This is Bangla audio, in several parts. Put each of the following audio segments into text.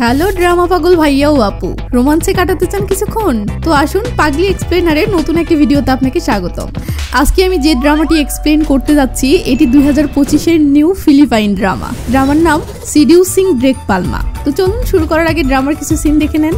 হ্যালো ড্রামা পাগল ভাইয়া ও আপু, রোমাঞ্চে কাটাতে চান কিছুক্ষণ? তো আসুন পাগলি এক্সপ্লেনারের নতুন একটি ভিডিওতে আপনাকে স্বাগতম। আজকে আমি যে ড্রামাটি এক্সপ্লেন করতে যাচ্ছি এটি 2025-এর নিউ ফিলিপাইন ড্রামার নাম সিডিউসিং ড্রেক পালমা। তো চলুন শুরু করার আগে ড্রামার কিছু সিন দেখে নেন।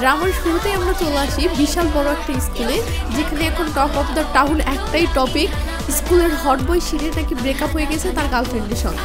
ড্রামার শুরুতেই আমরা চলে আসি বিশাল বড় একটা স্কুলে, যেখানে এখন টপ অফ দ্য টাউন একটাই টপিক, স্কুলের হট বয় শিনের নাকি ব্রেকআপ হয়ে গেছে তার গার্লফ্রেন্ডের সঙ্গে।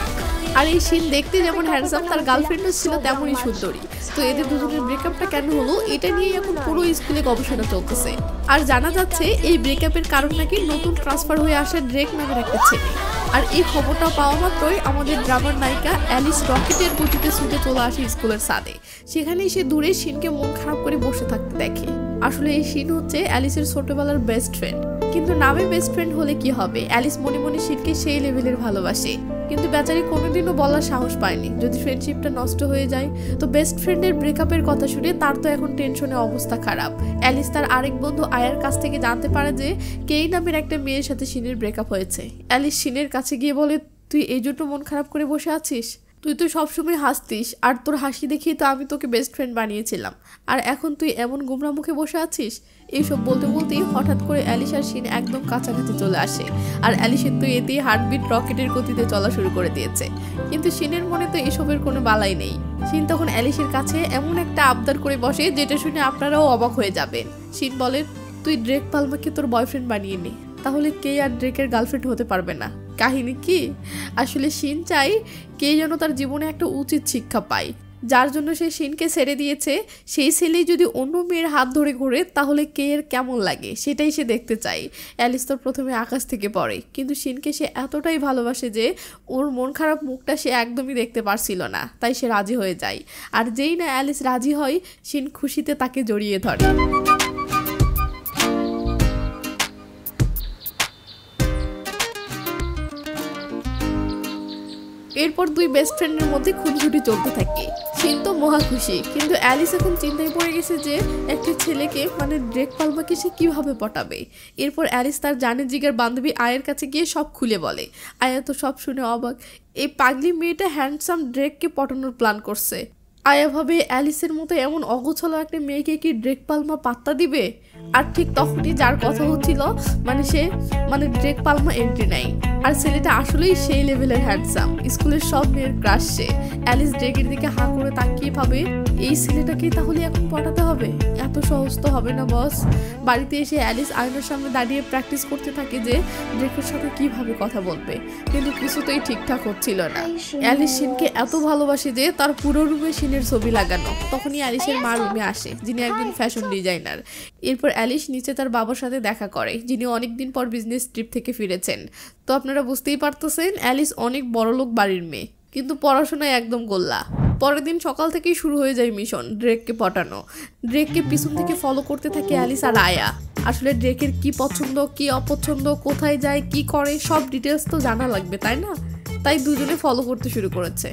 আর এই শিন দেখতে যেমন হ্যান্ডসাম, তার গার্লফ্রেন্ডও ছিল তেমনই সুন্দরী। তো এদের দুজনের ব্রেকআপটা কেন হলো এটা নিয়ে এখন পুরো স্কুলে গবেষণা চলতেছে। আর জানা যাচ্ছে এই ব্রেকআপের কারণ নাকি নতুন ট্রান্সফার হয়ে আসা ড্রেক নামের একটা ছেলে। আর এই খবরটা পাওয়া মাত্রই আমাদের ড্রামার নায়িকা অ্যালিস রকেটের গতিতে ছুটে চলে আসে স্কুলের ছাদে। সেখানেই সে দূরে শিনকে মন খারাপ করে বসে থাকতে দেখে। আসলে এই শিন হচ্ছে অ্যালিসের ছোটবেলার বেস্ট ফ্রেন্ড, কিন্তু নামে বেস্ট ফ্রেন্ড হলে কি হবে, অ্যালিস মনে মনে শিনকে সেই লেভেলের ভালোবাসে। কিন্তু বেচারি কোনোদিনও বলার সাহস পায়নি যদি ফ্রেন্ডশিপটা নষ্ট হয়ে যায়। তো বেস্ট ফ্রেন্ডের ব্রেকআপের কথা শুনে তার তো এখন টেনশনে অবস্থা খারাপ। অ্যালিস তার আরেক বন্ধু আয়ার কাছ থেকে জানতে পারে যে কেই নামের একটা মেয়ের সাথে শিনের ব্রেকআপ হয়েছে। অ্যালিস শিনের কাছে গিয়ে বলে, তুই এই জন্য মন খারাপ করে বসে আছিস? তুই তো সবসময় হাসতিস, আর তোর হাসি দেখিয়ে তো আমি তোকে বেস্ট ফ্রেন্ড বানিয়েছিলাম, আর এখন তুই এমন গোমরা মুখে বসে আছিস। এইসব বলতে বলতেই হঠাৎ করে অ্যালিস আর শিন একদম কাছাকাছি চলে আসে। আর অ্যালিসের তো এতেই হার্টবিট রকেটের গতিতে চলা শুরু করে দিয়েছে। কিন্তু শিনের মনে তো এসবের কোনো বালাই নেই। শিন তখন অ্যালিসের কাছে এমন একটা আবদার করে বসে যেটা শুনে আপনারাও অবাক হয়ে যাবেন। শিন বলে, তুই ড্রেক পালমাকে তোর বয়ফ্রেন্ড বানিয়ে নে, তাহলে কে আর ড্রেকের গার্লফ্রেন্ড হতে পারবে না। কাহিনী কি? আসলে শিন চাই কে যেন তার জীবনে একটা উচিত শিক্ষা পায়। যার জন্য সে শিনকে ছেড়ে দিয়েছে, সেই ছেলেই যদি অন্য মেয়ের হাত ধরে ঘোরে তাহলে কে এর কেমন লাগে সেটাই সে দেখতে চায়। অ্যালিস তো প্রথমে আকাশ থেকে পড়ে, কিন্তু শিনকে সে এতটাই ভালোবাসে যে ওর মন খারাপ মুখটা সে একদমই দেখতে পারছিল না, তাই সে রাজি হয়ে যায়। আর যেই না অ্যালিস রাজি হয়, শিন খুশিতে তাকে জড়িয়ে ধরে। এরপর দুই বেস্ট ফ্রেন্ডের মধ্যে খুনসুটি চলতে থাকে। শিন তো মহা খুশি, কিন্তু অ্যালিস এখন চিন্তায় পড়ে গেছে যে একটা ছেলেকে মানে ড্রেক পালমাকে সে কিভাবে পটাবে। এরপর অ্যালিস তার জানের জিগার বান্ধবী আয়ের কাছে গিয়ে সব খুলে বলে। আয়া তো সব শুনে অবাক, এই পাগলি মেয়েটা হ্যান্ডসাম ড্রেককে পটানোর প্ল্যান করছে। আয়া ভাবে অ্যালিসের মতো এমন অগোছালো একটা মেয়েকে কি ড্রেক পালমা পাত্তা দিবে। আর ঠিক তখনই যার কথা হচ্ছিল মানে ড্রেক পালমা এন্ট্রি নেয়। আর ছেলেটা আসলেই সেই লেভেলের হ্যান্ডসাম, স্কুলের সব মেয়ের ক্রাশ সে। অ্যালিস ড্রেকের দিকে হা করে তাকিয়ে ভাবে, এই ছেলেটাকেই তাহলে এখন পটাতে হবে? এত সহজ তো হবে না বস। বাড়িতে এসে অ্যালিস আয়নার সামনে দাঁড়িয়ে প্র্যাকটিস করতে থাকে যে ড্রেকের সাথে কিভাবে কথা বলবে, কিন্তু কিছুতেই ঠিকঠাক হচ্ছিল না। অ্যালিস শিনকে এত ভালোবাসে যে তার পুরো রুমে শিনের ছবি লাগানো। তখনই অ্যালিসের মা রুমে আসে, যিনি একজন ফ্যাশন ডিজাইনার। এরপর অ্যালিস নিচে তার বাবার সাথে দেখা করে, যিনি অনেকদিন পর বিজনেস ট্রিপ থেকে ফিরেছেন। তো আপনারা বুঝতেই পারতেছেন অ্যালিস অনেক বড়লোক বাড়ির মেয়ে, কিন্তু পড়াশোনায় একদম গোল্লা। পরের দিন সকাল থেকেই শুরু হয়ে যায় মিশন ড্রেককে পটানো। ড্রেককে পিছন থেকে ফলো করতে থাকে অ্যালিস আর আয়া। আসলে ড্রেকের কি পছন্দ কি অপছন্দ, কোথায় যায় কি করে, সব ডিটেলস তো জানা লাগবে তাই না? তাই দুজনে ফলো করতে শুরু করেছে।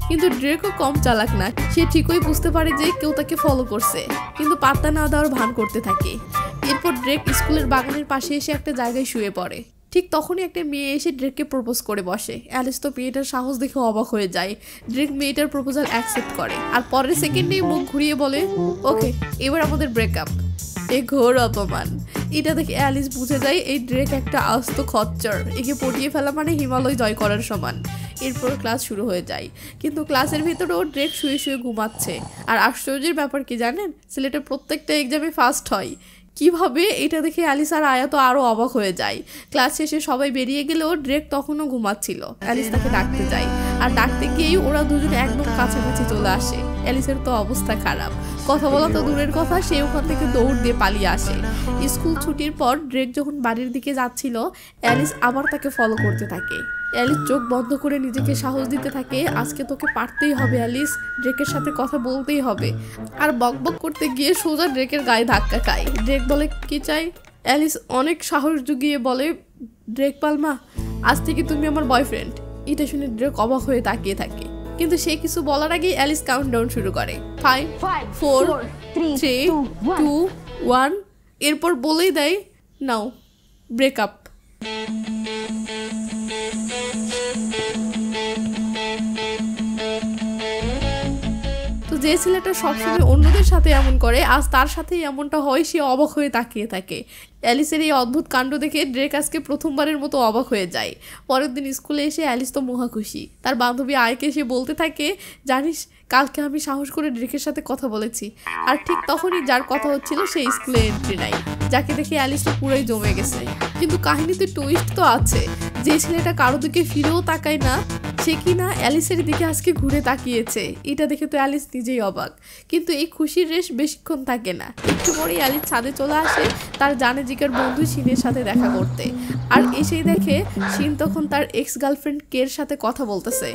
কিন্তু ড্রেকও কম চালাক না, সে ঠিকই বুঝতে পারে যে কেউ তাকে ফলো করছে, কিন্তু পাত্তা না দেওয়ার ভান করতে থাকে। এরপর ড্রেক স্কুলের বাগানের পাশে এসে একটা জায়গায় শুয়ে পড়ে। ঠিক তখনই একটা মেয়ে এসে ড্রেককে প্রপোজ করে বসে। অ্যালিস তো মেয়েটার সাহস দেখে অবাক হয়ে যায়। ড্রেক মেয়েটার প্রপোজাল অ্যাকসেপ্ট করে আর পরের সেকেন্ডেই মুখ ঘুরিয়ে বলে, ওকে এবার আমাদের ব্রেকআপ। এ ঘোর অপমান। এটা দেখে অ্যালিস বুঝে যায় এই ড্রেক একটা আস্ত খচ্চর, একে পটিয়ে ফেলা মানে হিমালয় জয় করার সমান। এরপর ক্লাস শুরু হয়ে যায়, কিন্তু ক্লাসের ভিতরেও ড্রেক শুয়ে শুয়ে ঘুমাচ্ছে। আর আশ্চর্যের ব্যাপার কি জানেন, ছেলেটা প্রত্যেকটা এক্সামে ফার্স্ট হয়। কিভাবে, এটা দেখে অ্যালিস আর আয়া তো আরো অবাক হয়ে যায়। ক্লাস শেষে সবাই বেরিয়ে গেলেও ড্রেক তখনও ঘুমাচ্ছিল। অ্যালিস তাকে ডাকতে যায়, আর ডাকতে গিয়েই ওরা দুজনে একদম কাছাকাছি চলে আসে। অ্যালিসের তো অবস্থা খারাপ, কথা বলা তো দূরের কথা, সে ওখান থেকে দৌড় দিয়ে পালিয়ে আসে। স্কুল ছুটির পর ড্রেক যখন বাড়ির দিকে যাচ্ছিল, অ্যালিস আবার তাকে ফলো করতে থাকে। অ্যালিস চোখ বন্ধ করে নিজেকে সাহস দিতে থাকে, আজকে তোকে পারতেই হবে অ্যালিস, ড্রেকের সাথে কথা বলতেই হবে। আর বকবক করতে গিয়ে সোজা ড্রেকের গায়ে ধাক্কা খায়। ড্রেক বলে, কি চাই? অ্যালিস অনেক সাহস জুগিয়ে বলে, ড্রেক পালমা, আজ থেকে তুমি আমার বয়ফ্রেন্ড। এটা শুনে ড্রেক অবাক হয়ে তাকিয়ে থাকে, কিন্তু সে কিছু বলার আগেই অ্যালিস কাউন্টডাউন শুরু করে, 5 4 3 2 1। এরপর বলেই দেয়, নাও ব্রেকআপ। যে ছেলেটা সবসময় অন্যদের সাথে এমন করে, আজ তার সাথেই এমনটা হয়, সে অবাক হয়ে তাকিয়ে থাকে। অ্যালিসের এই অদ্ভুত কাণ্ড দেখে ড্রেক আজকে প্রথমবারের মতো অবাক হয়ে যায়। পরের দিন স্কুলে এসে অ্যালিস তো মহা খুশি। তার বান্ধবী আয়কে এসে বলতে থাকে, জানিস কালকে আমি সাহস করে ড্রেকের সাথে কথা বলেছি। আর ঠিক তখনই যার কথা হচ্ছিল সে স্কুলে এন্ট্রি নেয়, যাকে দেখে অ্যালিস তো পুরোই জমে গেছে। কিন্তু কাহিনীতে টুইস্ট তো আছে, যে ছেলেটা কারো দিকে ফিরেও তাকায় না, সে কি না অ্যালিসের দিকে আজকে ঘুরে তাকিয়েছে। এটা দেখে তো অ্যালিস নিজেই অবাক। কিন্তু এই খুশির রেশ বেশিক্ষণ থাকে না, একটু পরেই অ্যালিস ছাদে চলে আসে তার জানে জিকার বন্ধু শিনের সাথে দেখা করতে। আর এসেই দেখে শিন তখন তার এক্স গার্লফ্রেন্ড কের সাথে কথা বলতেছে।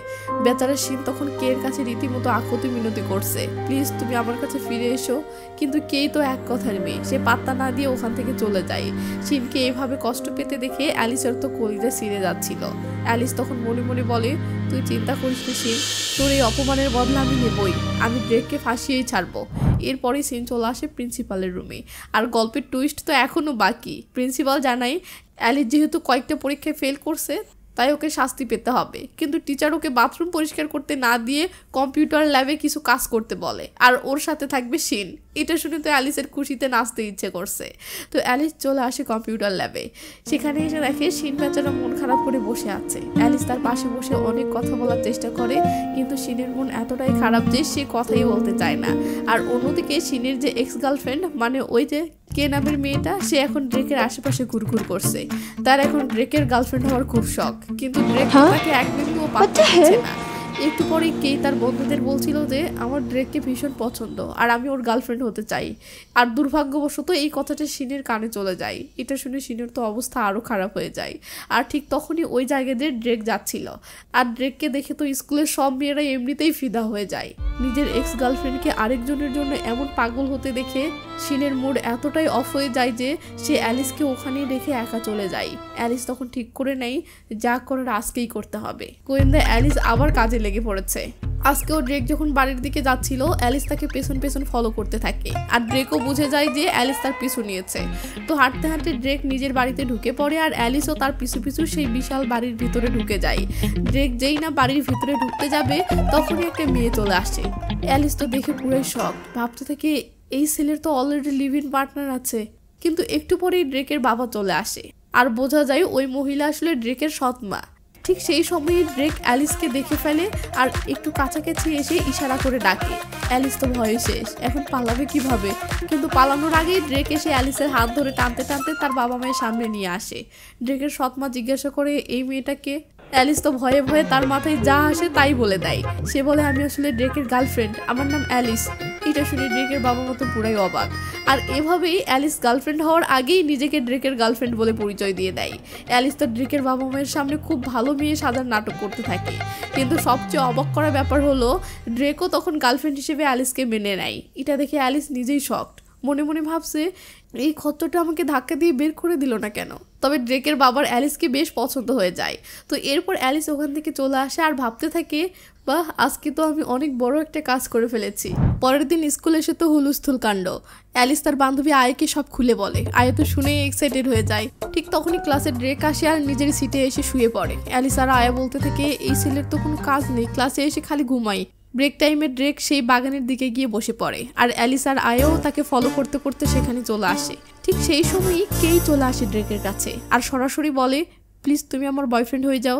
বেচারা শিন তখন কের কাছে রীতিমতো আকুতি মিনতি করছে, প্লিজ তুমি আমার কাছে ফিরে এসো। কিন্তু কেই তো এক কথার মেয়ে, সে পাত্তা না দিয়ে ওখান থেকে চলে যায়। শিনকে এভাবে কষ্ট পেতে দেখে অ্যালিসের তো কলিজা ছিঁড়ে যাচ্ছিল। অ্যালিস তখন মনে মনে বলে, তুই চিন্তা করিস না শিন, তোর এই অপমানের বদলা আমি নেবই, আমি ড্রেককে ফাঁসিয়েই ছাড়বো। এরপরেই সিন চলে আসে প্রিন্সিপালের রুমে। আর গল্পের টুইস্ট তো এখনো বাকি। প্রিন্সিপাল জানাই, অ্যালিস যেহেতু কয়েকটা পরীক্ষায় ফেল করছে, তাই ওকে শাস্তি পেতে হবে। কিন্তু টিচার ওকে বাথরুম পরিষ্কার করতে না দিয়ে কম্পিউটার ল্যাবে কিছু কাজ করতে বলে, আর ওর সাথে থাকবে শিন। এটা শুনে তো অ্যালিসের খুশিতে নাচতে ইচ্ছে করছে। তো অ্যালিস চলে আসে কম্পিউটার ল্যাবে। সেখানে এসে দেখে শিন বেচারা মন খারাপ করে বসে আছে। অ্যালিস তার পাশে বসে অনেক কথা বলার চেষ্টা করে, কিন্তু শিনের মন এতটাই খারাপ যে সে কথাই বলতে চায় না। আর অন্যদিকে শিনের যে এক্স গার্লফ্রেন্ড, মানে ওই যে কে নামের মেয়েটা, সে এখন ড্রেকের আশেপাশে ঘুরঘুর করছে। তার এখন ড্রেকের গার্লফ্রেন্ড হওয়ার খুব শখ, কিন্তু ড্রেক তাকে এক বিন্দুও পাত্তা দিচ্ছে না। একটু পরে কেই তার বন্ধুদের বলছিল যে আমার ড্রেককে ভীষণ পছন্দ আর আমি ওর গার্লফ্রেন্ড হতে চাই। আর দুর্ভাগ্যবশত এই কথাটা শিনের কানে চলে যায়। এটা শুনে শিনের তো অবস্থা আরও খারাপ হয়ে যায়। আর ঠিক তখনই ওই জায়গায় দিয়ে ড্রেক যাচ্ছিল। আর ড্রেককে দেখে তো স্কুলের সব মেয়েরা এমনিতেই ফিদা হয়ে যায়। নিজের এক্স গার্লফ্রেন্ডকে আরেকজনের জন্য এমন পাগল হতে দেখে শিনের মুড এতটাই অফ হয়ে যায় যে সে অ্যালিসকে ওখানেই রেখে একা চলে যায়। অ্যালিস তখন ঠিক করে নেয় যা করার আজকেই করতে হবে। গোয়েন্দা অ্যালিস আবার কাজে লেগে পড়েছে। আজকেও ড্রেক যখন বাড়ির দিকে যাচ্ছিল, অ্যালিস তাকে পেছন পেছন ফলো করতে থাকে। আর ড্রেকও বুঝে যায় যে অ্যালিস তার পিছু নিয়েছে। তো হাঁটতে হাঁটতে ড্রেক নিজের বাড়িতে ঢুকে পড়ে, আর অ্যালিসও তার পিছু পিছু সেই বিশাল বাড়ির ভিতরে ঢুকে যায়। ড্রেক যেই না বাড়ির ভিতরে ঢুকতে যাবে, তখনই একটা মেয়ে চলে আসে। অ্যালিস তো দেখে পুরোই শক, ভাবতে থাকে এই ছেলের তো অলরেডি লিভ ইন পার্টনার আছে। কিন্তু একটু পরেই ড্রেকের বাবা চলে আসে, আর বোঝা যায় ওই মহিলা আসলে ড্রেকের সৎ মা। ঠিক সেই সময়ে ড্রেক অ্যালিসকে দেখে ফেলে আর একটু কাছাকাছি এসে ইশারা করে ডাকে। অ্যালিস তো ভয়ে শেষ, এখন পালাবে কিভাবে? কিন্তু পালানোর আগেই ড্রেক এসে অ্যালিসের হাত ধরে টানতে টানতে তার বাবা মায়ের সামনে নিয়ে আসে। ড্রেকের সৎ মা জিজ্ঞাসা করে, এই মেয়েটাকে? অ্যালিস তো ভয়ে ভয়ে তার মাথায় যা আসে তাই বলে দেয়। সে বলে, আমি আসলে ড্রেকের গার্লফ্রেন্ড, আমার নাম অ্যালিস। এটা শুনে ড্রেকের বাবা মতো পুরাই অবাক। আর এভাবেই অ্যালিস গার্লফ্রেন্ড হওয়ার আগেই নিজেকে ড্রেকের গার্লফ্রেন্ড বলে পরিচয় দিয়ে দেয়। অ্যালিস তো ড্রেকের বাবা মায়ের সামনে খুব ভালো মেয়ে সাজার নাটক করতে থাকে। কিন্তু সবচেয়ে অবাক করা ব্যাপার হলো, ড্রেকও তখন গার্লফ্রেন্ড হিসেবে অ্যালিসকে মেনে নেয়। এটা দেখে অ্যালিস নিজেই শকড। মনে মনে ভাবছে, এই খচ্চরটা আমাকে ধাক্কা দিয়ে বের করে দিল না কেন? তবে ড্রেকের বাবার অ্যালিসকে বেশ পছন্দ হয়ে যায়। তো এরপর অ্যালিস ওখান থেকে চলে আসে আর ভাবতে থাকে, বাহ, আজকে তো আমি অনেক বড় একটা কাজ করে ফেলেছি। পরের দিন স্কুলে এসে তো হুলুস্থুল কাণ্ড। অ্যালিস তার বান্ধবী আয়াকে সব খুলে বলে। আয়া তো শুনেই এক্সাইটেড হয়ে যায়। ঠিক তখনই ক্লাসে ড্রেক আসে আর নিজের সিটে এসে শুয়ে পড়ে। অ্যালিস আর আয়া বলতে থাকে, এই ছেলের তো কোনো কাজ নেই, ক্লাসে এসে খালি ঘুমাই। ব্রেক টাইমে ড্রেক সেই বাগানের দিকে গিয়ে বসে পড়ে, আর অ্যালিস আর আয়াও তাকে ফলো করতে করতে সেখানে চলে আসে। ঠিক সেই সময়ই কেই চলে আসে ড্রেকের কাছে আর সরাসরি বলে, প্লিজ তুমি আমার বয়ফ্রেন্ড হয়ে যাও,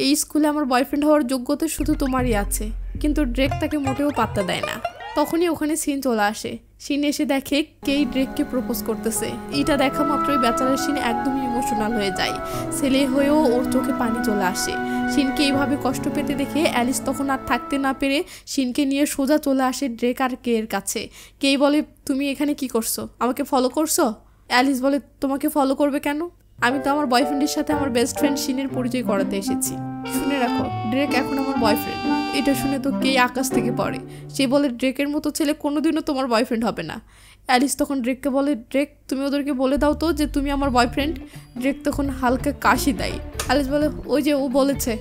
এই স্কুলে আমার বয়ফ্রেন্ড হওয়ার যোগ্যতা শুধু তোমারই আছে। কিন্তু ড্রেক তাকে মোটেও পাত্তা দেয় না। তখনই ওখানে সিন চলে আসে। সিন এসে দেখে কেই ড্রেককে প্রপোজ করতেছে। এটা দেখা মাত্রই বেচারার সিন একদমই ইমোশনাল হয়ে যায়। ছেলে হয়েও ওর চোখে পানি চলে আসে। সিনকে এইভাবে কষ্ট পেতে দেখে অ্যালিস তখন আর থাকতে না পেরে সিনকে নিয়ে সোজা চলে আসে ড্রেক আর কে এর কাছে। কেই বলে, তুমি এখানে কি করছো, আমাকে ফলো করছো? অ্যালিস বলে, তোমাকে ফলো করবে কেন? আমি তো আমার বয়ফ্রেন্ডের সাথে আমার বেস্ট ফ্রেন্ড সিনের পরিচয় করাতে এসেছি। শুনে রাখো, ড্রেক এখন আমার বয়ফ্রেন্ড। এটা শুনে তো কেই আকাশ থেকে পড়ে। সে বলে, ড্রেকের মতো ছেলে কোনোদিনও তোমার বয়ফ্রেন্ড হবে না। অ্যালিস তখন ড্রেককে বলে, ড্রেক তুমি ওদেরকে বলে দাও তো যে তুমি আমার বয়ফ্রেন্ড। ড্রেক তখন হালকা কাশি দেয়। অ্যালিস বলে, ওই যে ও বলেছে।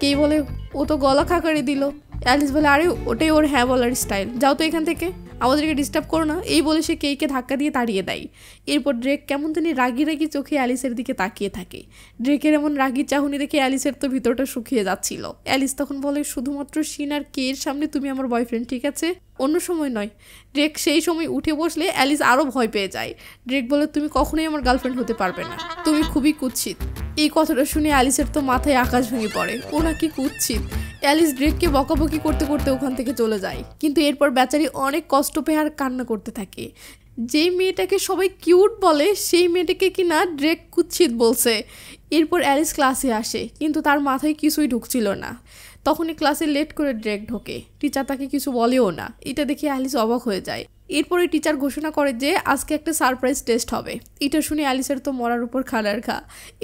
কেই বলে, ও তো গলা খাকারি দিল। অ্যালিস বলে, আরে ওটাই ওর হ্যাঁ বলার স্টাইল, যাও তো এখান থেকে, আমাদেরকে ডিস্টার্ব করো না। এই বলে সে কেইকে ধাক্কা দিয়ে তাড়িয়ে দেয়। এরপর ড্রেক কেমন তিনি রাগি রাগি চোখে অ্যালিসের দিকে তাকিয়ে থাকে। ড্রেকের এমন রাগি চাহনি দেখে অ্যালিসের তো ভিতরটা শুকিয়ে যাচ্ছিল। অ্যালিস তখন বলে, শুধুমাত্র সিন আর কে এর সামনে তুমি আমার বয়ফ্রেন্ড, ঠিক আছে, অন্য সময় নয়। ড্রেক সেই সময় উঠে বসলে অ্যালিস আরও ভয় পেয়ে যায়। ড্রেক বলে, তুমি কখনোই আমার গার্লফ্রেন্ড হতে পারবে না, তুমি খুবই কুৎসিত। এই কথাটা শুনে অ্যালিসের তো মাথায় আকাশ ভেঙে পড়ে। ও নাকি কুৎসিত! অ্যালিস ড্রেককে বকাবকি করতে করতে ওখান থেকে চলে যায়। কিন্তু এরপর বেচারি অনেক কষ্ট পেয়ে আর কান্না করতে থাকে। যেই মেয়েটাকে সবাই কিউট বলে সেই মেয়েটাকে কিনা ড্রেক কুৎসিত বলছে। এরপর অ্যালিস ক্লাসে আসে, কিন্তু তার মাথায় কিছুই ঢুকছিল না। তখনই ক্লাসে লেট করে ড্রেক ঢোকে। টিচার তাকে কিছু বলেও না। এটা দেখে অ্যালিস অবাক হয়ে যায়। এরপরে টিচার ঘোষণা করে যে আজকে একটা সারপ্রাইজ টেস্ট হবে। এটা শুনে অ্যালিসের তো মরার উপর খাড়ার খা।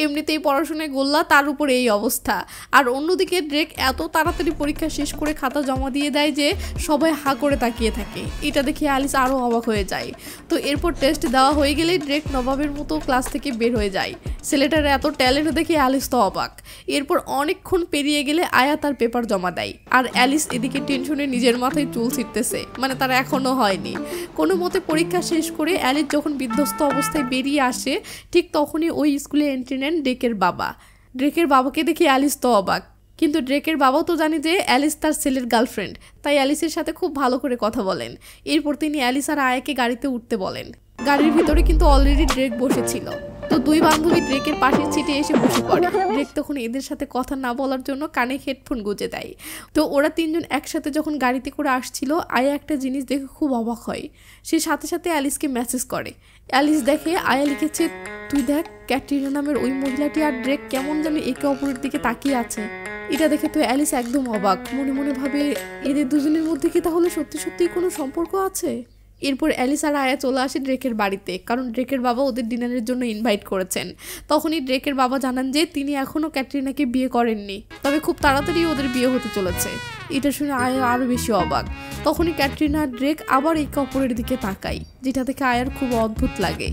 এমনিতেই পড়াশোনায় গোল্লা, তার উপর এই অবস্থা। আর অন্যদিকে ড্রেক এত তাড়াতাড়ি পরীক্ষা শেষ করে খাতা জমা দিয়ে দেয় যে সবাই হা করে তাকিয়ে থাকে। এটা দেখে অ্যালিস আরও অবাক হয়ে যায়। তো এরপর টেস্ট দেওয়া হয়ে গেলেই ড্রেক নবাবের মতো ক্লাস থেকে বের হয়ে যায়। ছেলেটার এত ট্যালেন্ট দেখে অ্যালিস তো অবাক। এরপর অনেকক্ষণ পেরিয়ে গেলে আয়া তার পেপার জমা দেয়। আর অ্যালিস এদিকে টেনশনে নিজের মাথায় চুল ছিটতেছে, মানে তার এখনও হয়নি। কোনো মতে পরীক্ষা শেষ করে অ্যালিস যখন বিধ্বস্ত অবস্থায় বেরিয়ে আসে, ঠিক তখনই ওই স্কুলে এন্ট্রি নেন ড্রেকের বাবা। ড্রেকের বাবাকে দেখে অ্যালিস তো অবাক। কিন্তু ড্রেকের বাবাও তো জানে যে অ্যালিস তার ছেলের গার্লফ্রেন্ড, তাই অ্যালিসের সাথে খুব ভালো করে কথা বলেন। এরপর তিনি অ্যালিস আর আয়াকে গাড়িতে উঠতে বলেন। গাড়ির ভিতরে কিন্তু অলরেডি ড্রেক বসেছিল। তো দুই বান্ধবী ড্রেকের পাশের সিটে এসে বসে পড়ে। ড্রেক তখন এদের সাথে কথা না বলার জন্য কানে হেডফোন গুঁজে দেয়। তো ওরা তিনজন একসাথে যখন গাড়িতে করে আসছিল, আয়া একটা জিনিস দেখে খুব অবাক হয়। সে সাথে সাথে অ্যালিসকে মেসেজ করে। অ্যালিস দেখে আয়া লিখেছে, তুই দেখ ক্যাটরিনা নামের ওই মহিলাটি আর ড্রেক কেমন যেন একে অপরের দিকে তাকিয়ে আছে। এটা দেখে তো অ্যালিস একদম অবাক। মনে মনে ভাবে, এদের দুজনের মধ্যে কি তাহলে সত্যি সত্যিই কোনো সম্পর্ক আছে? এরপর অ্যালিস আর আয়া চলে আসে ড্রেকের বাড়িতে, কারণ ড্রেকের বাবা ওদের ডিনারের জন্য ইনভাইট করেছেন। তখনই ড্রেকের বাবা জানান যে তিনি এখনও ক্যাটরিনাকে বিয়ে করেননি, তবে খুব তাড়াতাড়ি ওদের বিয়ে হতে চলেছে। এটা শুনে আয়া আরও বেশি অবাক। তখনই ক্যাটরিনা আর ড্রেক আবার একে অপরের দিকে তাকায়, যেটা থেকে আয়ার খুব অদ্ভুত লাগে।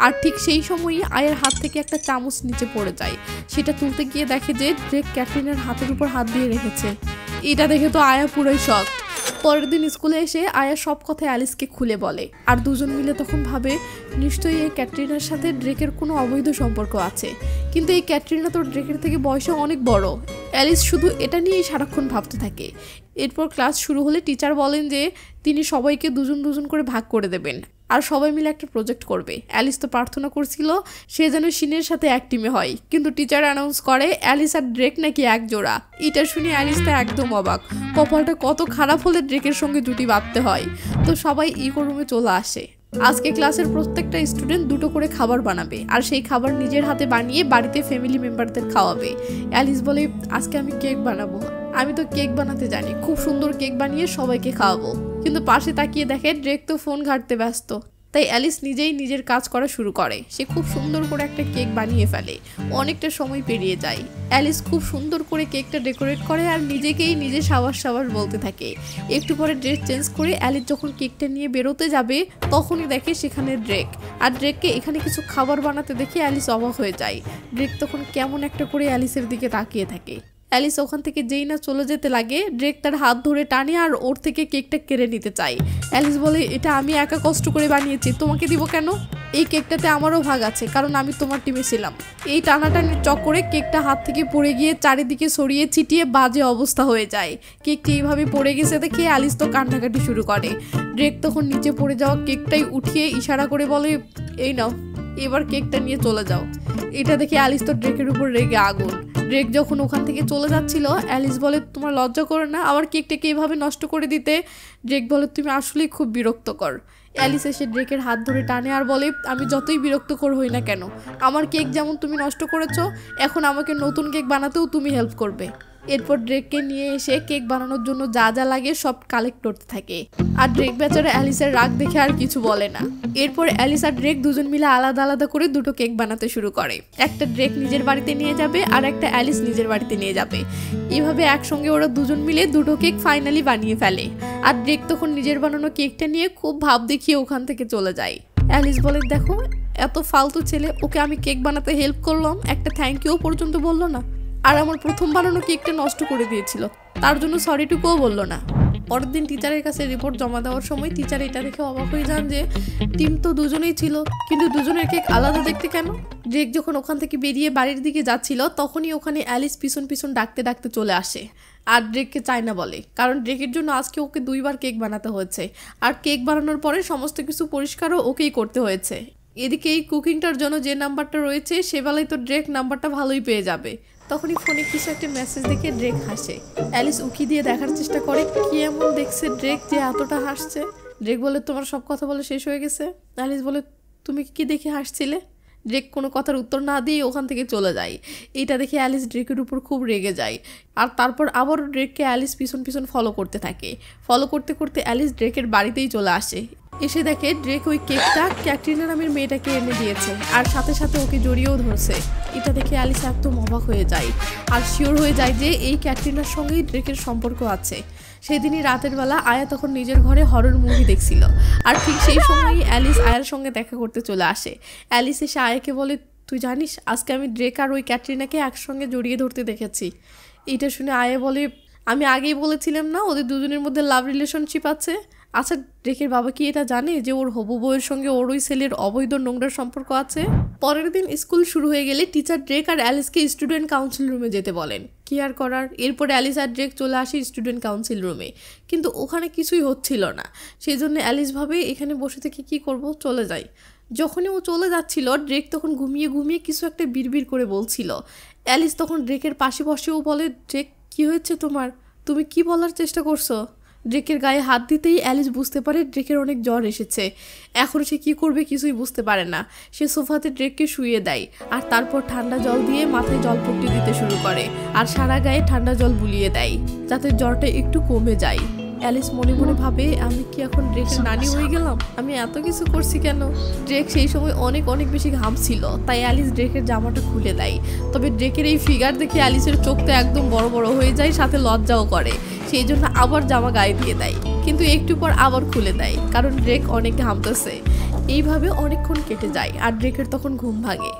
আর ঠিক সেই সময়ই আয়ার হাত থেকে একটা চামচ নিচে পড়ে যায়। সেটা তুলতে গিয়ে দেখে যে ড্রেক ক্যাটরিনার হাতের উপর হাত দিয়ে রেখেছে। এটা দেখে তো আয়া পুরোই শক। পরের দিন স্কুলে এসে আয়া সব কথা অ্যালিসকে খুলে বলে। আর দুজন মিলে তখন ভাবে, নিশ্চয়ই এই ক্যাটরিনার সাথে ড্রেকের কোনো অবৈধ সম্পর্ক আছে। কিন্তু এই ক্যাটরিনা তো ড্রেকের থেকে বয়সে অনেক বড়। অ্যালিস শুধু এটা নিয়েই সারাক্ষণ ভাবতে থাকে। এরপর ক্লাস শুরু হলে টিচার বলেন যে তিনি সবাইকে দুজন দুজন করে ভাগ করে দেবেন আর সবাই মিলে একটা প্রজেক্ট করবে। অ্যালিস তো প্রার্থনা করছিল সে যেন সিনের সাথে এক টিমে হয়, কিন্তু টিচার অ্যানাউন্স করে অ্যালিস আর ড্রেক নাকি এক জোড়া। এটা শুনে অ্যালিস তো একদম অবাক। কপালটা কত খারাপ হলে ড্রেকের সঙ্গে জুটি বাঁধতে হয়। তো সবাই ইকো রুমে চলে আসে। আজকে ক্লাসের প্রত্যেকটা স্টুডেন্ট দুটো করে খাবার বানাবে, আর সেই খাবার নিজের হাতে বানিয়ে বাড়িতে ফ্যামিলি মেম্বারদের খাওয়াবে। অ্যালিস বলে, আজকে আমি কেক বানাবো। আমি তো কেক বানাতে জানি, খুব সুন্দর কেক বানিয়ে সবাইকে খাওয়াবো। কিন্তু পাশে তাকিয়ে দেখে ড্রেক তো ফোন ঘাঁটতে ব্যস্ত। তাই অ্যালিস নিজেই নিজের কাজ করা শুরু করে। সে খুব সুন্দর করে একটা কেক বানিয়ে ফেলে। অনেকটা সময় পেরিয়ে যায়। অ্যালিস খুব সুন্দর করে কেকটা ডেকোরেট করে আর নিজেকেই নিজে সাবাস সাবাস বলতে থাকে। একটু পরে ড্রেস চেঞ্জ করে অ্যালিস যখন কেকটা নিয়ে বেরোতে যাবে, তখনই দেখে সেখানে ড্রেক। আর ড্রেককে এখানে কিছু খাবার বানাতে দেখে অ্যালিস অবাক হয়ে যায়। ড্রেক তখন কেমন একটা করে অ্যালিসের দিকে তাকিয়ে থাকে। অ্যালিস ওখান থেকে যেই না চলে যেতে লাগে, ড্রেক তার হাত ধরে টানে আর ওর থেকে কেকটা কেড়ে নিতে চায়। অ্যালিস বলে, এটা আমি একা কষ্ট করে বানিয়েছি, তোমাকে দিব কেন? এই কেকটাতে আমারও ভাগ আছে, কারণ আমি তোমার টিমে ছিলাম। এই টানাটানির চক্করে কেকটা হাত থেকে পড়ে গিয়ে চারিদিকে ছড়িয়ে ছিটিয়ে বাজে অবস্থা হয়ে যায়। কেকটি এইভাবে পড়ে গেছে দেখে অ্যালিস তো কান্নাকাটি শুরু করে। ড্রেক তখন নিচে পড়ে যাওয়া কেকটাই উঠিয়ে ইশারা করে বলে, এই নাও, এবার কেকটা নিয়ে চলে যাও। এটা দেখে অ্যালিস তো ড্রেকের উপর রেগে আগুন। ড্রেক যখন ওখান থেকে চলে যাচ্ছিল, অ্যালিস বলে তোমার লজ্জা করে না আমার কেকটাকে এভাবে নষ্ট করে দিতে? ড্রেক বলে তুমি আসলেই খুব বিরক্তকর। অ্যালিস এসে ড্রেকের হাত ধরে টানে আর বলে আমি যতই বিরক্তকর হই না কেন, আমার কেক যেমন তুমি নষ্ট করেছো, এখন আমাকে নতুন কেক বানাতেও তুমি হেল্প করবে। এরপর ড্রেককে নিয়ে এসে কেক বানানোর জন্য যা যা লাগে সব কালেক্ট করতে থাকে। আর ড্রেক বেচারা অ্যালিসের রাগ দেখে আর কিছু বলে না। এরপর অ্যালিস আর ড্রেক দুজন মিলে আলাদা আলাদা করে দুটো কেক বানাতে শুরু করে। একটা ড্রেক নিজের বাড়িতে নিয়ে যাবে আর একটা অ্যালিস নিজের বাড়িতে নিয়ে যাবে। এভাবে একসঙ্গে ওরা দুজন মিলে দুটো কেক ফাইনালি বানিয়ে ফেলে। আর ড্রেক তখন নিজের বানানো কেকটা নিয়ে খুব ভাব দেখিয়ে ওখান থেকে চলে যায়। অ্যালিস বলে দেখো এত ফালতু ছেলে, ওকে আমি কেক বানাতে হেল্প করলাম, একটা থ্যাংক ইউ পর্যন্ত বললো না, আর আমার প্রথম বানানো কেকটা নষ্ট করে দিয়েছিল, তার জন্য সরিটুকুও বললো না। পরের দিন টিচারের কাছে রিপোর্ট জমা দেওয়ার সময় টিচার এটা দেখে অবাক হয়ে যান যে টিম তো দুজনেই ছিল, কিন্তু দুজনের কেক আলাদা দেখতে কেন? ড্রেক যখন ওখান থেকে বেরিয়ে বাড়ির দিকে যাচ্ছিল তখনই ওখানে অ্যালিস পিছন পিছন ডাকতে ডাকতে চলে আসে আর ড্রেককে চায় না বলে, কারণ ড্রেকের জন্য আজকে ওকে 2 বার কেক বানাতে হয়েছে, আর কেক বানানোর পরে সমস্ত কিছু পরিষ্কারও ওকেই করতে হয়েছে। এদিকে এই কুকিংটার জন্য যে নাম্বারটা রয়েছে সে বেলায় তো ড্রেক নাম্বারটা ভালোই পেয়ে যাবে। তখনই ফোনে কিছু একটা মেসেজ দেখে ড্রেক হাসে। অ্যালিস উকি দিয়ে দেখার চেষ্টা করে কি এমন দেখছে ড্রেক যে এতটা হাসছে। ড্রেক বলে তোমার সব কথা বলে শেষ হয়ে গেছে। অ্যালিস বলে তুমি কি দেখে হাসছিলে? ড্রেক কোনো কথার উত্তর না দিয়ে ওখান থেকে চলে যায়। এইটা দেখে অ্যালিস ড্রেকের উপর খুব রেগে যায়, আর তারপর আবারও ড্রেককে অ্যালিস পিছন পিছন ফলো করতে থাকে। ফলো করতে করতে অ্যালিস ড্রেকের বাড়িতেই চলে আসে। এসে দেখে ড্রেক ওই কেকটা ক্যাটরিনা নামের মেয়েটাকে এনে দিয়েছে, আর সাথে সাথে ওকে জড়িয়েও ধরছে। এটা দেখে অ্যালিস একদম অবাক হয়ে যায় আর শিওর হয়ে যায় যে এই ক্যাটরিনার সঙ্গেই ড্রেকের সম্পর্ক আছে। সেদিনই রাতের বেলা আয়া তখন নিজের ঘরে হরর মুভি দেখছিল, আর ঠিক সেই সময়ই অ্যালিস আয়ার সঙ্গে দেখা করতে চলে আসে। অ্যালিস এসে আয়াকে বলে তুই জানিস আজকে আমি ড্রেক আর ওই ক্যাটরিনাকে একসঙ্গে জড়িয়ে ধরতে দেখেছি। এটা শুনে আয়া বলে আমি আগেই বলেছিলাম না ওদের দুজনের মধ্যে লাভ রিলেশনশিপ আছে। আচ্ছা ড্রেকের বাবা কি এটা জানে যে ওর হবু বউয়ের সঙ্গে ওর ওই ছেলের অবৈধ নোংরার সম্পর্ক আছে? পরের দিন স্কুল শুরু হয়ে গেলে টিচার ড্রেক আর অ্যালিসকে স্টুডেন্ট কাউন্সিল রুমে যেতে বলেন। কি আর করার, এরপরে অ্যালিস আর ড্রেক চলে আসে স্টুডেন্ট কাউন্সিল রুমে, কিন্তু ওখানে কিছুই হচ্ছিল না। সেই জন্য অ্যালিস ভাবে এখানে বসে থেকে কি করব, চলে যাই। যখনই ও চলে যাচ্ছিল ড্রেক তখন ঘুমিয়ে ঘুমিয়ে কিছু একটা বিড়বিড় করে বলছিল। অ্যালিস তখন ড্রেকের পাশে বসেও বলে ড্রেক কি হয়েছে তোমার, তুমি কি বলার চেষ্টা করছো? ড্রেকের গায়ে হাত দিতেই অ্যালিস বুঝতে পারে ড্রেকের অনেক জ্বর এসেছে। এখন সে কি করবে কিছুই বুঝতে পারে না। সে সোফাতে ড্রেককে শুইয়ে দেয় আর তারপর ঠান্ডা জল দিয়ে মাথায় জলপট্টি দিতে শুরু করে আর সারা গায়ে ঠান্ডা জল বুলিয়ে দেয় যাতে জ্বরটা একটু কমে যায়। অ্যালিস মনে মনে ভাবে আমি কি এখন ড্রেকের নানি হয়ে গেলাম, আমি এত কিছু করছি কেন? ড্রেক সেই সময় অনেক অনেক বেশি ঘামছিল, তাই অ্যালিস ড্রেকের জামাটা খুলে দেয়। তবে ড্রেকের এই ফিগার দেখে অ্যালিসের চোখটা একদম বড় বড় হয়ে যায়, সাথে লজ্জাও করে। সেই জন্য আবার জামা গায়ে দিয়ে দেয়, কিন্তু একটু পর আবার খুলে দেয় কারণ ড্রেক অনেক ঘামতেছে। এইভাবে অনেকক্ষণ কেটে যায় আর ড্রেকের তখন ঘুম ভাঙে।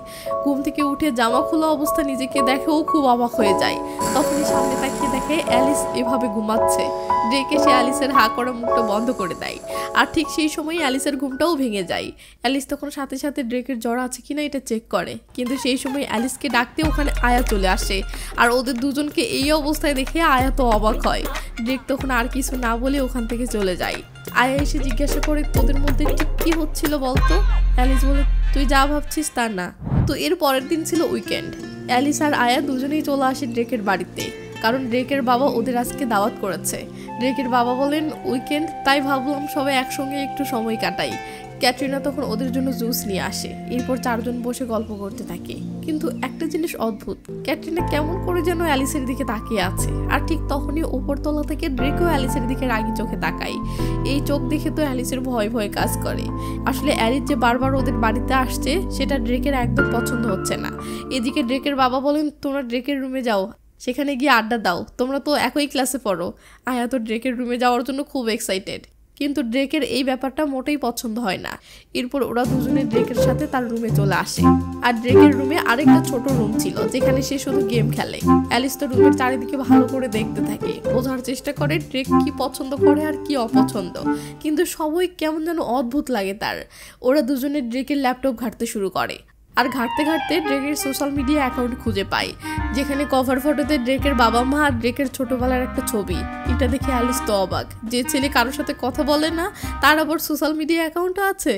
ঘুম থেকে উঠে জামা খোলা অবস্থা নিজেকে দেখেও খুব অবাক হয়ে যায়। তখনই সামনে তাকিয়ে দেখে অ্যালিস এভাবে ঘুমাচ্ছে। ড্রেক এসে অ্যালিসের হা করা মুখটা বন্ধ করে দেয়, আর ঠিক সেই সময় অ্যালিসের ঘুমটাও ভেঙে যায়। অ্যালিস তখন সাথে সাথে ড্রেকের জ্বর আছে কিনা এটা চেক করে, কিন্তু সেই সময় অ্যালিসকে ডাকতে ওখানে আয়া চলে আসে, আর ওদের দুজনকে এই অবস্থায় দেখে আয়া তো অবাক হয়। ড্রেক তখন আর কিছু না বলে ওখান থেকে চলে যায়। আয়া এসে জিজ্ঞাসা করে তোদের মধ্যে ঠিক কি হচ্ছিল বলতো? অ্যালিস বলে তুই যা ভাবছিস তা না। তো এর পরের দিন ছিল উইকেন্ড। অ্যালিস আর আয়া দুজনেই চলে আসে ড্রেকের বাড়িতে, কারণ ড্রেকের বাবা ওদের আজকে দাওয়াত করেছে। ড্রেকের বাবা বলেন উইকেন্ড, তাই ভাবলাম সবাই একসঙ্গে একটু সময় কাটাই। ক্যাটরিনা তখন ওদের জন্য জুস নিয়ে আসে। এরপর 4 জন বসে গল্প করতে থাকে। কিন্তু একটা জিনিস অদ্ভুত, ক্যাটরিনা কেমন করে যেন অ্যালিসের দিকে তাকিয়ে আছে, আর ঠিক তখনই উপরতলা থেকে ড্রেকও অ্যালিসের দিকে রাগি চোখে তাকায়। এই চোখ দেখে তো অ্যালিসের ভয় ভয় কাজ করে। আসলে অ্যালিস যে বারবার ওদের বাড়িতে আসছে সেটা ড্রেকের একদম পছন্দ হচ্ছে না। এদিকে ড্রেকের বাবা বলেন তোমরা ড্রেকের রুমে যাও, সেখানে গিয়ে আড্ডা দাও, তোমরা তো একই ক্লাসে পড়ো। আয়া তো ড্রেকের রুমে যাওয়ার জন্য খুব এক্সাইটেড, কিন্তু ড্রেকের এই ব্যাপারটা মোটেই পছন্দ হয় না। এরপর ওরা দুজনে ড্রেকের সাথে তার রুমে চলে আসে, আর ড্রেকের রুমে আরেকটা ছোট রুম ছিল যেখানে সে শুধু গেম খেলে। অ্যালিস তো রুমের চারিদিকে ভালো করে দেখতে থাকে, বোঝার চেষ্টা করে ড্রেক কি পছন্দ করে আর কি অপছন্দ, কিন্তু সবই কেমন যেন অদ্ভুত লাগে তার। ওরা দুজনে ড্রেকের ল্যাপটপ ঘাঁটতে শুরু করে, আর ঘাঁটতে ঘাঁটতে ড্রেকের সোশ্যাল মিডিয়া অ্যাকাউন্ট খুঁজে পায়, যেখানে কভার ফটোতে ড্রেকের বাবা মা আর ড্রেকের ছোটবেলার একটা ছবি। এটা দেখে অ্যালিস তো অবাক, যে ছেলে কারোর সাথে কথা বলে না তার আবার সোশ্যাল মিডিয়া অ্যাকাউন্টও আছে।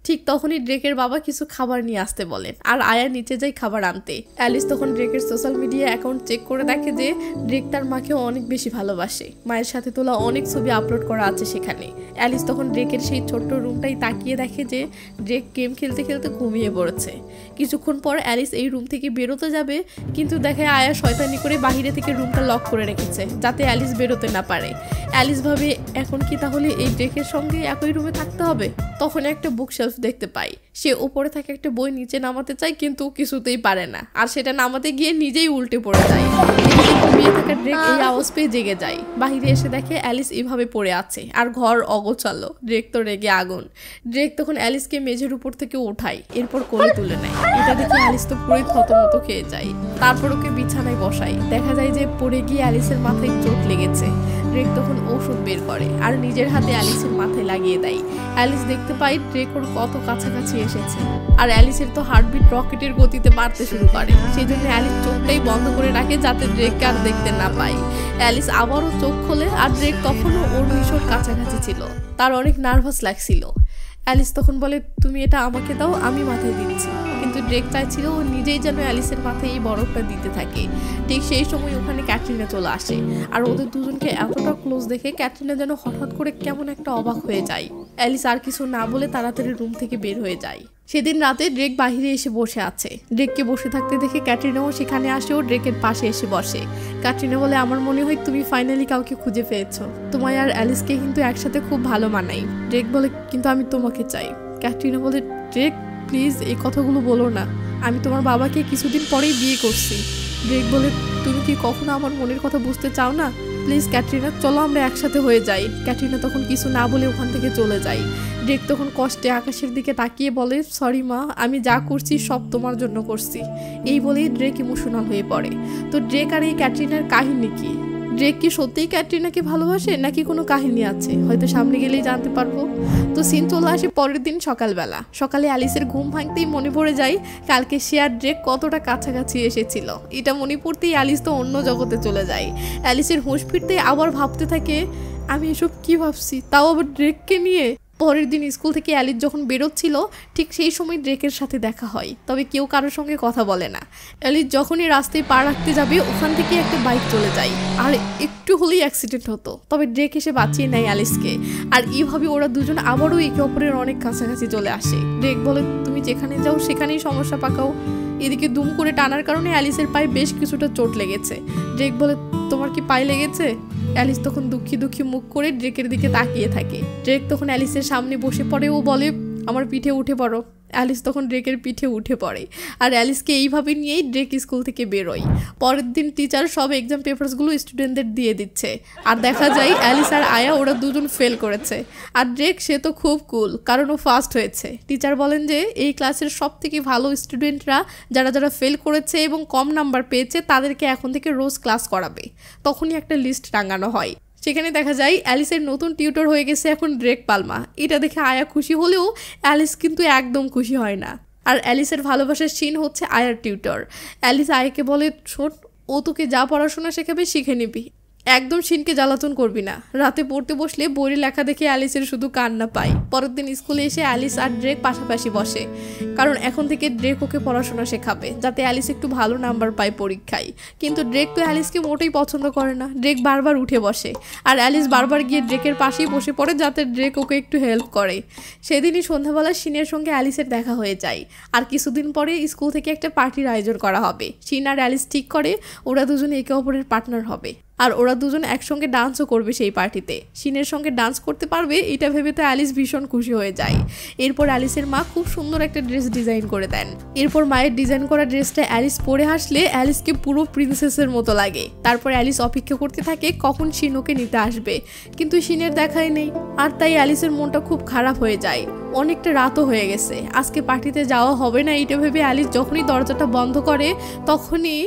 ঠিক তখনই ড্রেকের বাবা কিছু খাবার নিয়ে আসতে বলেন আর আয়া নিচে যায় খাবার আনতে। অ্যালিস তখন ড্রেকের সোশ্যাল মিডিয়া অ্যাকাউন্ট চেক করে দেখে যে ড্রেক তার মাকে অনেক বেশি ভালোবাসে। মায়ের সাথে তোলা অনেক ছবি আপলোড করা আছে সেখানে। অ্যালিস তখন ড্রেকের সেই ছোট্ট রুমটাই তাকিয়ে দেখে যে ড্রেক গেম খেলতে খেলতে ঘুমিয়ে পড়েছে। কিছুক্ষণ পর অ্যালিস এই রুম থেকে বেরোতে যাবে, কিন্তু দেখে আয়া শয়তানি করে বাহিরে থেকে রুমটা লক করে রেখেছে যাতে অ্যালিস বেরোতে না পারে। অ্যালিস ভাবে এখন কি তাহলে এই ড্রেকের সঙ্গে একই রুমে থাকতে হবে। তখন একটা বুকশেলফ দেখতে পাই, সে উপরে থাকে একটা বই নিচে নামাতে চায় কিন্তু কিছুতেই পারে না, আর সেটা নামাতে গিয়ে নিজেই উল্টে পড়ে যায়। ঘুমিয়ে থাকা ড্রেক এই আওয়াজ পেয়ে জেগে যায়। বাহিরে এসে দেখে অ্যালিস এইভাবে পড়ে আছে আর ঘর অগোছালো। ড্রেক তো রেগে আগুন। ড্রেক তখন অ্যালিসকে মেঝের উপর থেকে ওঠায়, এরপর কোলে তুলে নেয়। এটা দেখে অ্যালিস তো পুরোই থতমত খেয়ে যায়। তারপর ওকে বিছানায় বসায়। দেখা যায় যে পড়ে গিয়ে অ্যালিসের মাথায় চোট লেগেছে। ড্রেক তখন ওষুধ বের করে আর নিজের হাতে অ্যালিসের মাথায় লাগিয়ে দেয়। অ্যালিস দেখতে পায় ড্রেক ওর কত কাছাকাছি এসেছে, আর অ্যালিসের তো হার্টবিট রকেটের গতিতে বাড়তে শুরু করে। সেই জন্য অ্যালিস চোখটাই বন্ধ করে রাখে যাতে ড্রেককে আর দেখতে না পায়। অ্যালিস আবারও চোখ খোলে আর ড্রেক তখনও ওর ভীষণ কাছাকাছি ছিল। তার অনেক নার্ভাস লাগছিল। অ্যালিস তখন বলে তুমি এটা আমাকে দাও, আমি মাথায় দিচ্ছি। কিন্তু ড্রেক চাইছিল ও নিজেই যেন অ্যালিসের মাথায় এই বরফটা দিতে থাকে। ঠিক সেই সময় ওখানে ক্যাটরিনা চলে আসে, আর ওদের দুজনকে এতটা ক্লোজ দেখে ক্যাটরিনা যেন হঠাৎ করে কেমন একটা অবাক হয়ে যায়। অ্যালিস আর কিছু না বলে তাড়াতাড়ি রুম থেকে বের হয়ে যায়। সেদিন রাতে ড্রেক বাহিরে এসে বসে আছে। ড্রেককে বসে থাকতে দেখে ক্যাটরিনাও সেখানে আসে ও ড্রেকের পাশে এসে বসে। ক্যাটরিনা বলে আমার মনে হয় তুমি ফাইনালি কাউকে খুঁজে পেয়েছো। তোমায় আর অ্যালিসকে কিন্তু একসাথে খুব ভালো মানাই। ড্রেক বলে কিন্তু আমি তোমাকে চাই। ক্যাটরিনা বলে ড্রেক প্লিজ এই কথাগুলো বলো না, আমি তোমার বাবাকে কিছুদিন পরেই বিয়ে করছি। ড্রেক বলে তুমি কি কখনো আমার মনের কথা বুঝতে চাও না? প্লিজ ক্যাটরিনা চলো আমরা একসাথে হয়ে যাই। ক্যাটরিনা তখন কিছু না বলে ওখান থেকে চলে যায়। ড্রেক তখন কষ্টে আকাশের দিকে তাকিয়ে বলে সরি মা, আমি যা করছি সব তোমার জন্য করছি। এই বলেই ড্রেক ইমোশনাল হয়ে পড়ে। তো ড্রেক আর এই ক্যাটরিনার কাহিনী কি? ড্রেক কি সত্যিই ক্যাটরিনাকে ভালোবাসে নাকি কোনো কাহিনী আছে? হয়তো সামনে গেলেই জানতে পারবো। তো সিন চলে আসে পরের দিন সকালবেলা। সকালে অ্যালিসের ঘুম ভাঙতেই মনে পড়ে যায় কালকে সে আর ড্রেক কতটা কাছাকাছি এসেছিল। এটা মনে পড়তেই অ্যালিস তো অন্য জগতে চলে যায়। অ্যালিসের হুঁশ ফিরতেই আবার ভাবতে থাকে আমি এসব কি ভাবছি, তাও আবার ড্রেককে নিয়ে। পরের দিন স্কুল থেকে অ্যালিস যখন বেরোচ্ছিল ঠিক সেই সময় ড্রেকের সাথে দেখা হয়, তবে কেউ কারোর সঙ্গে কথা বলে না। অ্যালিস যখনই রাস্তায় পা রাখতে যাবে ওখান থেকে একটা বাইক চলে যায় আর একটু হলেই অ্যাক্সিডেন্ট হতো, তবে ড্রেক এসে বাঁচিয়ে নেয় অ্যালিসকে। আর এইভাবে ওরা দুজন আবারও একে অপরের অনেক কাছাকাছি চলে আসে। ড্রেক বলে তুমি যেখানে যাও সেখানেই সমস্যা পাকাও। এদিকে দুম করে টানার কারণে অ্যালিসের পায়ে বেশ কিছুটা চোট লেগেছে। ড্রেক বলে তোমার কি পায়ে লেগেছে? অ্যালিস তখন দুঃখী দুঃখী মুখ করে ড্রেকের দিকে তাকিয়ে থাকে। ড্রেক তখন অ্যালিসের সামনে বসে পড়ে ও বলে আমার পিঠে উঠে পড়ো। অ্যালিস তখন ড্রেকের পিঠে উঠে পড়ে আর অ্যালিসকে এইভাবে নিয়েই ড্রেক স্কুল থেকে বেরোয়। পরের দিন টিচার সব এক্সাম পেপারসগুলো স্টুডেন্টদের দিয়ে দিচ্ছে আর দেখা যায় অ্যালিস আর আয়া ওরা দুজন ফেল করেছে। আর ড্রেক সে তো খুব কুল কারণ ও ফার্স্ট হয়েছে। টিচার বলেন যে এই ক্লাসের সব থেকে ভালো স্টুডেন্টরা যারা যারা ফেল করেছে এবং কম নাম্বার পেয়েছে তাদেরকে এখন থেকে রোজ ক্লাস করাবে। তখনই একটা লিস্ট টাঙানো হয়। সেখানে দেখা যায় অ্যালিসের নতুন টিউটর হয়ে গেছে এখন ড্রেক পালমা। এটা দেখে আয়া খুশি হলেও অ্যালিস কিন্তু একদম খুশি হয় না। আর অ্যালিসের ভালোবাসার সিন হচ্ছে আয়ার টিউটর। অ্যালিস আয়াকে বলে শোন, ও তোকে যা পড়াশোনা শেখাবে শিখে নিবি, একদম সিনকে জ্বালাতন করবি না। রাতে পড়তে বসলে বইয়ের লেখা দেখে অ্যালিসের শুধু কান্না পায়। পরের দিন স্কুলে এসে অ্যালিস আর ড্রেক পাশাপাশি বসে, কারণ এখন থেকে ড্রেক ওকে পড়াশোনা শেখাবে যাতে অ্যালিস একটু ভালো নাম্বার পায় পরীক্ষায়। কিন্তু ড্রেক তো অ্যালিসকে মোটেই পছন্দ করে না। ড্রেক বারবার উঠে বসে আর অ্যালিস বারবার গিয়ে ড্রেকের পাশেই বসে পড়ে যাতে ড্রেক ওকে একটু হেল্প করে। সেদিনই সন্ধ্যাবেলা শিনের সঙ্গে অ্যালিসের দেখা হয়ে যায়। আর কিছুদিন পরে স্কুল থেকে একটা পার্টির আয়োজন করা হবে। শিন আর অ্যালিস ঠিক করে ওরা দুজনে একে অপরের পার্টনার হবে আর ওরা দুজন একসঙ্গে ডান্সও করবে সেই পার্টিতে। শিনের সঙ্গে ডান্স করতে পারবে এটা ভেবে তো অ্যালিস ভীষণ খুশি হয়ে যায়। এরপর অ্যালিসের মা খুব সুন্দর একটা ড্রেস ডিজাইন করে দেন। এরপর মায়ের ডিজাইন করা ড্রেসটা অ্যালিস পরে হাসলে অ্যালিসকে পুরো প্রিন্সেসের মতো লাগে। তারপর অ্যালিস অপেক্ষা করতে থাকে কখন শিন ওকে নিতে আসবে, কিন্তু শিনের দেখাই নেই। আর তাই অ্যালিসের মনটা খুব খারাপ হয়ে যায়। অনেকটা রাতও হয়ে গেছে, আজকে পার্টিতে যাওয়া হবে না এটা ভেবে অ্যালিস যখনই দরজাটা বন্ধ করে তখনই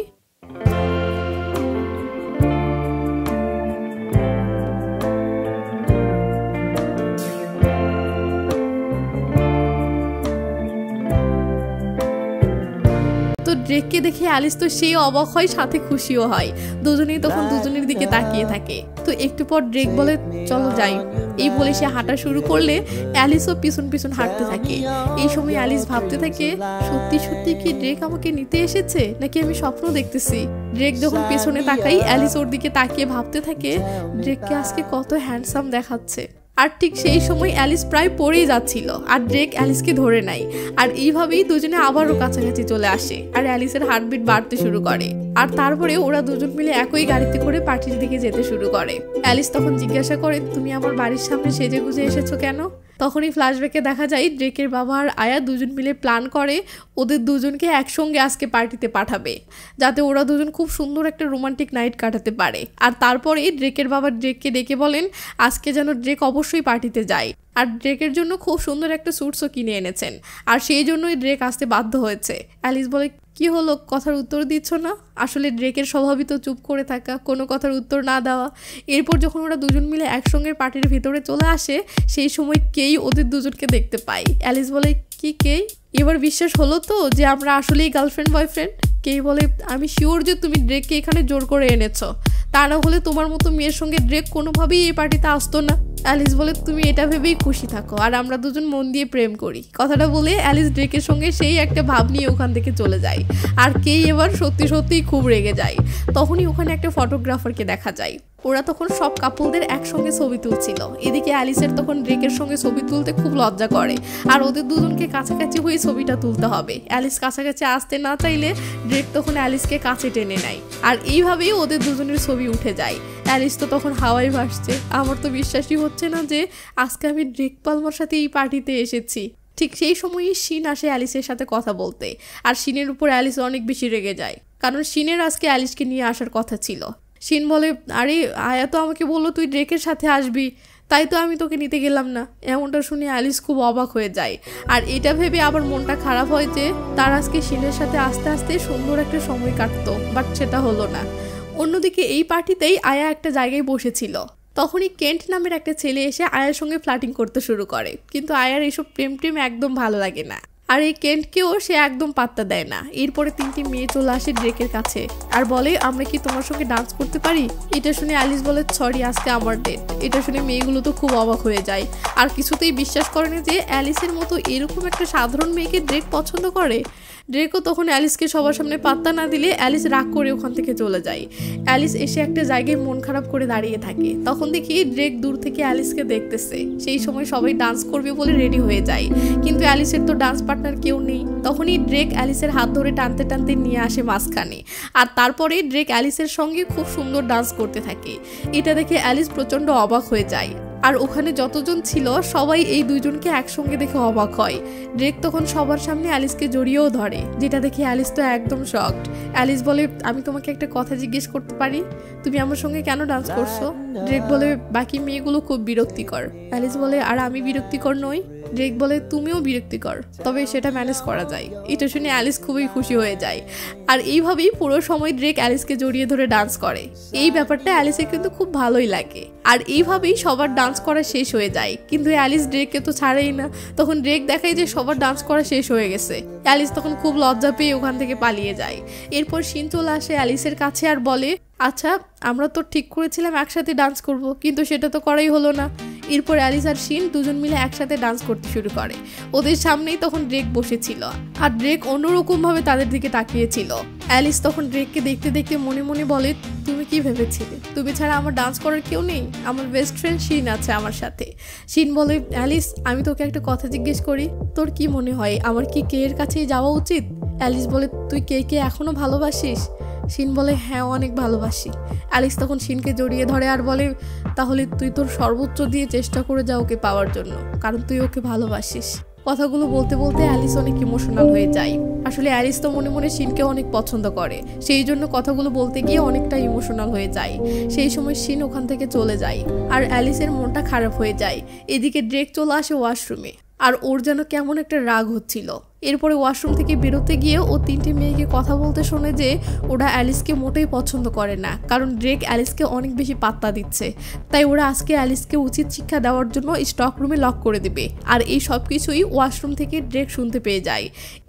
তো ড্রেককে দেখে অ্যালিস তো সেই অবাক হয়, সাথে খুশিও হয়। দুজনেই তখন দুজনের দিকে তাকিয়ে থাকে। তো একটু পর ড্রেক বলে চলো যাই। এই বলে সে হাঁটা শুরু করলে অ্যালিসও পিছন পিছন হাঁটতে থাকে। এই সময় অ্যালিস ভাবতে থাকে, সত্যি সত্যি কি ড্রেক আমাকে নিতে এসেছে নাকি আমি স্বপ্ন দেখতেছি। ড্রেক যখন পেছনে তাকাই, অ্যালিস ওর দিকে তাকিয়ে ভাবতে থাকে ড্রেককে আজকে কত হ্যান্ডসাম দেখাচ্ছে। আর ঠিক সেই সময় অ্যালিস প্রায় পড়েই যাচ্ছিল আর ড্রেক অ্যালিসকে ধরে নেয়। আর এইভাবেই দুজনে আবারও কাছাকাছি চলে আসে আর অ্যালিসের হার্টবিট বাড়তে শুরু করে। আর তারপরে ওরা দুজন মিলে একই গাড়িতে করে পার্টির দিকে যেতে শুরু করে। অ্যালিস তখন জিজ্ঞাসা করে, তুমি আমার বাড়ির সামনে সেজে গুজে এসেছো কেন? তখনই ফ্ল্যাশব্যাকে দেখা যায় ড্রেকের বাবা আর আয়া দুজন মিলে প্ল্যান করে ওদের দুজনকে একসঙ্গে আজকে পার্টিতে পাঠাবে, যাতে ওরা দুজন খুব সুন্দর একটা রোমান্টিক নাইট কাটাতে পারে। আর তারপরে ড্রেকের বাবা ড্রেককে ডেকে বলেন আজকে যেন ড্রেক অবশ্যই পার্টিতে যায়। আর ড্রেকের জন্য খুব সুন্দর একটা স্যুটসও কিনে এনেছেন, আর সেই জন্যই ড্রেক আসতে বাধ্য হয়েছে। অ্যালিস বলে, কি হলো, কথার উত্তর দিচ্ছ না? আসলে ড্রেকের স্বভাবই তো চুপ করে থাকা, কোনো কথার উত্তর না দেওয়া। এরপর যখন ওরা দুজন মিলে একসঙ্গে পার্টির ভিতরে চলে আসে, সেই সময় কেই ওদের দুজনকে দেখতে পায়। অ্যালিস বলে, কি কেই, এবার বিশ্বাস হলো তো যে আমরা আসলেই গার্লফ্রেন্ড বয়ফ্রেন্ড? কেই বলে, আমি শিওর যে তুমি ড্রেককে এখানে জোর করে এনেছো, তা না হলে তোমার মতো মেয়ের সঙ্গে ড্রেক কোনোভাবেই এই পার্টিতে আসতো না। অ্যালিস বলে, তুমি এটা ভেবেই খুশি থাকো আর আমরা দুজন মন দিয়ে প্রেম করি। কথাটা বলে অ্যালিস ড্রেকের সঙ্গে সেই একটা ভাব নিয়ে ওখান থেকে চলে যায়। আর কেই এবার সত্যি সত্যিই খুব রেগে যায়। তখনই ওখানে একটা ফটোগ্রাফারকে দেখা যায়। ওরা তখন সব কাপলদের একসঙ্গে ছবি তুলছিল। এদিকে অ্যালিসের তখন ড্রেকের সঙ্গে ছবি তুলতে খুব লজ্জা করে, আর ওদের দুজনকে কাছাকাছি হয়ে ছবিটা তুলতে হবে। অ্যালিস কাছাকাছি আসতে না চাইলে ড্রেক তখন অ্যালিসকে কাছে টেনে নেয়, আর এইভাবেই ওদের দুজনের ছবি উঠে যায়। অ্যালিস তো তখন হাওয়ায় ভাসছে। আমার তো বিশ্বাসই হচ্ছে না যে আজকে আমি ড্রেক পালমার সাথে এই পার্টিতে এসেছি। ঠিক সেই সময়ই শিন আসে অ্যালিসের সাথে কথা বলতে, আর শিনের উপর অ্যালিস অনেক বেশি রেগে যায়, কারণ শিনের আজকে অ্যালিসকে নিয়ে আসার কথা ছিল। শিন বলে, আরে আয়া তো আমাকে বললো তুই ড্রেকের সাথে আসবি, তাই তো আমি তোকে নিতে গেলাম না। এমনটা শুনে অ্যালিস খুব অবাক হয়ে যায়, আর এটা ভেবে আবার মনটা খারাপ হয় যে তার আজকে শিনের সাথে আস্তে আস্তে সুন্দর একটা সময় কাটতো, বাট সেটা হলো না। অন্যদিকে এই পার্টিতেই আয়া একটা জায়গায় বসেছিল। তখনই কেন্ট নামের একটা ছেলে এসে আয়ার সঙ্গে ফ্লার্টিং করতে শুরু করে, কিন্তু আয়ার এইসব প্রেম টেম একদম ভালো লাগে না, আর এই কেন্টকেও সে একদম পাত্তা দেয় না। এরপরে তিনটি মেয়ে চলে আসে ড্রেকের কাছে আর বলে, আমরা কি তোমার সঙ্গে ডান্স করতে পারি? এটা শুনে অ্যালিস বলে, সরি আজকে আমার ডেট। এটা শুনে মেয়েগুলো তো খুব অবাক হয়ে যায়, আর কিছুতেই বিশ্বাস করে না যে অ্যালিসের মতো এরকম একটা সাধারণ মেয়েকে ড্রেক পছন্দ করে। ড্রেকও তখন অ্যালিসকে সবার সামনে পাত্তা না দিলে অ্যালিস রাগ করে ওখান থেকে চলে যায়। অ্যালিস এসে একটা জায়গায় মন খারাপ করে দাঁড়িয়ে থাকে। তখন দেখি ড্রেক দূর থেকে অ্যালিসকে দেখতেছে। সেই সময় সবাই ডান্স করবে বলে রেডি হয়ে যায়, কিন্তু অ্যালিসের তো ডান্স পার্টনার কেউ নেই। তখনই ড্রেক অ্যালিসের হাত ধরে টানতে টানতে নিয়ে আসে মাঝখানে, আর তারপরে ড্রেক অ্যালিসের সঙ্গে খুব সুন্দর ডান্স করতে থাকে। এটা দেখে অ্যালিস প্রচণ্ড অবাক হয়ে যায়, আর ওখানে যতজন ছিল সবাই এই দুইজনকে একসঙ্গে দেখে অবাক হয়। ড্রেক তখন সবার সামনে অ্যালিসকে জড়িয়েও ধরে, যেটা দেখে অ্যালিস তো একদম শকড। অ্যালিস বলে, আমি তোমাকে একটা কথা জিজ্ঞেস করতে পারি? তুমি আমার সঙ্গে কেন ডান্স করছো? ড্রেক বলে, বাকি মেয়েগুলো খুব বিরক্তিকর। অ্যালিস বলে, আর আমি বিরক্তিকর নই? ড্রেক বলে, তুমিও বিরক্তিকর, তবে সেটা ম্যানেজ করা যায়। এটা শুনে অ্যালিস খুবই খুশি হয়ে যায়, আর এইভাবেই পুরো সময় ড্রেক অ্যালিসকে জড়িয়ে ধরে ডান্স করে। এই ব্যাপারটা অ্যালিসের কিন্তু খুব ভালোই লাগে, আর এইভাবেই সবার ডান্স করা শেষ হয়ে যায়। কিন্তু অ্যালিস ড্রেককে তো ছাড়েই না। তখন ড্রেক দেখায় যে সবার ডান্স করা শেষ হয়ে গেছে। অ্যালিস তখন খুব লজ্জা পেয়ে ওখান থেকে পালিয়ে যায়। এরপর শিন চলে আসে অ্যালিসের কাছে আর বলে, আচ্ছা আমরা তো ঠিক করেছিলাম একসাথে ডান্স করব, কিন্তু সেটা তো করাই হলো না। এরপর অ্যালিস আর শিন দুজন মিলে একসাথে ডান্স করতে শুরু করে। ওদের সামনেই তখন ড্রেক বসেছিল, আর ড্রেক অন্যরকম ভাবে তাদের দিকে তাকিয়েছিল। অ্যালিস তখন ড্রেককে দেখতে দেখতে মনে মনে বলে, তুমি কি ভেবেছিলে তুমি ছাড়া আমার ডান্স করার কেউ নেই? আমার বেস্ট ফ্রেন্ড শিন আছে আমার সাথে। শিন বলে, অ্যালিস আমি তোকে একটা কথা জিজ্ঞেস করি, তোর কি মনে হয় আমার কি কে এর কাছেই যাওয়া উচিত? অ্যালিস বলে, তুই কে কে এখনো ভালোবাসিস? শিন বলে, হ্যাঁ অনেক ভালোবাসি। অ্যালিস তখন শিনকে জড়িয়ে ধরে আর বলে, তাহলে তুই তোর সর্বোচ্চ দিয়ে চেষ্টা করে যা ওকে পাওয়ার জন্য, কারণ তুই ওকে ভালোবাসিস। কথাগুলো বলতে বলতে অ্যালিস অনেক ইমোশনাল হয়ে যায়। আসলে অ্যালিস তো মনে মনে শিনকে অনেক পছন্দ করে, সেই জন্য কথাগুলো বলতে গিয়ে অনেকটা ইমোশনাল হয়ে যায়। সেই সময় শিন ওখান থেকে চলে যায়, আর অ্যালিসের মনটা খারাপ হয়ে যায়। এদিকে ড্রেক চলে আসে ওয়াশরুমে। আর ওর যেন কেমন একটা রাগ হচ্ছিল। এরপরে ওয়াশরুম থেকে বেরোতে গিয়ে ও 3টে মেয়েকে কথা বলতে শোনে যে ওরা অ্যালিসকে মোটেই পছন্দ করে না, কারণ ড্রেক অ্যালিসকে অনেক বেশি পাত্তা দিচ্ছে। তাই ওরা আজকে অ্যালিসকে উচিত শিক্ষা দেওয়ার জন্য স্টক রুমে লক করে দেবে। আর এই সব কিছুই ওয়াশরুম থেকে ড্রেক শুনতে পেয়ে যায়।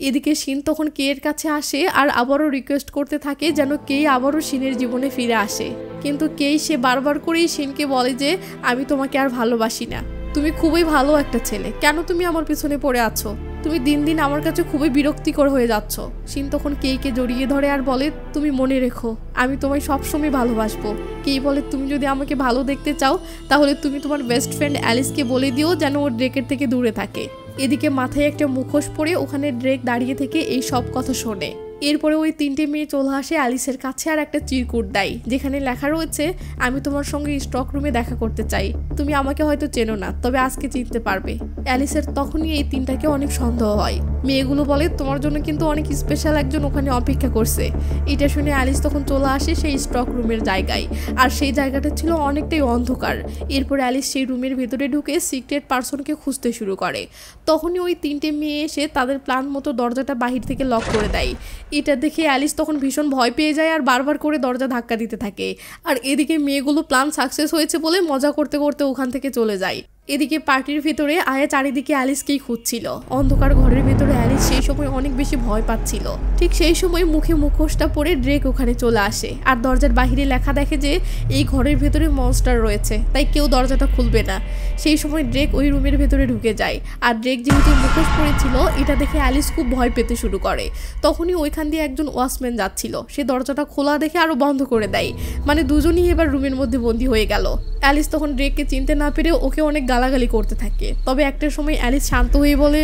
এদিকে শিন তখন কেয়ের কাছে আসে আর আবারও রিকোয়েস্ট করতে থাকে যেন কেই আবারও শিনের জীবনে ফিরে আসে। কিন্তু কেই সে বারবার করেই শিনকে বলে যে আমি তোমাকে আর ভালোবাসি না, তুমি খুবই ভালো একটা ছেলে, কেন তুমি আমার পিছনে পড়ে আছো, তুমি দিন দিন আমার কাছে খুবই বিরক্তিকর হয়ে যাচ্ছ। শিন তখন কেইকে জড়িয়ে ধরে আর বলে তুমি মনে রেখো আমি তোমায় সবসময় ভালোবাসবো। কেই বলে তুমি যদি আমাকে ভালো দেখতে চাও তাহলে তুমি তোমার বেস্ট ফ্রেন্ড অ্যালিসকে বলে দিও যেন ওর ড্রেকের থেকে দূরে থাকে। এদিকে মাথায় একটা মুখোশ পরে ওখানে ড্রেক দাঁড়িয়ে থেকে এই সব কথা শোনে। এরপরে ওই 3টে মেয়ে চলে আসে অ্যালিসের কাছে আর একটা চিরকুট দেয় যেখানে লেখা রয়েছে আমি তোমার সঙ্গে স্টক রুমে দেখা করতে চাই, তুমি আমাকে হয়তো চেনো না তবে আজকে চিনতে পারবে। অ্যালিসের তখনই এই 3টাকে অনেক সন্দেহ হয়। মেয়েগুলো বলে তোমার জন্য কিন্তু অনেক স্পেশাল একজন ওখানে অপেক্ষা করছে। এটা শুনে অ্যালিস তখন চলে আসে সেই স্টক রুমের জায়গায়, আর সেই জায়গাটা ছিল অনেকটাই অন্ধকার। এরপর অ্যালিস সেই রুমের ভেতরে ঢুকে সিক্রেট পারসনকে খুঁজতে শুরু করে। তখনই ওই 3টে মেয়ে এসে তাদের প্ল্যান মতো দরজাটা বাহির থেকে লক করে দেয়। এটা দেখে অ্যালিস তখন ভীষণ ভয় পেয়ে যায় আর বারবার করে দরজা ধাক্কা দিতে থাকে। আর এদিকে মেয়েগুলো প্ল্যান সাকসেস হয়েছে বলে মজা করতে করতে ওখান থেকে চলে যায়। এদিকে পার্টির ভিতরে আয়া চারিদিকে অ্যালিসকেই খুঁজছিল। অন্ধকার ঘরের ভেতরে অ্যালিস সেই সময় অনেক বেশি ভয় পাচ্ছিল। ঠিক সেই সময় মুখে মুখোশটা পরে ড্রেক ওখানে চলে আসে আর দরজার বাহিরে লেখা দেখে যে এই ঘরের ভেতরে মনস্টার রয়েছে, তাই কেউ দরজাটা খুলবে না। সেই সময় ড্রেক ওই রুমের ভেতরে ঢুকে যায়। আর ড্রেক যেহেতু মুখোশ পরেছিল এটা দেখে অ্যালিস খুব ভয় পেতে শুরু করে। তখনই ওইখান দিয়ে একজন ওয়াচম্যান যাচ্ছিল, সে দরজাটা খোলা দেখে আরো বন্ধ করে দেয়। মানে দুজনই এবার রুমের মধ্যে বন্দী হয়ে গেল। অ্যালিস তখন ড্রেককে চিনতে না পেরে ওকে অনেক গালাগালি করতে থাকে। তবে একটা সময় অ্যালিস শান্ত হয়ে বলে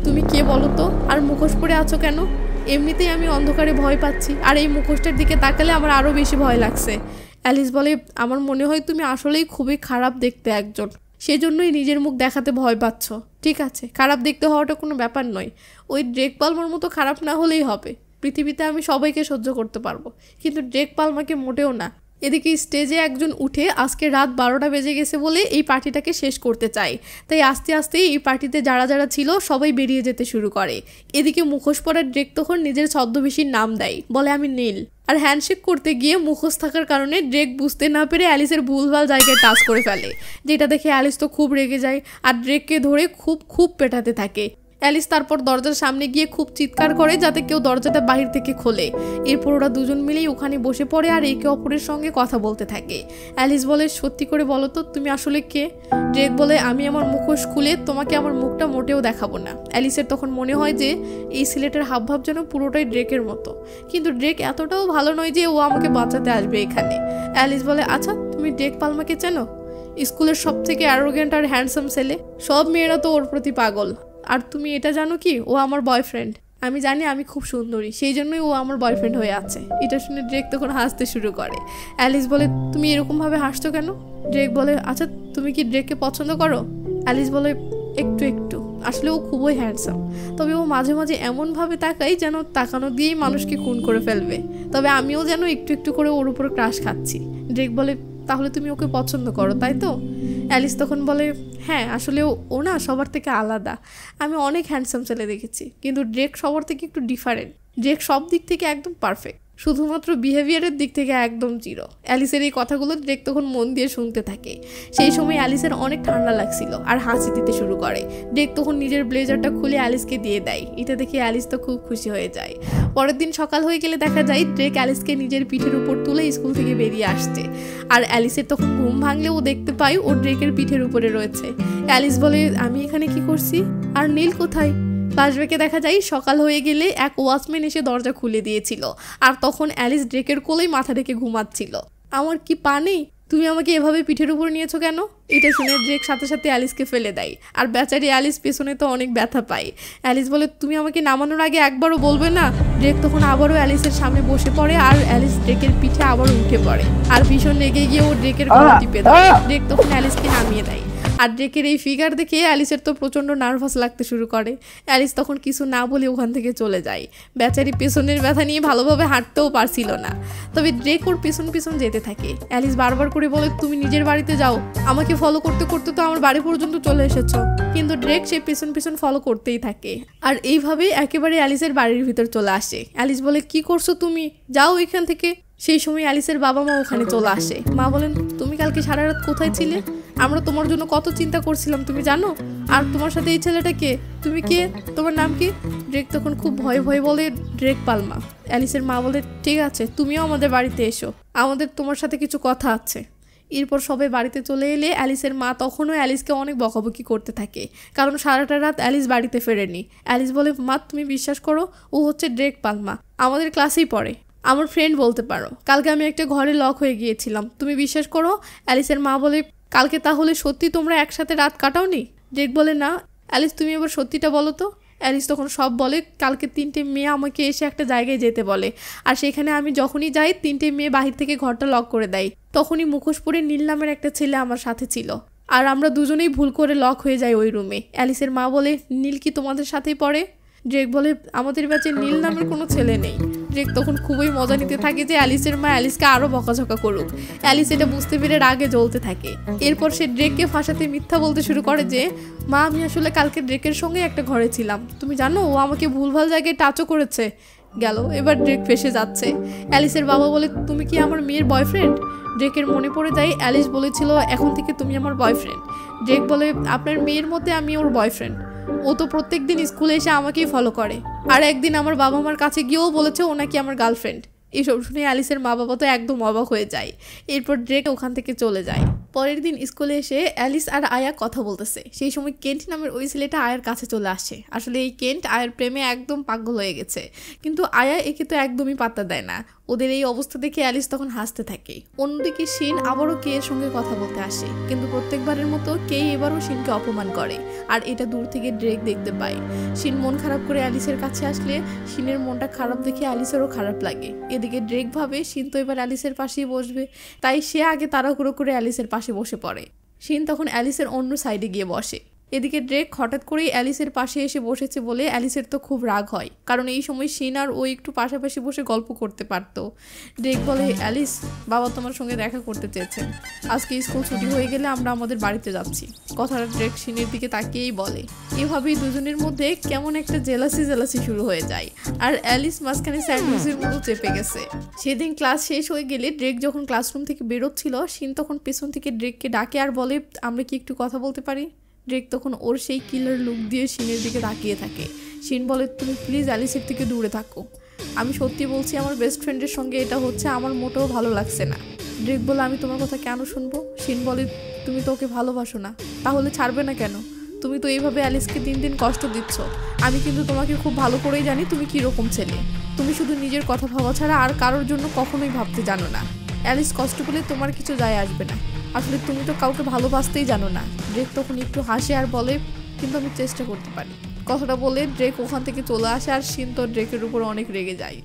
তুমি কে বলো তো, আর মুখোশ পরে আছো কেন? এমনিতেই আমি অন্ধকারে ভয় পাচ্ছি আর এই মুখোশটার দিকে তাকালে আমার আরো বেশি ভয় লাগছে। অ্যালিস বলে আমার মনে হয় তুমি আসলেই খুবই খারাপ দেখতে একজন, সেজন্যই নিজের মুখ দেখাতে ভয় পাচ্ছ। ঠিক আছে, খারাপ দেখতে হওয়াটা কোনো ব্যাপার নয়, ওই ড্রেক পালমার মতো খারাপ না হলেই হবে। পৃথিবীতে আমি সবাইকে সহ্য করতে পারবো, কিন্তু ড্রেক পালমাকে মোটেও না। এদিকে স্টেজে একজন উঠে আজকে রাত 12টা বেজে গেছে বলে এই পার্টিটাকে শেষ করতে চায়। তাই আস্তে আস্তে এই পার্টিতে যারা যারা ছিল সবাই বেরিয়ে যেতে শুরু করে। এদিকে মুখোশ পরার ড্রেক তখন নিজের ছদ্মবেশীর নাম দেয়, বলে আমি নীল। আর হ্যান্ডশেক করতে গিয়ে মুখোশ থাকার কারণে ড্রেক বুঝতে না পেরে অ্যালিসের ভুলভাল জায়গায় টাচ করে ফেলে, যেটা দেখে অ্যালিস তো খুব রেগে যায় আর ড্রেককে ধরে খুব পেটাতে থাকে। অ্যালিস তারপর দরজার সামনে গিয়ে খুব চিৎকার করে যাতে কেউ দরজাটা বাহির থেকে খোলে। এরপর ওরা দুজন মিলেই ওখানে বসে পড়ে আর একে অপরের সঙ্গে কথা বলতে থাকে। অ্যালিস বলে সত্যি করে বলো তো তুমি আসলে কে? ড্রেক বলে আমি আমার মুখোশ খুলে তোমাকে আমার মুখটা মোটেও দেখাবো না। অ্যালিসের তখন মনে হয় যে এই ছেলেটার হাবভাব যেন পুরোটাই ড্রেকের মতো, কিন্তু ড্রেক এতটাও ভালো নয় যে ও আমাকে বাঁচাতে আসবে এখানে। অ্যালিস বলে আচ্ছা তুমি ড্রেক পালমাকে চেনো? স্কুলের সব থেকে অ্যারোগেন্ট আর হ্যান্ডসাম ছেলে, সব মেয়েরা তো ওর প্রতি পাগল। আর তুমি এটা জানো কি ও আমার বয়ফ্রেন্ড? আমি জানি আমি খুব সুন্দরী, সেই জন্যই ও আমার বয়ফ্রেন্ড হয়ে আছে। এটা শুনে ড্রেক তখন হাসতে শুরু করে। অ্যালিস বলে তুমি এরকমভাবে হাসছো কেন? ড্রেক বলে আচ্ছা তুমি কি ড্রেককে পছন্দ করো? অ্যালিস বলে একটু। আসলে ও খুবই হ্যান্ডসাম, তবে ও মাঝে মাঝে এমনভাবে তাকাই যেন তাকানো দিয়েই মানুষকে খুন করে ফেলবে। তবে আমিও যেন একটু করে ওর উপর ক্রাশ খাচ্ছি। ড্রেক বলে তাহলে তুমি ওকে পছন্দ করো তাই তো? অ্যালিস তখন বলে হ্যাঁ, আসলে ও না সবার থেকে আলাদা। আমি অনেক হ্যান্ডসাম ছেলে দেখেছি, কিন্তু ড্রেক সবার থেকে একটু ডিফারেন্ট। ড্রেক সব দিক থেকে একদম পারফেক্ট, শুধুমাত্র বিহেভিয়ারের দিক থেকে একদম জিরো। অ্যালিসের এই কথাগুলো ড্রেক তখন মন দিয়ে শুনতে থাকে। সেই সময় অ্যালিসের অনেক ঠান্ডা লাগছিল আর হাসি দিতে শুরু করে। ড্রেক তখন নিজের ব্লেজারটা খুলে অ্যালিসকে দিয়ে দেয়। এটা দেখে অ্যালিস তো খুব খুশি হয়ে যায়। পরের দিন সকাল হয়ে গেলে দেখা যায় ড্রেক অ্যালিসকে নিজের পিঠের উপর তুলে স্কুল থেকে বেরিয়ে আসছে। আর অ্যালিসের তখন ঘুম ভাঙলে ও দেখতে পায় ও ড্রেকের পিঠের উপরে রয়েছে। অ্যালিস বলে আমি এখানে কি করছি? আর নীল কোথায়? ফ্ল্যাশব্যাকে দেখা যায় সকাল হয়ে গেলে এক ওয়াচম্যান এসে দরজা খুলে দিয়েছিল, আর তখন অ্যালিস ড্রেকের কোলেই মাথা রেখে ঘুমাচ্ছিল। আমার কি পা নেই? তুমি আমাকে এভাবে পিঠের উপর নিয়েছো কেন? এটা শুনে ড্রেক সাথে সাথে অ্যালিসকে ফেলে দেয়। আর বেচারি অ্যালিস পেছনে তো অনেক ব্যথা পায়। অ্যালিস বলে তুমি আমাকে নামানোর আগে একবারও বলবে না? ড্রেক তখন আবারও অ্যালিসের সামনে বসে পড়ে আর অ্যালিস ড্রেকের পিঠে আবারও উঠে পড়ে আর ভীষণ রেগে গিয়ে ও ড্রেকের গলা টিপে দেয়। ড্রেক তখন অ্যালিসকে নামিয়ে দেয় আর ড্রেকের এই ফিগার দেখে অ্যালিসের তো প্রচণ্ড নার্ভাস লাগতে শুরু করে। অ্যালিস তখন কিছু না বলে ওখান থেকে চলে যায়। বেচারি পেছনের ব্যথা নিয়ে ভালোভাবে হাঁটতেও পারছিল না। তবে ড্রেক ওর পিছন পিছন যেতে থাকে। অ্যালিস বারবার করে বলে, তুমি নিজের বাড়িতে যাও, আমাকে ফলো করতে করতে তো আমার বাড়ি পর্যন্ত চলে এসেছো। কিন্তু ড্রেক সে পিছন পিছন ফলো করতেই থাকে। আর এইভাবেই একেবারে অ্যালিসের বাড়ির ভিতর চলে আসে। অ্যালিস বলে, কি করছো তুমি, যাও এখান থেকে। সেই সময় অ্যালিসের বাবা মা ওখানে চলে আসে। মা বলেন, তুমি কালকে সারা রাত কোথায় ছিলে? আমরা তোমার জন্য কত চিন্তা করছিলাম তুমি জানো। আর তোমার সাথে এই ছেলেটা কে, তুমি কে, তোমার নাম কি? ড্রেক তখন খুব ভয়ে ভয়ে বলে, ড্রেক পালমা। অ্যালিসের মা বলে, ঠিক আছে, তুমিও আমাদের বাড়িতে এসো, আমাদের তোমার সাথে কিছু কথা আছে। এরপর সবাই বাড়িতে চলে এলে অ্যালিসের মা তখনও অ্যালিসকে অনেক বকাবকি করতে থাকে, কারণ সারাটা রাত অ্যালিস বাড়িতে ফেরেনি। অ্যালিস বলে, মা তুমি বিশ্বাস করো, ও হচ্ছে ড্রেক পালমা, আমাদের ক্লাসেই পড়ে, আমার ফ্রেন্ড বলতে পারো। কালকে আমি একটা ঘরে লক হয়ে গিয়েছিলাম, তুমি বিশ্বাস করো। অ্যালিসের মা বলে, কালকে তাহলে সত্যি তোমরা একসাথে রাত কাটাওনি? ড্রেক বলে, না। অ্যালিস তুমি এবার সত্যিটা বলো তো। অ্যালিস তখন সব বলে। কালকে 3টে মেয়ে আমাকে এসে একটা জায়গায় যেতে বলে, আর সেখানে আমি যখনই যাই 3টে মেয়ে বাহির থেকে ঘরটা লক করে দেয়। তখনই মুখোশ পরে নীল নামের একটা ছেলে আমার সাথে ছিল, আর আমরা দুজনেই ভুল করে লক হয়ে যাই ওই রুমে। অ্যালিসের মা বলে, নীল কি তোমাদের সাথেই পড়ে? ড্রেক বলে, আমাদের ব্যাচে নীল নামের কোনো ছেলে নেই। ড্রেক তখন খুবই মজা নিতে থাকে যে অ্যালিসের মা অ্যালিসকে আরও বকাঝকা করুক। অ্যালিস এটা বুঝতে পেরে রাগে জ্বলতে থাকে। এরপর সে ড্রেককে ফাঁসাতে মিথ্যা বলতে শুরু করে যে, মা আমি আসলে কালকে ড্রেকের সঙ্গে একটা ঘরে ছিলাম, তুমি জানো ও আমাকে ভুলভাল জায়গায় টাচও করেছে। গেল, এবার ড্রেক ফেসে যাচ্ছে। অ্যালিসের বাবা বলে, তুমি কি আমার মেয়ের বয়ফ্রেন্ড? ড্রেকের মনে পড়ে যায় অ্যালিস বলেছিল এখন থেকে তুমি আমার বয়ফ্রেন্ড। ড্রেক বলে, আপনার মেয়ের মতে আমি ওর বয়ফ্রেন্ড, ও তো প্রত্যেক দিন স্কুলে এসে আমাকেই ফলো করে, আর একদিন আমার বাবা মার কাছে গিয়েও বলেছে ও নাকি আমার গার্লফ্রেন্ড। এইসব শুনে অ্যালিসের মা বাবা তো একদম অবাক হয়ে যায়। এরপর ড্রেক ওখান থেকে চলে যায়। পরের দিন স্কুলে এসে অ্যালিস আর আয়া কথা বলতেছে। সেই সময় কেন্ট নামের ওই ছেলেটা আয়ার কাছে চলে আসে। আসলে এই কেন্ট আয়ার প্রেমে একদম পাগল হয়ে গেছে, কিন্তু আয়া একে তো একদমই পাত্তা দেয় না। ওদের এই অবস্থা দেখে অ্যালিস তখন হাসতে থাকে। অন্যদিকে শিন আবারও কে এর সঙ্গে কথা বলতে আসে, কিন্তু প্রত্যেকবারের মতো কে এবারও শিনকে অপমান করে, আর এটা দূর থেকে ড্রেক দেখতে পায়। শিন মন খারাপ করে অ্যালিসের কাছে আসলে শিনের মনটা খারাপ দেখে অ্যালিসেরও খারাপ লাগে। এদিকে ড্রেক ভাবে শিন তো এবার অ্যালিসের পাশেই বসবে, তাই সে আগে তাড়াহুড়ো করে অ্যালিসের পাশে বসে পড়ে। শিন তখন অ্যালিসের অন্য সাইডে গিয়ে বসে। এদিকে ড্রেক হঠাৎ করেই অ্যালিসের পাশে এসে বসেছে বলে অ্যালিসের তো খুব রাগ হয়, কারণ এই সময় শিন আর ও একটু পাশাপাশি বসে গল্প করতে পারতো। ড্রেক বলে, অ্যালিস, বাবা তোমার সঙ্গে দেখা করতে চেয়েছেন, আজকে স্কুল ছুটি হয়ে গেলে আমরা আমাদের বাড়িতে যাচ্ছি। কথাটা ড্রেক শিনের দিকে তাকিয়েই বলে। এভাবেই দুজনের মধ্যে কেমন একটা জেলাসি শুরু হয়ে যায়, আর অ্যালিস মাঝখানে স্যান্ডউইচের মতো চেপে গেছে। সেদিন ক্লাস শেষ হয়ে গেলে ড্রেক যখন ক্লাসরুম থেকে বেরোচ্ছিল, শিন তখন পেছন থেকে ড্রেককে ডাকে আর বলে, আমরা কি একটু কথা বলতে পারি? ড্রেক তখন ওর সেই কিলার লুক দিয়ে শিনের দিকে তাকিয়ে থাকে। শিন বলে, তুমি প্লিজ অ্যালিসের থেকে দূরে থাকো, আমি সত্যি বলছি আমার বেস্ট ফ্রেন্ডের সঙ্গে এটা হচ্ছে, আমার মোটেও ভালো লাগছে না। ড্রেক বলে, আমি তোমার কথা কেন শুনবো? শিন বলে, তুমি তো ওকে ভালোবাসো না, তাহলে ছাড়বে না কেন? তুমি তো এইভাবে অ্যালিসকে দিন দিন কষ্ট দিচ্ছ। আমি কিন্তু তোমাকে খুব ভালো করেই জানি তুমি কীরকম ছেলে। তুমি শুধু নিজের কথা ভাবা ছাড়া আর কারোর জন্য কখনোই ভাবতে জানো না। অ্যালিস কষ্ট পেলে তোমার কিছু যায় আসবে না, আসলে তুমি তো কাউকে ভালোবাসতেই জানো না। ড্রেক তখন একটু হাসে আর বলে, কিন্তু আমি চেষ্টা করতে পারি। কথাটা বলে ড্রেক ওখান থেকে চলে আসে, আর শিন তো ড্রেকের উপর অনেক রেগে যায়।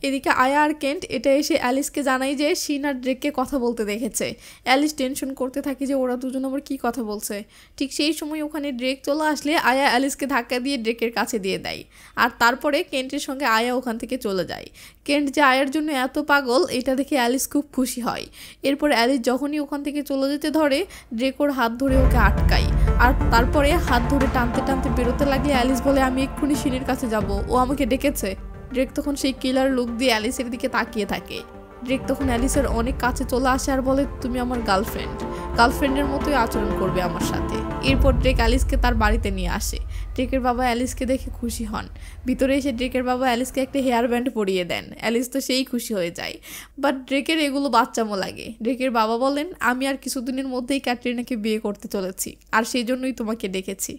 এদিকে আয়া আর কেন্ট এটা এসে অ্যালিসকে জানাই যে শিন আর ড্রেককে কথা বলতে দেখেছে। অ্যালিস টেনশন করতে থাকে যে ওরা দুজন আবার কী কথা বলছে। ঠিক সেই সময় ওখানে ড্রেক চলে আসলে আয়া অ্যালিসকে ধাক্কা দিয়ে ড্রেকের কাছে দিয়ে দেয়, আর তারপরে কেন্টের সঙ্গে আয়া ওখান থেকে চলে যায়। কেন্ট যে আয়ার জন্য এত পাগল এটা দেখে অ্যালিস খুব খুশি হয়। এরপর অ্যালিস যখনই ওখান থেকে চলে যেতে ধরে, ড্রেক ওর হাত ধরে ওকে আটকায়, আর তারপরে হাত ধরে টানতে টানতে বেরোতে লাগলে অ্যালিস বলে, আমি এক্ষুনি শিনের কাছে যাব, ও আমাকে ডেকেছে। ড্রেক তখন সেই কিলার লুক দিয়ে অ্যালিসের দিকে তাকিয়ে থাকে। ড্রেক তখন অ্যালিসের অনেক কাছে চলে আসে আর বলে, তুমি আমার গার্লফ্রেন্ডের মতোই আচরণ করবে আমার সাথে। এরপর ড্রেক অ্যালিসকে তার বাড়িতে নিয়ে আসে। ড্রেকের বাবা অ্যালিসকে দেখে খুশি হন। ভিতরে এসে ড্রেকের বাবা অ্যালিসকে একটা হেয়ার ব্যান্ড পরিয়ে দেন। অ্যালিস তো সেই খুশি হয়ে যায়, বাট ড্রেকের এগুলো বাচ্চামো লাগে। ড্রেকের বাবা বলেন, আমি আর কিছুদিনের মধ্যেই ক্যাটরিনাকে বিয়ে করতে চলেছি, আর সেই জন্যই তোমাকে ডেকেছি।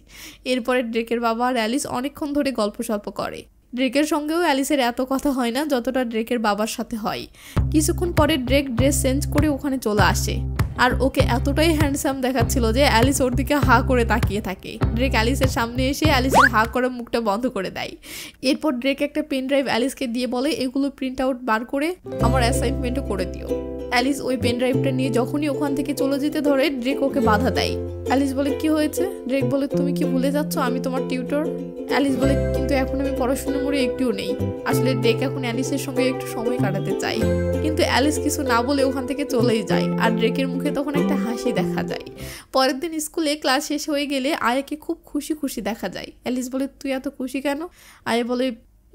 এরপরে ড্রেকের বাবা আর অ্যালিস অনেকক্ষণ ধরে গল্প সল্প করে। ড্রেকের সঙ্গেও অ্যালিসের এত কথা হয় না যতটা ড্রেকের বাবার সাথে হয়। কিছুক্ষণ পরে ড্রেক ড্রেস চেঞ্জ করে ওখানে চলে আসে, আর ওকে এতটাই হ্যান্ডসাম দেখাচ্ছিল যে অ্যালিস ওর দিকে হা করে তাকিয়ে থাকে। ড্রেক অ্যালিসের সামনে এসে অ্যালিসের হা করে মুখটা বন্ধ করে দেয়। এরপর ড্রেক একটা পেন ড্রাইভ অ্যালিসকে দিয়ে বলে, এগুলো প্রিন্ট আউট বার করে আমার অ্যাসাইনমেন্টও করে দিও। অ্যালিস ওই পেন ড্রাইভটা নিয়ে যখনই ওখান থেকে চলে যেতে ধরে ড্রেক ওকে বাধা দেয়। অ্যালিস বলে কি হয়েছে? ড্রেক বলে তুমি কি ভুলে যাচ্ছ আমি তোমার টিউটর? অ্যালিস বলে কিন্তু এখন আমি পড়াশোনা করে একটুও নেই। আসলে ড্রেক এখন অ্যালিসের সঙ্গে একটু সময় কাটাতে চাই। কিন্তু অ্যালিস কিছু না বলে ওখান থেকে চলেই যায় আর ড্রেকের মুখে তখন একটা হাসি দেখা যায়। পরের দিন স্কুলে ক্লাস শেষ হয়ে গেলে আয়াকে খুব খুশি খুশি দেখা যায়। অ্যালিস বলে তুই এত খুশি কেন? আয়া বলে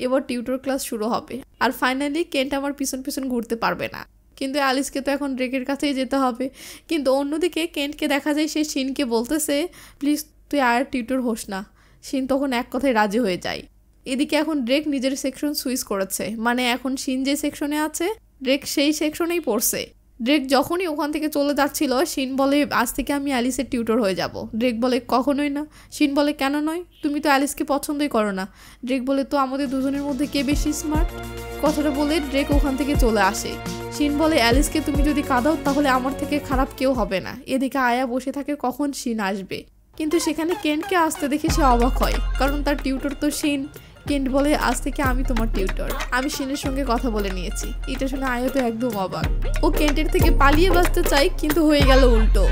এবার টিউটর ক্লাস শুরু হবে আর ফাইনালি কেন্ট আমার পিছন পিছন ঘুরতে পারবে না। কিন্তু অ্যালিসকে তো এখন ড্রেকের কাছেই যেতে হবে। কিন্তু অন্যদিকে কেন্টকে দেখা যায় সে শিনকে বলতেছে প্লিজ তুই আর টিউটর হোস না। শিন তখন এক কথায় রাজি হয়ে যায়। এদিকে এখন ড্রেক নিজের সেকশন সুইচ করেছে, মানে এখন শিন যে সেকশনে আছে ড্রেক সেই সেকশনেই পড়ছে। ড্রেক যখনই ওখান থেকে চলে যাচ্ছিল শিন বলে আজ থেকে আমি অ্যালিসের টিউটর হয়ে যাব। ড্রেক বলে কখনোই না। শিন বলে কেন নয়? তুমি তো অ্যালিসকে পছন্দই করো না। ড্রেক বলে তো আমাদের দুজনের মধ্যে কে বেশি স্মার্ট? কথাটা বলে ড্রেক ওখান থেকে চলে আসে। শিন বলে অ্যালিসকে তুমি যদি কাঁদাও তাহলে আমার থেকে খারাপ কেউ হবে না। এদিকে আয়া বসে থাকে কখন শিন আসবে, কিন্তু সেখানে কেন্টকে আসতে দেখে সে অবাক হয়, কারণ তার টিউটর তো শিন। কেন্ট বলে আজ থেকে আমি তোমার টিউটর, আমি শিনের সঙ্গে কথা বলে নিয়েছি। এটা শুনে আয়া তো একদম অবাক। ও কেন্টের থেকে পালিয়ে বাঁচতে চায় কিন্তু হয়ে গেল উল্টো।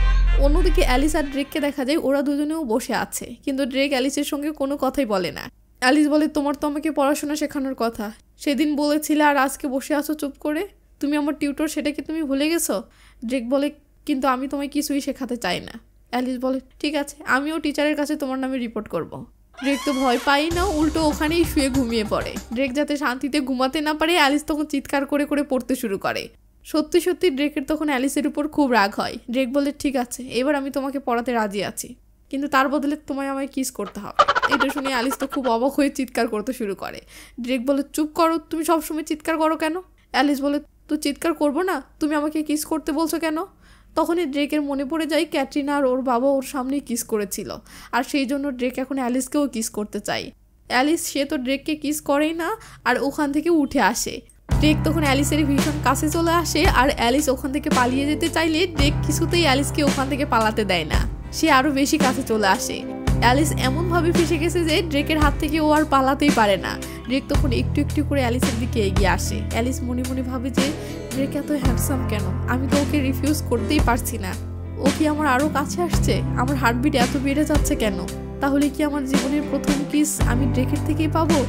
অন্যদিকে অ্যালিস আর ড্রেককে দেখা যায় ওরা দুজনেও বসে আছে, কিন্তু ড্রেক অ্যালিসের সঙ্গে কোনো কথাই বলে না। অ্যালিস বলে তোমার তো আমাকে পড়াশোনা শেখানোর কথা, সেদিন বলেছিলে আর আজকে বসে আছো চুপ করে। তুমি আমার টিউটর সেটা কি তুমি ভুলে গেছো? ড্রেক বলে কিন্তু আমি তোমায় কিছুই শেখাতে চাই না। অ্যালিস বলে ঠিক আছে, আমিও টিচারের কাছে তোমার নামে রিপোর্ট করব। ড্রেক তো ভয় পাই না, উল্টো ওখানেই শুয়ে ঘুমিয়ে পড়ে। ড্রেক যাতে শান্তিতে ঘুমাতে না পারে অ্যালিস তখন চিৎকার করে করে পড়তে শুরু করে। সত্যি সত্যি ড্রেকের তখন অ্যালিসের উপর খুব রাগ হয়। ড্রেক বলে ঠিক আছে, এবার আমি তোমাকে পড়াতে রাজি আছি, কিন্তু তার বদলে তোমায় আমায় কিস করতে হবে। এটা শুনে অ্যালিস তো খুব অবাক হয়ে চিৎকার করতে শুরু করে। ড্রেক বলে চুপ করো, তুমি সবসময় চিৎকার করো কেন? অ্যালিস বলে তুই চিৎকার করবো না, তুমি আমাকে কিস করতে বলছো কেন? তখনই ড্রেকের মনে পড়ে যায় ক্যাটরিনা আর ওর বাবা ওর সামনেই কিস করেছিল, আর সেই জন্য ড্রেক এখন অ্যালিসকেও কিস করতে চায়। অ্যালিস সে তো ড্রেককে কিস করেই না আর ওখান থেকে উঠে আসে। ড্রেক তখন অ্যালিসের ভীষণ কাছে চলে আসে আর অ্যালিস ওখান থেকে পালিয়ে যেতে চাইলে ড্রেক কিছুতেই অ্যালিসকে ওখান থেকে পালাতে দেয় না, সে আরো বেশি কাছে চলে আসে। অ্যালিস এমনভাবে ফেসে গেছে যে ড্রেকের হাত থেকে ও আর পালাতেই পারে না। ড্রেক তখন একটু একটু করে অ্যালিসের দিকে এগিয়ে আসে। অ্যালিস মনে মনে ভাবে যে ড্রেক এত হ্যান্ডসাম কেন, আমি তো ওকে রিফিউজ করতেই পারছি না। ও কি আমার আরো কাছে আসছে? আমার হার্টবিট এত বেড়ে যাচ্ছে কেন? তাহলে কি আমার জীবনের প্রথম কিস আমি ড্রেকের থেকেই পাবো?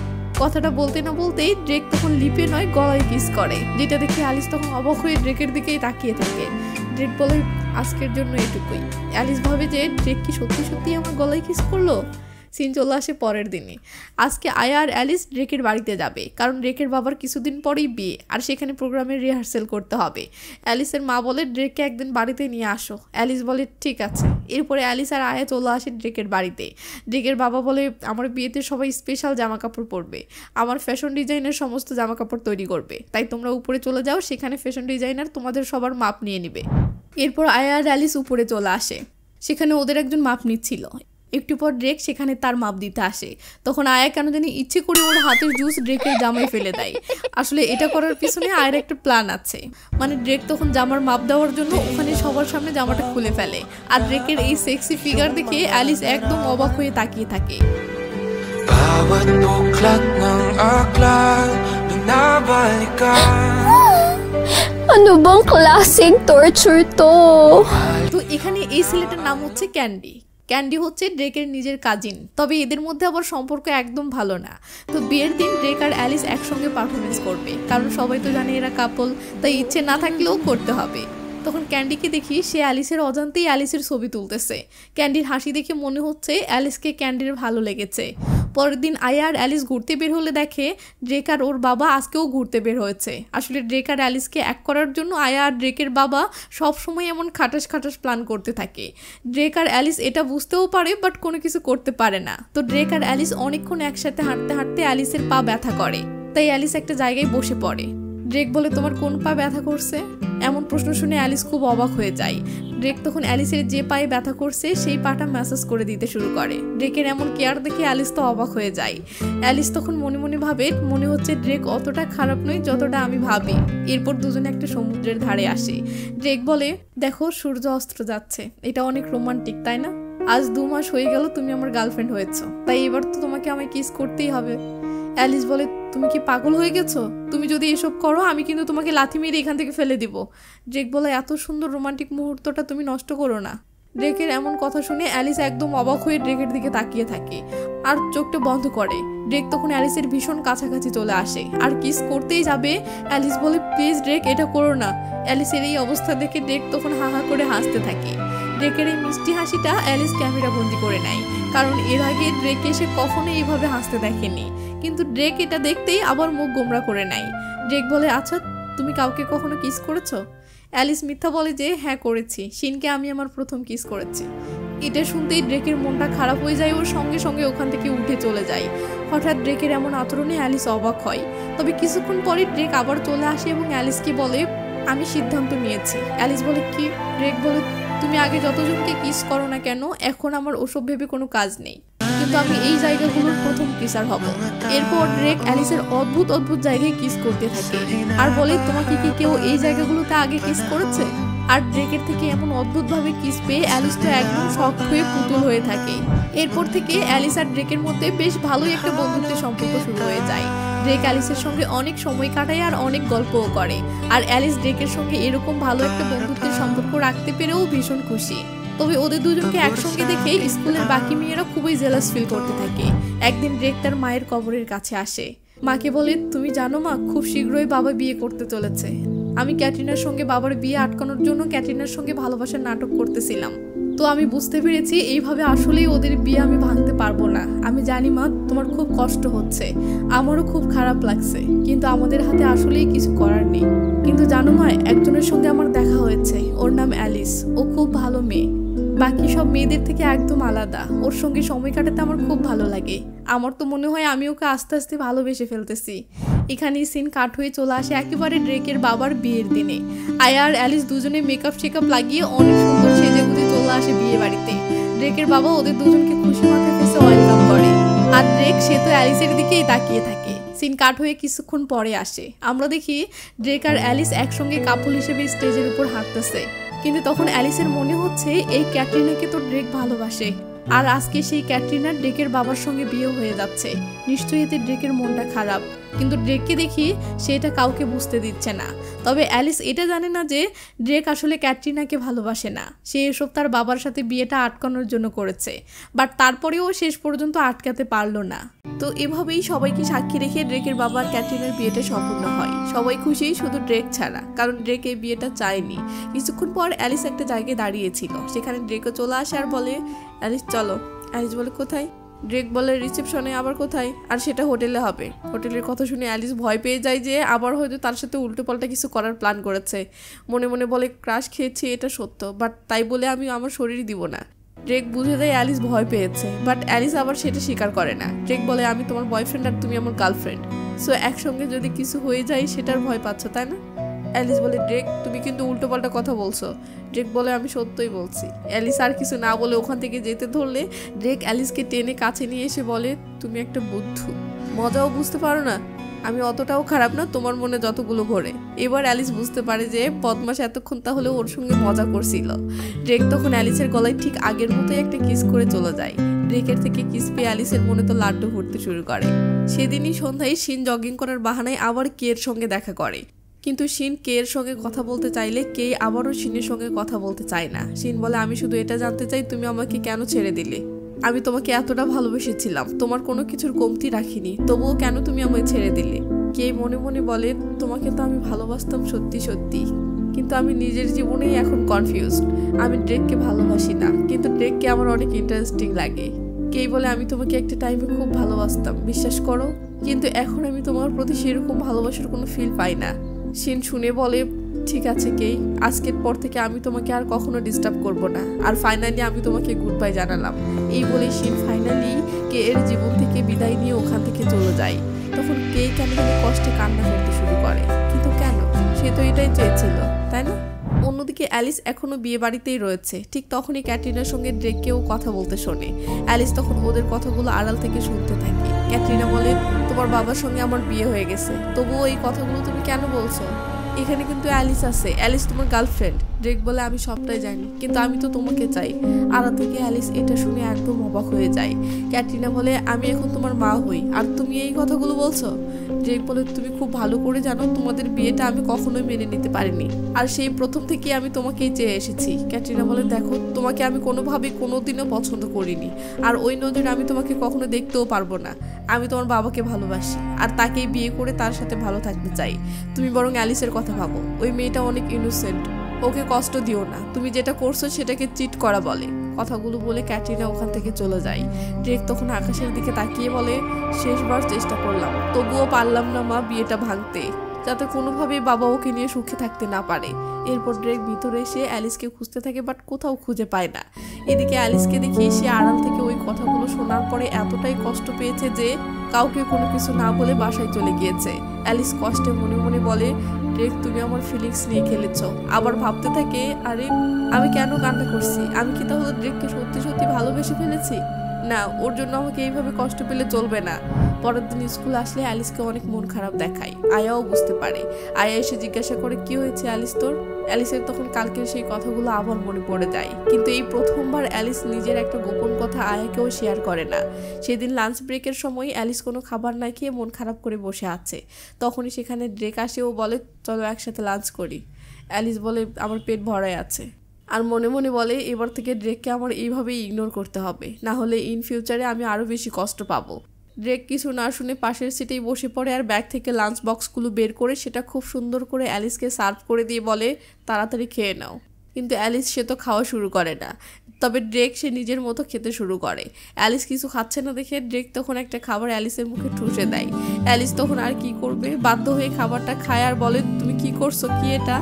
কথাটা বলতে না বলতেই ড্রেক তখন লিপে নয় গলায় কিস করে, যেটা দেখে অ্যালিস তখন অবাক হয়ে ড্রেকের দিকেই তাকিয়ে থাকে। ড্রেক বলে আজকের জন্য এটুকুই। অ্যালিস ভাবে যে ড্রেক কি সত্যি সত্যি আমার গলায় কিস করলো। সিন চলে আসে পরের দিনে। আজকে আয়া আর অ্যালিস ড্রেকের বাড়িতে যাবে, কারণ ড্রেকের বাবার কিছুদিন পরেই বিয়ে আর সেখানে প্রোগ্রামের রিহার্সেল করতে হবে। অ্যালিসের মা বলে ড্রেককে একদিন বাড়িতে নিয়ে আসো। অ্যালিস বলে ঠিক আছে। এরপরে অ্যালিস আর আয়া চলে আসে ড্রেকের বাড়িতে। ড্রেকের বাবা বলে আমার বিয়েতে সবাই স্পেশাল জামা কাপড় পরবে, আমার ফ্যাশন ডিজাইনের সমস্ত জামা কাপড় তৈরি করবে, তাই তোমরা উপরে চলে যাও, সেখানে ফ্যাশন ডিজাইনার তোমাদের সবার মাপ নিয়ে নিবে। এরপর আয়া আর অ্যালিস উপরে চলে আসে, সেখানে ওদের একজন মাপ নিচ্ছিল। একটু পর ড্রেক সেখানে তার মাপ দিতে আসে। তখন আয়া কেন জানি ইচ্ছে করে ওর হাতের জুস ড্রেকের জামায় ফেলে দেয়। আসলে এটা করার পিছনে আয়ের একটা প্ল্যান আছে, মানে ড্রেক তখন জামার মাপ দেওয়ার জন্য ওখানে সবার সামনে জামাটা খুলে ফেলে। আর ড্রেকের এই সেক্সি ফিগার দেখে অ্যালিস একদম অবাক হয়ে তাকিয়ে থাকে। Ano bang klaseng torture to? তো এখানে এই ছেলেটার নাম হচ্ছে ক্যান্ডি। ক্যান্ডি হচ্ছে ড্রেকের নিজের কাজিন, তবে এদের মধ্যে আবার সম্পর্ক একদম ভালো না। তো বিয়ের দিন ড্রেক আর অ্যালিস একসঙ্গে পারফরমেন্স করবে, কারণ সবাই তো জানে এরা কাপল, তাই ইচ্ছে না থাকলেও করতে হবে। তখন ক্যান্ডিকে দেখি সে অ্যালিসের অজান্তেই অ্যালিসের ছবি তুলতেছে। ক্যান্ডির হাসি দেখে মনে হচ্ছে অ্যালিসকে ক্যান্ডির ভালো লেগেছে। পরের দিন আয়া আর অ্যালিস ঘুরতে বের হলে দেখে ড্রেক আর ওর বাবা আজকেও ঘুরতে বের হয়েছে। আসলে ড্রেক আর অ্যালিসকে এক করার জন্য আয়া আর ড্রেকের বাবা সবসময় এমন খাটাস খাটাস প্ল্যান করতে থাকে। ড্রেক আর অ্যালিস এটা বুঝতেও পারে, বাট কোনো কিছু করতে পারে না। তো ড্রেক আর অ্যালিস অনেকক্ষণ একসাথে হাঁটতে হাঁটতে অ্যালিসের পা ব্যথা করে, তাই অ্যালিস একটা জায়গায় বসে পড়ে। ড্রেক বলে তোমার কোন পা ব্যথা করছে? এমন প্রশ্ন শুনে অ্যালিস খুব অবাক হয়ে যায়। ড্রেক তখন অ্যালিসের যে পায়ে ব্যথা করছে সেই পাটা ম্যাসাজ করে দিতে শুরু করে। ড্রেকের এমন কেয়ার দেখে অ্যালিস তো অবাক হয়ে যায়। অ্যালিস তখন মনে মনে ভাবে মনে হচ্ছে ড্রেক অতটা খারাপ নয় যতটা আমি ভাবি। এরপর দুজনে একটা সমুদ্রের ধারে আসে। ড্রেক বলে দেখো সূর্য অস্ত যাচ্ছে, এটা অনেক রোমান্টিক তাই না? আজ 2 মাস হয়ে গেল তুমি আমার গার্লফ্রেন্ড হয়েছো, তাই এবার তো তোমাকে আমায় কিস করতেই হবে। অ্যালিস বলে, তুমি কি পাগল হয়ে গেছো? তুমি যদি এসব করো আমি কিন্তু তোমাকে লাথি মেরে এখান থেকে ফেলে দিব। ড্রেক বলে, এত সুন্দর রোমান্টিক মুহূর্তটা তুমি নষ্ট করো না। ড্রেকের এমন কথা শুনে অ্যালিস একদম অবাক হয়ে ড্রেকের দিকে তাকিয়ে থাকে আর চোখটা বন্ধ করে। ড্রেক তখন অ্যালিসের ভীষণ কাছাকাছি চলে আসে আর কিস করতেই যাবে। অ্যালিস বলে, প্লিজ ড্রেক, এটা করো না। অ্যালিসের এই অবস্থা দেখে ড্রেক তখন হা হা করে হাসতে থাকে। ড্রেকের এই মিষ্টি হাসিটা অ্যালিস ক্যামেরা বন্দি করে নেয়, কারণ এর আগে ড্রেককে সে কখনো এইভাবে হাসতে দেখেনি। কিন্তু ড্রেক এটা দেখতেই আবার মুখ গোমরা করে নেয়। ড্রেক বলে, আচ্ছা তুমি কাউকে কখনো কিস করেছো? অ্যালিস মিথ্যা বলে যে হ্যাঁ করেছি, শিনকে আমি আমার প্রথম কিস করেছি। এটা শুনতেই ড্রেকের মনটা খারাপ হয়ে যায়, ওর সঙ্গে সঙ্গে ওখান থেকে উঠে চলে যায়। হঠাৎ ড্রেকের এমন আচরণে অ্যালিস অবাক হয়। তবে কিছুক্ষণ পরে ড্রেক আবার চলে আসে এবং অ্যালিসকে বলে, আমি সিদ্ধান্ত নিয়েছি। অ্যালিস বলে, কি? ড্রেক বলে, তুমি আগে যতজনকে কিস করো না কেন, এখন আমার ওসব ভেবে কোনো কাজ নেই, কিন্তু আমি এই জায়গাগুলোর প্রথম কিসার হব। এরপর ড্রেক অ্যালিসের অদ্ভুত অদ্ভুত জায়গায় কিস করতে থাকে আর বলে, তোমাকে কি কেউ এই জায়গাগুলোতে আগে কিস করেছে? আর ড্রেকের থেকে এমন অদ্ভুতভাবে কিস পেয়ে অ্যালিস তো একদম শক হয়ে পুতুল হয়ে থাকে। এরপর থেকে অ্যালিস আর ড্রেকের মধ্যে বেশ ভালোই একটা বন্ধুত্বের সম্পর্ক শুরু হয়ে যায়। ড্রেক অ্যালিসের সঙ্গে অনেক সময় কাটায় আর অনেক গল্পও করে। আর অ্যালিস ড্রেকের সঙ্গে এরকম ভালো একটা বন্ধুত্বের সম্পর্ক রাখতে পেরেও ভীষণ খুশি। তবে ওদের দুজনকে একসঙ্গে দেখে স্কুলের বাকি মেয়েরা খুবই জেলাস ফিল করতে থাকে। একদিন ড্রেক তার মায়ের কবরের কাছে আসে। মাকে বলে, তুমি জানো মা, খুব শীঘ্রই বাবা বিয়ে করতে চলেছে। আমি ক্যাটরিনার সঙ্গে বাবার বিয়ে আটকানোর জন্য ক্যাটরিনার সঙ্গে ভালোবাসার নাটক করতেছিলাম। তো আমি বুঝতে পেরেছি এইভাবে আসলেই ওদের বিয়ে আমি ভাঙতে পারবো না। আমি জানি মা, তোমার খুব কষ্ট হচ্ছে, আমারও খুব খারাপ লাগছে, কিন্তু আমাদের হাতে আসলেই কিছু করার নেই। কিন্তু জানো মা, একজনের সঙ্গে আমার দেখা হয়েছে, ওর নাম অ্যালিস। ও খুব ভালো মেয়ে, বাকি সব মেয়েদের থেকে একদম আলাদা। ওর সঙ্গে সময় কাটাতে আমার খুব ভালো লাগে। আমার তো মনে হয় আমি ওকে আস্তে আস্তে ভালোবেসে ফেলতেছি। এখানেই সিন কাট হয়ে চলে আসে একেবারে ড্রেকের বাবার বিয়ের দিনে। আয়া আর অ্যালিস দুজনে মেকআপ শেকআপ লাগিয়ে অনেক সুন্দর সেজে গুজে চলে আসে বিয়ে বাড়িতে। ড্রেকের বাবা ওদের দুজনকে খুশি মাথায় ফেসে ওয়েলকাম করে আর ড্রেক সে তো অ্যালিসের দিকেই তাকিয়ে থাকে। সিন কাট হয়ে কিছুক্ষণ পরে আসে, আমরা দেখি ড্রেক আর অ্যালিস একসঙ্গে কাপল হিসেবে স্টেজের উপর হাঁটতেছে। কিন্তু তখন অ্যালিসের মনে হচ্ছে এই ক্যাটরিনাকে তো ড্রেক ভালোবাসে, আর আজকে সেই ক্যাটরিনার ড্রেকের বাবার সঙ্গে বিয়ে হয়ে যাচ্ছে। নিশ্চয়ই এতে ড্রেকের মনটা খারাপ, কিন্তু ড্রেককে দেখি সে এটা কাউকে বুঝতে দিচ্ছে না। তবে অ্যালিস এটা জানে না যে ড্রেক আসলে ক্যাটরিনাকে ভালোবাসে না, সে এসব তার বাবার সাথে বিয়েটা আটকানোর জন্য করেছে। বাট তারপরেও শেষ পর্যন্ত আটকাতে পারলো না। তো এভাবেই সবাইকে সাক্ষী রেখে ড্রেকের বাবা আর ক্যাটরিনার বিয়েটা সম্পূর্ণ হয়। সবাই খুশি, শুধু ড্রেক ছাড়া, কারণ ড্রেক এই বিয়েটা চায়নি। কিছুক্ষণ পর অ্যালিস একটা জায়গায় দাঁড়িয়েছিল, সেখানে ড্রেকও চলে আসে আর বলে, অ্যালিস চলো। অ্যালিস বলে, কোথায়? ড্রেক বলে, রিসেপশনে। আবার কোথায়? আর সেটা হোটেলে হবে। হোটেলের কথা শুনে অ্যালিস ভয় পেয়ে যায় যে আবার হয়তো তার সাথে উল্টো পাল্টা কিছু করার প্ল্যান করেছে। মনে মনে বলে, ক্রাশ খেয়েছি এটা সত্য, বাট তাই বলে আমি আমার শরীর দিব না। ড্রেক বুঝে যায় অ্যালিস ভয় পেয়েছে, বাট অ্যালিস আবার সেটা স্বীকার করে না। ড্রেক বলে, আমি তোমার বয়ফ্রেন্ড আর তুমি আমার গার্লফ্রেন্ড, সো একসঙ্গে যদি কিছু হয়ে যায় সেটার ভয় পাচ্ছ, তাই না? অ্যালিস বলে, ড্রেক তুমি কিন্তু উল্টো পাল্টা কথা বলছো। ড্রেক বলে, আমি সত্যই বলছি। অ্যালিস আর কিছু না বলে ওখান থেকে যেতে ধরলে ড্রেক অ্যালিসকে টেনে কাছে নিয়ে এসে বলে, তুমি একটা বুদ্ধু, মজাও বুঝতে পারো না। আমি অতটাও খারাপ না তোমার মনে যতগুলো ঘোরে। এবার অ্যালিস বুঝতে পারে যে বদমাশ এতক্ষণ তাহলে ওর সঙ্গে মজা করছিল। ড্রেক তখন অ্যালিসের গলায় ঠিক আগের মতোই একটা কিস করে চলে যায়। ড্রেকের থেকে কিস পেয়ে অ্যালিসের মনে তো লাড্ডু ফুটতে শুরু করে। সেদিনই সন্ধ্যায় শিন জগিং করার বাহানায় আবার কের সঙ্গে দেখা করে, কিন্তু শিন কের সঙ্গে কথা বলতে চাইলে কে আবারও শিনের সঙ্গে কথা বলতে চায় না। শিন বলে, আমি শুধু এটা জানতে চাই তুমি আমাকে কেন ছেড়ে দিলে? আমি তোমাকে এতটা ভালোবেসেছিলাম, তোমার কোনো কিছুর কমতি রাখিনি, তবুও কেন তুমি আমায় ছেড়ে দিলে? কে মনে মনে বলে, তোমাকে তো আমি ভালোবাসতাম সত্যি সত্যি, কিন্তু আমি নিজের জীবনেই এখন কনফিউজড। আমি ড্রেককে ভালোবাসি না, কিন্তু ড্রেককে আমার অনেক ইন্টারেস্টিং লাগে। কেই বলে, আমি তোমাকে একটা টাইমে খুব ভালোবাসতাম, বিশ্বাস করো, কিন্তু এখন আমি তোমার প্রতি সেরকম ভালোবাসার কোনো ফিল পাই না। শিন শুনে বলে, ঠিক আছে কেই, আজকের পর থেকে আমি তোমাকে আর কখনো ডিস্টার্ব করব না। আর ফাইনালি আমি তোমাকে গুড বাই জানালাম। এই বলে শিন ফাইনালি কে এর জীবন থেকে বিদায় নিয়ে ওখান থেকে চলে যায়। তখন কে কেন কষ্টে কান্না করতে শুরু করে, কিন্তু কেন? সে তো এটাই চেয়েছিল, তাই না? অন্যদিকে অ্যালিস এখনো বিয়ে বাড়িতেই রয়েছে। ঠিক তখনই ক্যাটরিনার সঙ্গে ড্রেককেও কথা বলতে শোনে। অ্যালিস তখন ওদের কথাগুলো আড়াল থেকে শুনতে থাকে। ক্যাটরিনা বলে, তোমার বাবার সঙ্গে আমার বিয়ে হয়ে গেছে, তবুও এই কথাগুলো তুমি কেন বলছো? এখানে কিন্তু অ্যালিস আছে, অ্যালিস তোমার গার্লফ্রেন্ড। ড্রেক বলে আমি সবটাই জানি, কিন্তু আমি তো তোমাকে চাই। আড়া থেকে অ্যালিস এটা শুনে একদম অবাক হয়ে যায়। ক্যাটরিনা বলে আমি এখন তোমার মা হই, আর তুমি এই কথাগুলো বলছো? ড্রেক বলে তুমি খুব ভালো করে জানো তোমাদের বিয়েটা আমি কখনোই মেনে নিতে পারিনি, আর সেই প্রথম থেকে আমি তোমাকেই চেয়ে এসেছি। ক্যাটরিনা বলে দেখো, তোমাকে আমি কোনোভাবেই কোনোদিনও পছন্দ করিনি, আর ওই নজরে আমি তোমাকে কখনো দেখতেও পারবো না। আমি তোমার বাবাকে ভালোবাসি, আর তাকেই বিয়ে করে তার সাথে ভালো থাকতে চাই। তুমি বরং অ্যালিসের কথা ভাবো, ওই মেয়েটা অনেক ইনোসেন্ট, ওকে কষ্ট দিও না। তুমি যেটা করছো সেটাকে চিট করা বলে। কথাগুলো বলে ক্যাটরিনা ওখান থেকে চলে যায়। ড্রেক তখন আকাশের দিকে তাকিয়ে বলে শেষবার চেষ্টা করলাম, তবুও পারলাম না মা বিয়েটা ভাঙতে, যাতে কোনোভাবেই বাবা ওকে নিয়ে সুখে থাকতে না পারে। এরপর ড্রেক ভিতরে এসে অ্যালিসকে খুঁজতে থাকে, বাট কোথাও খুঁজে পায় না। এদিকে অ্যালিসকে দেখি সে আড়াল থেকে ওই কথাগুলো শোনার পরে এতটাই কষ্ট পেয়েছে যে কাউকে কোনো কিছু না বলে বাসায় চলে গিয়েছে। অ্যালিস কষ্টে মনে মনে বলে ড্রেক তুমি আমার ফিলিংস নিয়ে খেলেছ। আবার ভাবতে থাকে আরে আমি কেন কান্না করছি, আমি কি তাহলে ড্রেককে সত্যি সত্যি ভালোবেসে ফেলেছি? না, ওর জন্য আমাকে এইভাবে কষ্ট পেলে চলবে না। পরের দিন স্কুলে আসলে অ্যালিসকে অনেক মন খারাপ দেখায়। আয়াও বুঝতে পারে। আয়া এসে জিজ্ঞাসা করে কি হয়েছে অ্যালিস তোর? অ্যালিসের তখন কালকের সেই কথাগুলো আবার মনে পড়ে যায়, কিন্তু এই প্রথমবার অ্যালিস নিজের একটা গোপন কথা আয়াকেও শেয়ার করে না। সেদিন লাঞ্চ ব্রেকের সময় অ্যালিস কোনো খাবার না খেয়ে মন খারাপ করে বসে আছে। তখনই সেখানে ড্রেক আসে ও বলে চলো একসাথে লাঞ্চ করি। অ্যালিস বলে আমার পেট ভরাই আছে, আর মনে মনে বলে এবার থেকে ড্রেককে আমার এইভাবেই ইগনোর করতে হবে, না হলে ইন ফিউচারে আমি আরও বেশি কষ্ট পাবো। ড্রেক কিছু না শুনে পাশের সিটেই বসে পড়ে আর ব্যাগ থেকে লাঞ্চ বক্সগুলো বের করে সেটা খুব সুন্দর করে অ্যালিসকে সার্ভ করে দিয়ে বলে তাড়াতাড়ি খেয়ে নাও। কিন্তু অ্যালিস সে তো খাওয়া শুরু করে না, তবে ড্রেক সে নিজের মতো খেতে শুরু করে। অ্যালিস কিছু খাচ্ছে না দেখে ড্রেক তখন একটা খাবার অ্যালিসের মুখে ঠুসে দেয়। অ্যালিস তখন আর কি করবে, বাধ্য হয়ে খাবারটা খায় আর বলে তুমি কি করছো, কি এটা?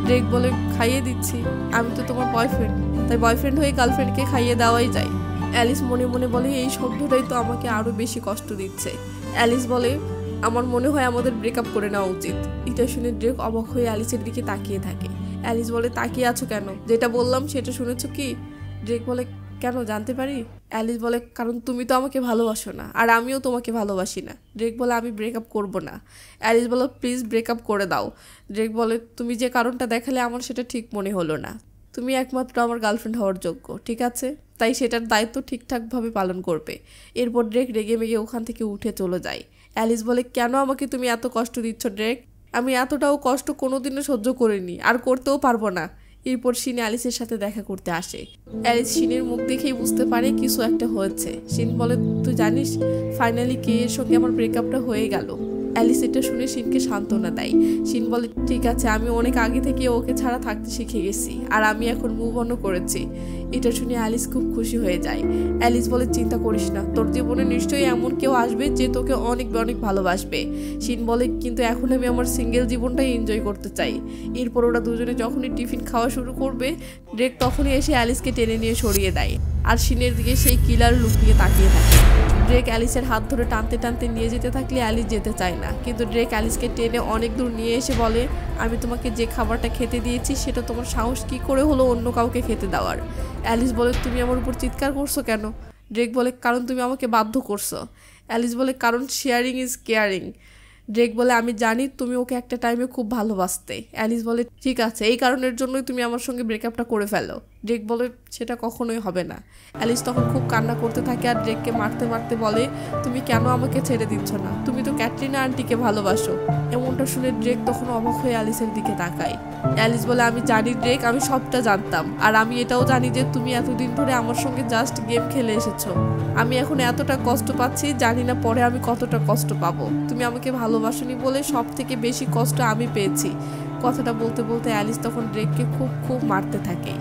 ড্রেক বলে খাইয়ে দিচ্ছি, আমি তো তোমার বয়ফ্রেন্ড, তাই বয়ফ্রেন্ড হয়ে গার্লফ্রেন্ডকে খাইয়ে দেওয়াই যায়। অ্যালিস মনে মনে বলে এই শব্দটাই তো আমাকে আরও বেশি কষ্ট দিচ্ছে। অ্যালিস বলে আমার মনে হয় আমাদের ব্রেকআপ করে নেওয়া উচিত। এটা শুনে ড্রেক অবাক হয়ে অ্যালিসের দিকে তাকিয়ে থাকে। অ্যালিস বলে তাকিয়ে আছো কেন, যেটা বললাম সেটা শুনেছো কি? ড্রেক বলে কেন, জানতে পারি? অ্যালিস বলে কারণ তুমি তো আমাকে ভালোবাসো না, আর আমিও তোমাকে ভালোবাসি না। ড্রেক বলে আমি ব্রেকআপ করব না। অ্যালিস বলে প্লিজ ব্রেকআপ করে দাও। ড্রেক বলে তুমি যে কারণটা দেখালে আমার সেটা ঠিক মনে হলো না। তুমি একমাত্র আমার গার্লফ্রেন্ড হওয়ার যোগ্য, ঠিক আছে? তাই সেটার দায়িত্ব ঠিকঠাকভাবে পালন করবে। এরপর ড্রেক রেগে মেগে ওখান থেকে উঠে চলে যায়। অ্যালিস বলে কেন আমাকে তুমি এত কষ্ট দিচ্ছ ড্রেক? আমি এতটাও কষ্ট কোনোদিনও সহ্য করিনি, আর করতেও পারবো না। এরপর শিন অ্যালিসের সাথে দেখা করতে আসে। অ্যালিস শিনের মুখ দেখেই বুঝতে পারে কিছু একটা হয়েছে। শিন বলে তুই জানিস ফাইনালি কে এর সঙ্গে আমার ব্রেকআপটা হয়ে গেল। অ্যালিস এটা শুনে শিনকে সান্ত্বনা দেয়। শিন বলে ঠিক আছে, আমি অনেক আগে থেকে ওকে ছাড়া থাকতে শিখে গেছি, আর আমি এখন মুভ অনও করেছি। এটা শুনে অ্যালিস খুব খুশি হয়ে যায়। অ্যালিস বলে চিন্তা করিস না, তোর জীবনে নিশ্চয়ই এমন কেউ আসবে যে তোকে অনেক অনেক ভালোবাসবে। শিন বলে কিন্তু এখন আমি আমার সিঙ্গেল জীবনটাই এনজয় করতে চাই। এরপর ওরা দুজনে যখনই টিফিন খাওয়া শুরু করবে ড্রেক তখনই এসে অ্যালিসকে টেনে নিয়ে সরিয়ে দেয়, আর শিনের দিকে সেই কিলার লুক নিয়ে তাকিয়ে থাকে। ড্রেক অ্যালিসের হাত ধরে টানতে টানতে নিয়ে যেতে থাকলে অ্যালিস যেতে চায় না, কিন্তু ড্রেক অ্যালিসকে টেনে অনেক দূর নিয়ে এসে বলে আমি তোমাকে যে খাবারটা খেতে দিয়েছি সেটা তোমার সাহস কী করে হলো অন্য কাউকে খেতে দেওয়ার? অ্যালিস বলে তুমি আমার উপর চিৎকার করছো কেন? ড্রেক বলে কারণ তুমি আমাকে বাধ্য করছো। অ্যালিস বলে কারণ শেয়ারিং ইজ কেয়ারিং। ড্রেক বলে আমি জানি তুমি ওকে একটা টাইমে খুব ভালোবাসতে। অ্যালিস বলে ঠিক আছে, এই কারণের জন্যই তুমি আমার সঙ্গে ব্রেকআপটা করে ফেলো। ড্রেক বলে সেটা কখনোই হবে না। অ্যালিস তখন খুব কান্না করতে থাকে আর ড্রেককে মারতে মারতে বলে তুমি কেন আমাকে ছেড়ে দিচ্ছ না? তুমি তো ক্যাটরিনা আন্টিকে ভালোবাসো। এমনটা শুনে ড্রেক তখন অবাক হয়ে অ্যালিসের দিকে তাকায়। অ্যালিস বলে আমি জানি ড্রেক, আমি সবটা জানতাম, আর আমি এটাও জানি যে তুমি এতদিন ধরে আমার সঙ্গে জাস্ট গেম খেলে এসেছো। আমি এখন এতটা কষ্ট পাচ্ছি, জানি না পরে আমি কতটা কষ্ট পাবো। তুমি আমাকে ভালোবাসোনি বলে সব থেকে বেশি কষ্ট আমি পেয়েছি। কথাটা বলতে বলতে অ্যালিস তখন ড্রেককে খুব খুব মারতে থাকে।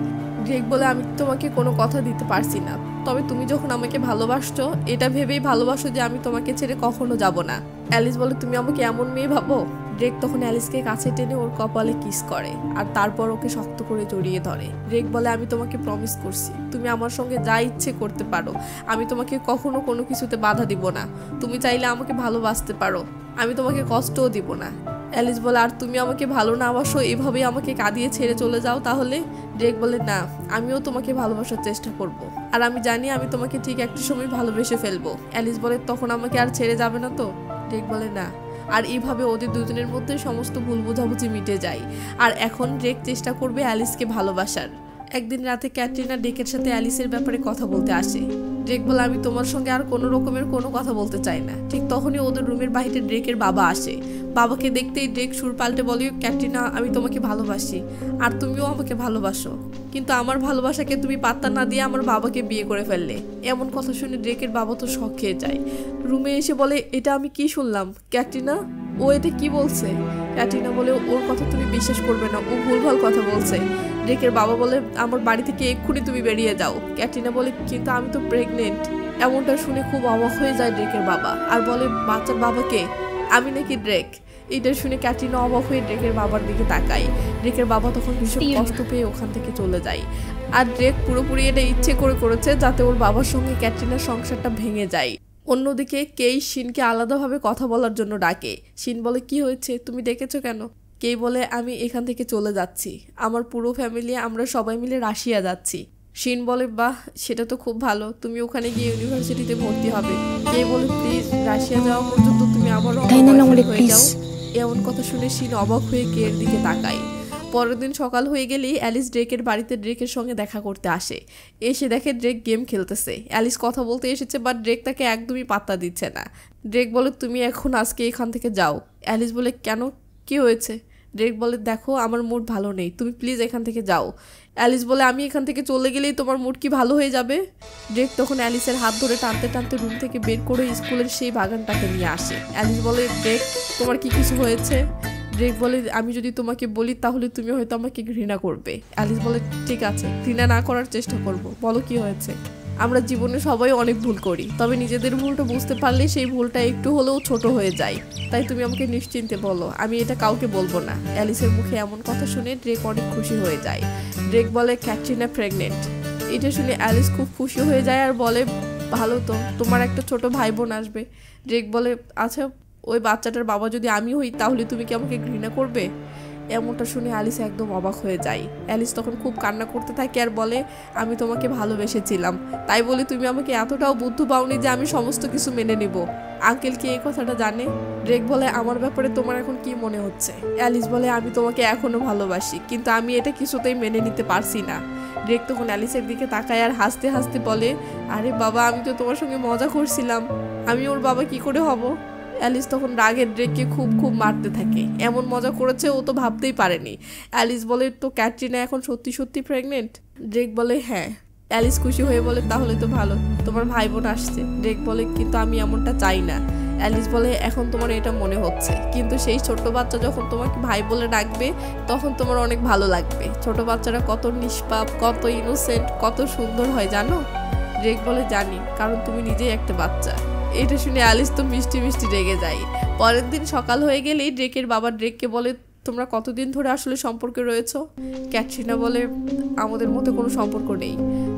ড্রেক বলে আমি তোমাকে কোনো কথা দিতে পারছি না, তবে তুমি যখন আমাকে ভালোবাসছো এটা ভেবেই ভালোবাসো যে আমি তোমাকে ছেড়ে কখনো যাব না। অ্যালিস বলে তুমি আমাকে এমন মেয়ে ভাবো? ড্রেক তখন অ্যালিসকে কাছে টেনে ওর কপালে কিস করে আর তারপর ওকে শক্ত করে জড়িয়ে ধরে। ড্রেক বলে আমি তোমাকে প্রমিস করছি তুমি আমার সঙ্গে যা ইচ্ছে করতে পারো, আমি তোমাকে কখনো কোনো কিছুতে বাধা দিব না। তুমি চাইলে আমাকে ভালোবাসতে পারো, আমি তোমাকে কষ্টও দিব না। অ্যালিস বলে আর তুমি আমাকে ভালো না বাসো, এভাবেই আমাকে কাঁদিয়ে ছেড়ে চলে যাও তাহলে? ড্রেক বলে না, আমিও তোমাকে ভালোবাসার চেষ্টা করব, আর আমি জানি আমি তোমাকে ঠিক একটা সময় ভালোবেসে ফেলবো। অ্যালিস বলে তখন আমাকে আর ছেড়ে যাবে না তো? ড্রেক বলে না, আর এইভাবে ওদের দুজনের মধ্যে সমস্ত ভুল বোঝাবুঝি মিটে যায়। আর এখন ড্রেক চেষ্টা করবে অ্যালিসকে ভালোবাসার। একদিন রাতে ক্যাটরিনা ড্রেকের সাথে অ্যালিসের ব্যাপারে কথা বলতে আসে। ড্রেক বলে আমি তোমার সঙ্গে আর কোনো রকমের কোনো কথা বলতে চাই না। ঠিক তখনই ওদের রুমের বাইরে ড্রেকের বাবা আসে। বাবাকে দেখতেই ড্রেক সুর পাল্টে বলে ক্যাটরিনা আমি তোমাকে ভালোবাসি আর তুমিও আমাকে ভালোবাসো, কিন্তু আমার ভালোবাসাকে তুমি পাত্তা না দিয়ে আমার বাবাকে বিয়ে করে ফেললে। এমন কথা শুনে ড্রেকের বাবা তো শক খেয়ে যায়। রুমে এসে বলে এটা আমি কি শুনলাম ক্যাটরিনা, ও এটা কি বলছে? ক্যাটরিনা বলে ওর কথা তুমি বিশ্বাস করবে না, ও ভুলভাল কথা বলছে। ড্রেকের বাবা বলে আমার বাড়ি থেকে এক্ষুনি তুমি বেরিয়ে যাও। ক্যাটরিনা বলে কিন্তু আমি তো প্রেগনেন্ট। এমনটা শুনে খুব অবাক হয়ে যায় ড্রেকের বাবা আর বলে বাচ্চার বাবাকে? আমি নাকি ড্রেক? এটা শুনে ক্যাটরিনা অবাক হয়ে ড্রেকের বাবার দিকে তাকায়। ড্রেকের বাবা তখন ভীষণ কষ্ট পেয়ে ওখান থেকে চলে যায়। আর ড্রেক পুরোপুরি এটা ইচ্ছে করে করেছে যাতে ওর বাবার সঙ্গে ক্যাটরিনার সংসারটা ভেঙে যায়। অন্যদিকে কেই শিনকে আলাদাভাবে কথা বলার জন্য ডাকে। শিন বলে কি হয়েছে, তুমি ডেকেছো কেন? কেই বলে আমি এখান থেকে চলে যাচ্ছি, আমার পুরো ফ্যামিলি আমরা সবাই মিলে রাশিয়া যাচ্ছি। শিন বলে বাহ, সেটা তো খুব ভালো, তুমি ওখানে গিয়ে ইউনিভার্সিটিতে ভর্তি হবে। কেই বলে প্লিজ রাশিয়া যাওয়া পর্যন্ত তুমি আবারও হয়ে যাও। এমন কথা শুনে শিন অবাক হয়ে কের দিকে তাকায়। পরের দিন সকাল হয়ে গেলেই অ্যালিস ড্রেকের বাড়িতে ড্রেকের সঙ্গে দেখা করতে আসে। এসে দেখে ড্রেক গেম খেলতেছে। অ্যালিস কথা বলতে এসেছে বাট ড্রেক তাকে একদমই পাত্তা দিচ্ছে না। ড্রেক বলে তুমি এখন আজকে এখান থেকে যাও। অ্যালিস বলে কেন, কি হয়েছে? ড্রেক বলে দেখো আমার মুড ভালো নেই, তুমি প্লিজ এখান থেকে যাও। অ্যালিস বলে আমি এখান থেকে চলে গেলেই তোমার মুড কি ভালো হয়ে যাবে? ড্রেক তখন অ্যালিসের হাত ধরে টানতে টানতে রুম থেকে বের করে স্কুলের সেই বাগানটাকে নিয়ে আসে। অ্যালিস বলে ড্রেক তোমার কি কিছু হয়েছে? ড্রেক বলে আমি যদি তোমাকে বলি তাহলে তুমি হয়তো আমাকে ঘৃণা করবে। অ্যালিস বলে ঠিক আছে, ঘৃণা না করার চেষ্টা করব, বলো কি হয়েছে? আমরা জীবনে সবাই অনেক ভুল করি, তবে নিজেদের ভুলটা বুঝতে পারলে সেই ভুলটা একটু হলেও ছোট হয়ে যায়। তাই তুমি আমাকে নিশ্চিন্তে বলো, আমি এটা কাউকে বলবো না। অ্যালিসের মুখে এমন কথা শুনে ড্রেক অনেক খুশি হয়ে যায়। ড্রেক বলে ক্যাটরিনা প্রেগনেন্ট। এটা শুনে অ্যালিস খুব খুশি হয়ে যায় আর বলে ভালো তো, তোমার একটা ছোট ভাই বোন আসবে। ড্রেক বলে আচ্ছা ওই বাচ্চাটার বাবা যদি আমি হই তাহলে তুমি কি আমাকে ঘৃণা করবে? এমনটা শুনে অ্যালিস একদম অবাক হয়ে যায়। অ্যালিস তখন খুব কান্না করতে থাকে আর বলে আমি তোমাকে ভালোবেসেছিলাম, তাই বলে তুমি আমাকে এতটাও বুদ্ধি পাওনি যে আমি সমস্ত কিছু মেনে নিব। আঙ্কেল কি এই কথাটা জানে? ড্রেক বলে আমার ব্যাপারে তোমার এখন কি মনে হচ্ছে? অ্যালিস বলে আমি তোমাকে এখনো ভালোবাসি, কিন্তু আমি এটা কিছুতেই মেনে নিতে পারছি না। ড্রেক তখন অ্যালিসের দিকে তাকায় আর হাসতে হাসতে বলে আরে বাবা, আমি তো তোমার সঙ্গে মজা করছিলাম, আমি ওর বাবা কি করে হব? অ্যালিস তখন রাগের ড্রেককে খুব মারতে থাকে। এমন মজা করেছে ও তো ভাবতেই পারেনি। অ্যালিস বলে তো ক্যাটরিনা এখন সত্যি সত্যি প্রেগনেন্ট? ড্রেক বলে হ্যাঁ। অ্যালিস খুশি হয়ে বলে তাহলে তো ভালো, তোমার ভাই বোন আসছে। ড্রেক বলে কিন্তু আমি এমনটা চাই না। অ্যালিস বলে এখন তোমার এটা মনে হচ্ছে, কিন্তু সেই ছোট বাচ্চা যখন তোমাকে ভাই বলে ডাকবে তখন তোমার অনেক ভালো লাগবে। ছোট বাচ্চারা কত নিষ্পাপ, কত ইনোসেন্ট, কত সুন্দর হয় জানো? ড্রেক বলে জানি, কারণ তুমি নিজেই একটা বাচ্চা। এটা শুনে অ্যালিস তো মিষ্টি মিষ্টি রেগে যায়। পরের দিন সকাল হয়ে গেলেই ড্রেকের বাবা ড্রেককে বলে তোমরা কতদিন ধরে আসলে সম্পর্কে রয়েছো? ক্যাটরিনা বলে আমাদের মধ্যে কোনো সম্পর্ক নেই।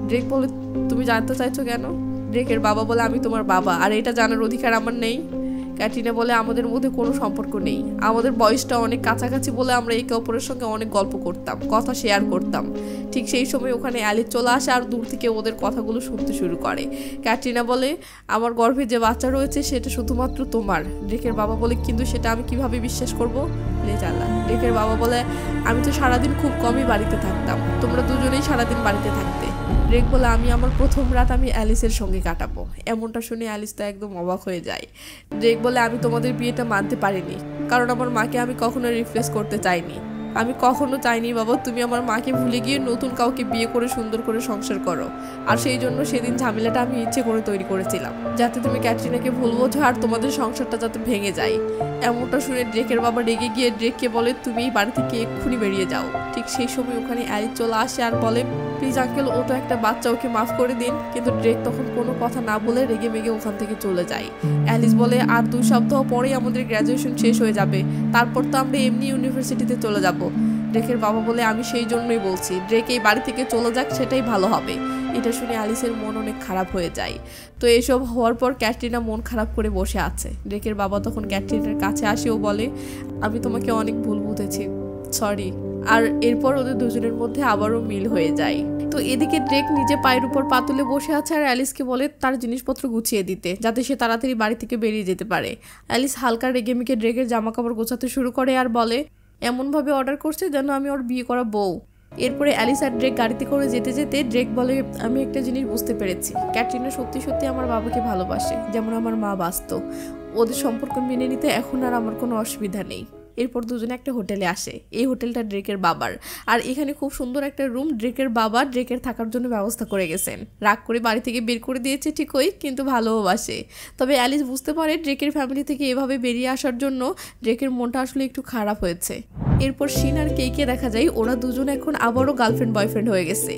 ড্রেক বলে তুমি জানতে চাইছো কেন? ড্রেকের বাবা বলে আমি তোমার বাবা আর এটা জানার অধিকার আমার নেই? ক্যাটরিনা বলে আমাদের মধ্যে কোনো সম্পর্ক নেই, আমাদের বয়সটা অনেক কাছাকাছি বলে আমরা একে অপরের সঙ্গে অনেক গল্প করতাম, কথা শেয়ার করতাম। ঠিক সেই সময় ওখানে অ্যালিস চলে আসে আর দূর থেকে ওদের কথাগুলো শুনতে শুরু করে। ক্যাটরিনা বলে আমার গর্ভে যে বাচ্চা রয়েছে সেটা শুধুমাত্র তোমার। ড্রেকের বাবা বলে কিন্তু সেটা আমি কিভাবে বিশ্বাস করবো? ড্রেকের বাবা বলে আমি তো সারাদিন খুব কমই বাড়িতে থাকতাম, তোমরা দুজনেই সারাদিন বাড়িতে থাকতে। ড্রেক বলে আমি আমার প্রথম রাত আমি অ্যালিসের সঙ্গে কাটাবো। এমনটা শুনে অ্যালিস তো একদম অবাক হয়ে যায়। ড্রেক বলে আমি তোমাদের বিয়েটা মানতে পারিনি, কারণ আমার মাকে আমি কখনো রিপ্লেস করতে চাইনি। আমি কখনো চাইনি বাবা তুমি আমার মাকে ভুলে গিয়ে নতুন কাউকে বিয়ে করে সুন্দর করে সংসার করো। আর সেই জন্য সেদিন ঝামেলাটা আমি ইচ্ছে করে তৈরি করেছিলাম, যাতে তুমি ক্যাটরিনাকে ভুল বোঝো আর তোমাদের সংসারটা যাতে ভেঙে যায়। এমনটা শুনে ড্রেকের বাবা রেগে গিয়ে ড্রেককে বলে তুমি এই বাড়ি থেকে এক্ষুনি বেরিয়ে যাও। ঠিক সেই সময় ওখানে অ্যালিস চলে আসে আর বলে প্লিজ আঙ্কেল, ও তো একটা বাচ্চা, ওকে মাফ করে দিন। কিন্তু ড্রেক তখন কোনো কথা না বলে রেগে মেগে ওখান থেকে চলে যায়। অ্যালিস বলে আর 2 সপ্তাহ পরেই আমাদের গ্র্যাজুয়েশন শেষ হয়ে যাবে, তারপর তো আমরা এমনি ইউনিভার্সিটিতে চলে যাব। ড্রেকের বাবা বলে আমি সেই জন্যই বলছি ড্রেক এই বাড়ি থেকে চলে যাক, সেটাই ভালো হবে। এটা শুনে অ্যালিসের মন অনেক খারাপ হয়ে যায়। তো এসব হওয়ার পর ক্যাটরিনা মন খারাপ করে বসে আছে। ড্রেকের বাবা তখন ক্যাটরিনার কাছে আসে ও বলে আমি তোমাকে অনেক ভুল বুঝেছি, সরি। আর এরপর ওদের দুজনের মধ্যে আবারও মিল হয়ে যায়। তো এদিকে ড্রেক নিজে পায়ের উপর পা তুলে বসে আছে আর অ্যালিসকে বলে তার জিনিসপত্র গুছিয়ে দিতে, যাতে সে তাড়াতাড়ি বাড়ি থেকে বেরিয়ে যেতে পারে। অ্যালিস হালকা রেগে মেগে ড্রেকের জামা কাপড় গোছাতে শুরু করে আর বলে এমনভাবে অর্ডার করছে যেন আমি ওর বিয়ে করা বউ। এরপরে অ্যালিস আর ড্রেক গাড়িতে করে যেতে যেতে ড্রেক বলে আমি একটা জিনিস বুঝতে পেরেছি, ক্যাটরিনা সত্যি সত্যি আমার বাবাকে ভালোবাসে যেমন আমার মা বাসত। ওদের সম্পর্ক মেনে নিতে এখন আর আমার কোনো অসুবিধা নেই। এরপর দুজনে একটা হোটেলে আসে। এই হোটেলটা ড্রেকের বাবার, আর এখানে খুব সুন্দর একটা রুম ড্রেকের বাবা ড্রেকের থাকার জন্য ব্যবস্থা করে গেছেন। রাগ করে বাড়ি থেকে বের করে দিয়েছে ঠিকই, কিন্তু ভালোবাসে। তবে অ্যালিস বুঝতে পারে ড্রেকের ফ্যামিলি থেকে এভাবে বেরিয়ে আসার জন্য ড্রেকের মনটা আসলে একটু খারাপ হয়েছে। এরপর শিন আর কেইকে দেখা যায় ওরা দুজন এখন আবারও গার্লফ্রেন্ড বয়ফ্রেন্ড হয়ে গেছে,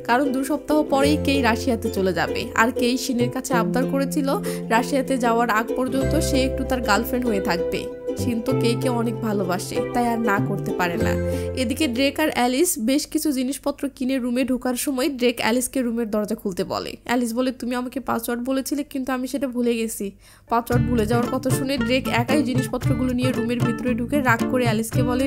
কারণ 2 সপ্তাহ পরেই কেই রাশিয়াতে চলে যাবে। আর কেই শিনের কাছে আবদার করেছিল রাশিয়াতে যাওয়ার আগ পর্যন্ত সে একটু তার গার্লফ্রেন্ড হয়ে থাকবে। শিন তো কেইকে অনেক ভালোবাসে, তাই আর না করতে পারে না। এদিকে ড্রেক আর অ্যালিস বেশ কিছু জিনিসপত্র কিনে রুমে ঢোকার সময় ড্রেক অ্যালিসকে রুমের দরজা খুলতে বলে। অ্যালিস বলে তুমি আমাকে পাসওয়ার্ড বলেছিলে কিন্তু আমি সেটা ভুলে গেছি। পাসওয়ার্ড ভুলে যাওয়ার কথা শুনে ড্রেক একাই জিনিসপত্রগুলো নিয়ে রুমের ভিতরে ঢুকে রাগ করে অ্যালিসকে বলে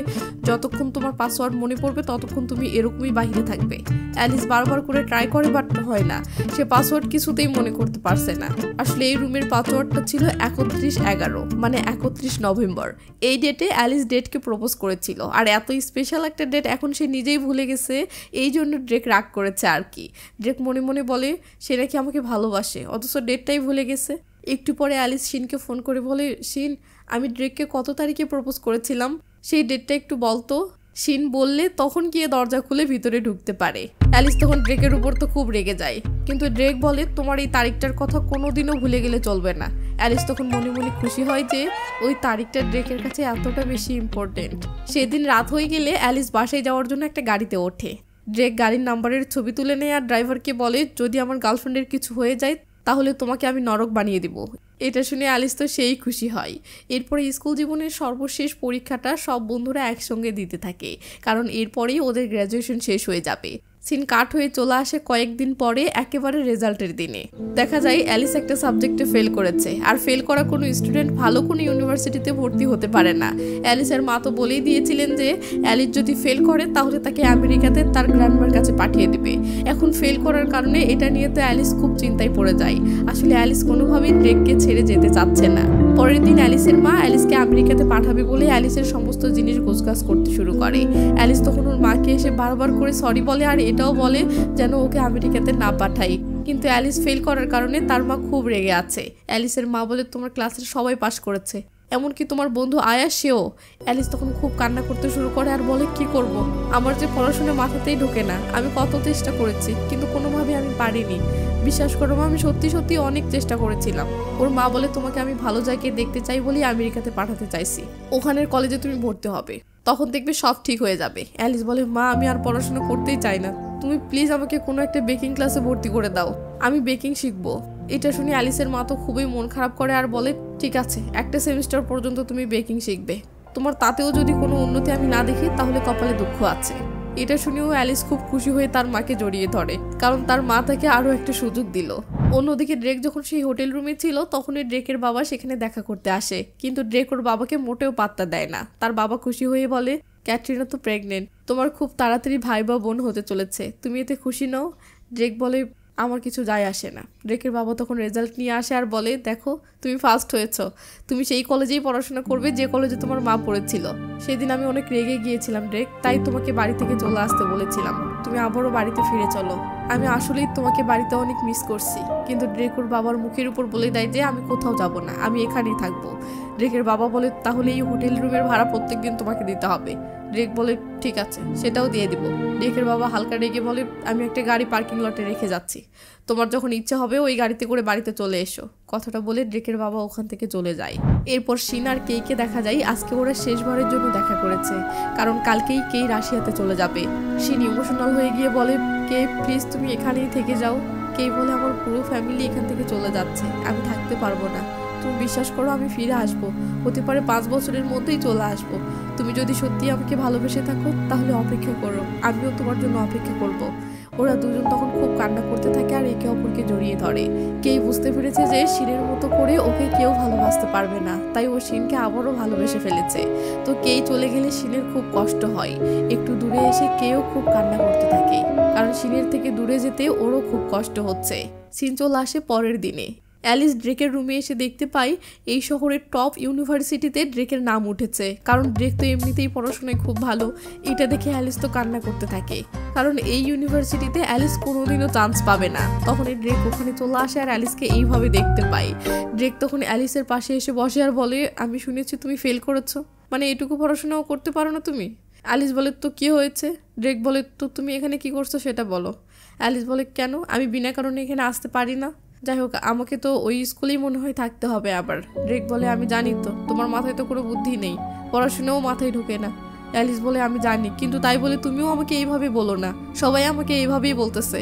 যতক্ষণ তোমার পাসওয়ার্ড মনে পড়বে ততক্ষণ তুমি এরকমই বাহিরে থাকবে। অ্যালিস বারবার করে ট্রাই করে বাট হয় না, সে পাসওয়ার্ড কিছুতেই মনে করতে পারছে না। আসলে এই রুমের পাসওয়ার্ডটা ছিল 31/11 মানে 31 নভেম্বর। এই ডেটে অ্যালিস ডেটকে প্রপোজ করেছিল, আর এত স্পেশাল একটা ডেট এখন সে নিজেই ভুলে গেছে, এই জন্য ড্রেক রাগ করেছে আর কি। ড্রেক মনে মনে বলে সে নাকি আমাকে ভালোবাসে অথচ ডেটটাই ভুলে গেছে। একটু পরে অ্যালিস শিনকে ফোন করে বলে শিন আমি ড্রেককে কত তারিখে প্রপোজ করেছিলাম সেই ডেটটা একটু বলতো। শিন বললে তখন গিয়ে দরজা খুলে ভিতরে ঢুকতে পারে। অ্যালিস তখন ড্রেকের উপর তো খুব রেগে যায়, কিন্তু ড্রেক বলে তোমার এই তারিখটার কথা কোনোদিনও ভুলে গেলে চলবে না। অ্যালিস তখন মনে মনে খুশি হয় যে ওই তারিখটা ড্রেকের কাছে এতটা বেশি ইম্পর্টেন্ট। সেদিন রাত হয়ে গেলে অ্যালিস বাসায় যাওয়ার জন্য একটা গাড়িতে ওঠে। ড্রেক গাড়ির নাম্বারের ছবি তুলে নেয় আর ড্রাইভারকে বলে যদি আমার গার্লফ্রেন্ডের কিছু হয়ে যায় তাহলে তোমাকে আমি নরক বানিয়ে দিব। এটা শুনে অ্যালিস তো সেই খুশি হয়। এরপরে স্কুল জীবনের সর্বশেষ পরীক্ষাটা সব বন্ধুরা একসঙ্গে দিতে থাকে, কারণ এরপরেই ওদের গ্র্যাজুয়েশন শেষ হয়ে যাবে। সিন কাট হয়ে চলে আসে কয়েকদিন পরে একেবারে রেজাল্টের দিনে। দেখা যায় অ্যালিস একটা সাবজেক্টে ফেল করেছে, আর ফেল করা কোনো স্টুডেন্ট ভালো কোনো ইউনিভার্সিটিতে ভর্তি হতে পারে না। অ্যালিসের মা তো বলেই দিয়েছিলেন যে অ্যালিস যদি ফেল করে তাহলে তাকে আমেরিকাতে তার গ্র্যান্ডমার কাছে পাঠিয়ে দেবে। এখন ফেল করার কারণে এটা নিয়ে তো অ্যালিস খুব চিন্তায় পড়ে যায়। আসলে অ্যালিস কোনোভাবেই ড্রেককে ছেড়ে যেতে চাচ্ছে না। পরের দিন অ্যালিসের মা অ্যালিসকে আমেরিকাতে পাঠাবে বলে অ্যালিসের সমস্ত জিনিস গোছগাছ করতে শুরু করে। অ্যালিস তখন ওর মাকে এসে বারবার করে সরি বলে আর এটাও বলে যেন ওকে আমেরিকাতে না পাঠাই, কিন্তু অ্যালিস ফেল করার কারণে তার মা খুব রেগে আছে। অ্যালিসের মা বলে তোমার ক্লাসের সবাই পাস করেছে, এমনকি তোমার বন্ধু আয়া সেও। অ্যালিস তখন খুব কান্না করতে শুরু করে আর বলে কি করব, আমার যে পড়াশোনা মাথাতেই ঢোকে না। আমি কত চেষ্টা করেছি কিন্তু কোনোভাবে আমি পারিনি। বিশ্বাস করো মা, আমি সত্যি সত্যি অনেক চেষ্টা করেছিলাম। ওর মা বলে তোমাকে আমি ভালো জায়গায় দেখতে চাই বলেই আমেরিকাতে পাঠাতে চাইছি, ওখানের কলেজে তুমি ভর্তি হবে, তখন দেখবে সব ঠিক হয়ে যাবে। অ্যালিস বলে মা আমি আর পড়াশোনা করতেই চাই না, তুমি প্লিজ আমাকে কোনো একটা বেকিং ক্লাসে ভর্তি করে দাও, আমি বেকিং শিখবো। এটা শুনে অ্যালিসের মা তো খুবই মন খারাপ করে আর বলে ঠিক আছে একটা সেমিস্টার পর্যন্ত তুমি বেকিং শিখবে, তোমার তাতেও যদি কোনো উন্নতি আমি না দেখি তাহলে কপালে দুঃখ আছে। এটা শুনেও অ্যালিস খুব খুশি হয়ে তার মাকে জড়িয়ে ধরে, কারণ তার মা তাকে আরও একটা সুযোগ দিল। অন্যদিকে ড্রেক যখন সেই হোটেল রুমে ছিল তখনই ড্রেকের বাবা সেখানে দেখা করতে আসে, কিন্তু ড্রেক ওর বাবাকে মোটেও পাত্তা দেয় না। তার বাবা খুশি হয়ে বলে ক্যাটরিনা তো প্রেগনেন্ট, তোমার খুব তাড়াতাড়ি ভাই বা বোন হতে চলেছে, তুমি এতে খুশি নও? ড্রেক বলে আমার কিছু যায় আসে না। ড্রেকের বাবা তখন রেজাল্ট নিয়ে আসে আর বলে দেখো তুমি ফার্স্ট হয়েছো, তুমি সেই কলেজেই পড়াশোনা করবে যে কলেজে তোমার মা পড়েছিল। সেদিন আমি অনেক রেগে গিয়েছিলাম ড্রেক, তাই তোমাকে বাড়ি থেকে চলে আসতে বলেছিলাম, তুমি আবারও বাড়িতে ফিরে চলো। আমি আসলেই তোমাকে বাড়িতে অনেক মিস করছি। কিন্তু ড্রেক ওর বাবার মুখের উপর বলে দেয় যে আমি কোথাও যাব না, আমি এখানেই থাকবো। ড্রেকের বাবা বলে তাহলে এই হোটেল রুমের ভাড়া প্রত্যেকদিন তোমাকে দিতে হবে। ড্রেক বলে ঠিক আছে সেটাও দিয়ে দিব। ড্রেকের বাবা হালকা রেগে বলে আমি একটা গাড়ি পার্কিং লটে রেখে যাচ্ছি, তোমার যখন ইচ্ছা হবে ওই গাড়িতে করে বাড়িতে চলে এসো। কথাটা বলে ড্রেকের বাবা ওখান থেকে চলে যায়। এরপর শিন আর কেইকে দেখা যায় আজকে ওরা শেষবারের জন্য দেখা করেছে, কারণ কালকেই কেই রাশিয়াতে চলে যাবে। শিন ইমোশনাল হয়ে গিয়ে বলে কে প্লিজ তুমি এখানেই থেকে যাও। কেই বলে আমার পুরো ফ্যামিলি এখান থেকে চলে যাচ্ছে, আমি থাকতে পারবো না, তুমি বিশ্বাস করো আমি ফিরে আসবো, হতে পারে 5 বছরের মধ্যেই চলে আসবো। তুমি যদি সত্যি আমাকে ভালোবেসে থাকো তাহলে অপেক্ষা করো, আমিও তোমার জন্য অপেক্ষা করব। ওরা দুজন তখন খুব কান্না করতে থাকে আর একে অপরকে জড়িয়ে ধরে। কেই বুঝতে পেরেছে যে শিনের মতো করে ওকে কেউ ভালোবাসতে পারবে না, তাই ও শিনকে আবারও ভালোবেসে ফেলেছে। তো কেই চলে গেলে শিনের খুব কষ্ট হয়। একটু দূরে এসে কেউ খুব কান্না করতে থাকে, কারণ শিনের থেকে দূরে যেতে ওরও খুব কষ্ট হচ্ছে। সিন চলে আসে পরের দিনে। অ্যালিস ড্রেকের রুমে এসে দেখতে পাই এই শহরের টপ ইউনিভার্সিটিতে ড্রেকের নাম উঠেছে, কারণ ড্রেক তো এমনিতেই পড়াশোনায় খুব ভালো। এটা দেখে অ্যালিস তো কান্না করতে থাকে, কারণ এই ইউনিভার্সিটিতে অ্যালিস কোনোদিনও চান্স পাবে না। তখন ড্রেক ওখানে চলে আসে আর অ্যালিসকে এইভাবে দেখতে পাই। ড্রেক তখন অ্যালিসের পাশে এসে বসে আর বলে, আমি শুনেছি তুমি ফেল করেছো, মানে এটুকু পড়াশোনাও করতে পারো না তুমি। অ্যালিস বলে, তো কি হয়েছে? ড্রেক বলে, তো তুমি এখানে কি করছো সেটা বলো। অ্যালিস বলে, কেন? আমি বিনা কারণে এখানে আসতে পারি না। যাই হোক, আমাকে তো ওই স্কুলেই মনে হয় থাকতে হবে আবার। ড্রেক বলে, আমি জানি তো, তোমার মাথায় তো কোনো বুদ্ধি নেই, পড়াশোনাও মাথায় ঢোকে না। অ্যালিস বলে, আমি জানি, কিন্তু তাই বলে তুমিও আমাকে এইভাবে বলো না, সবাই আমাকে এইভাবেই বলতেছে।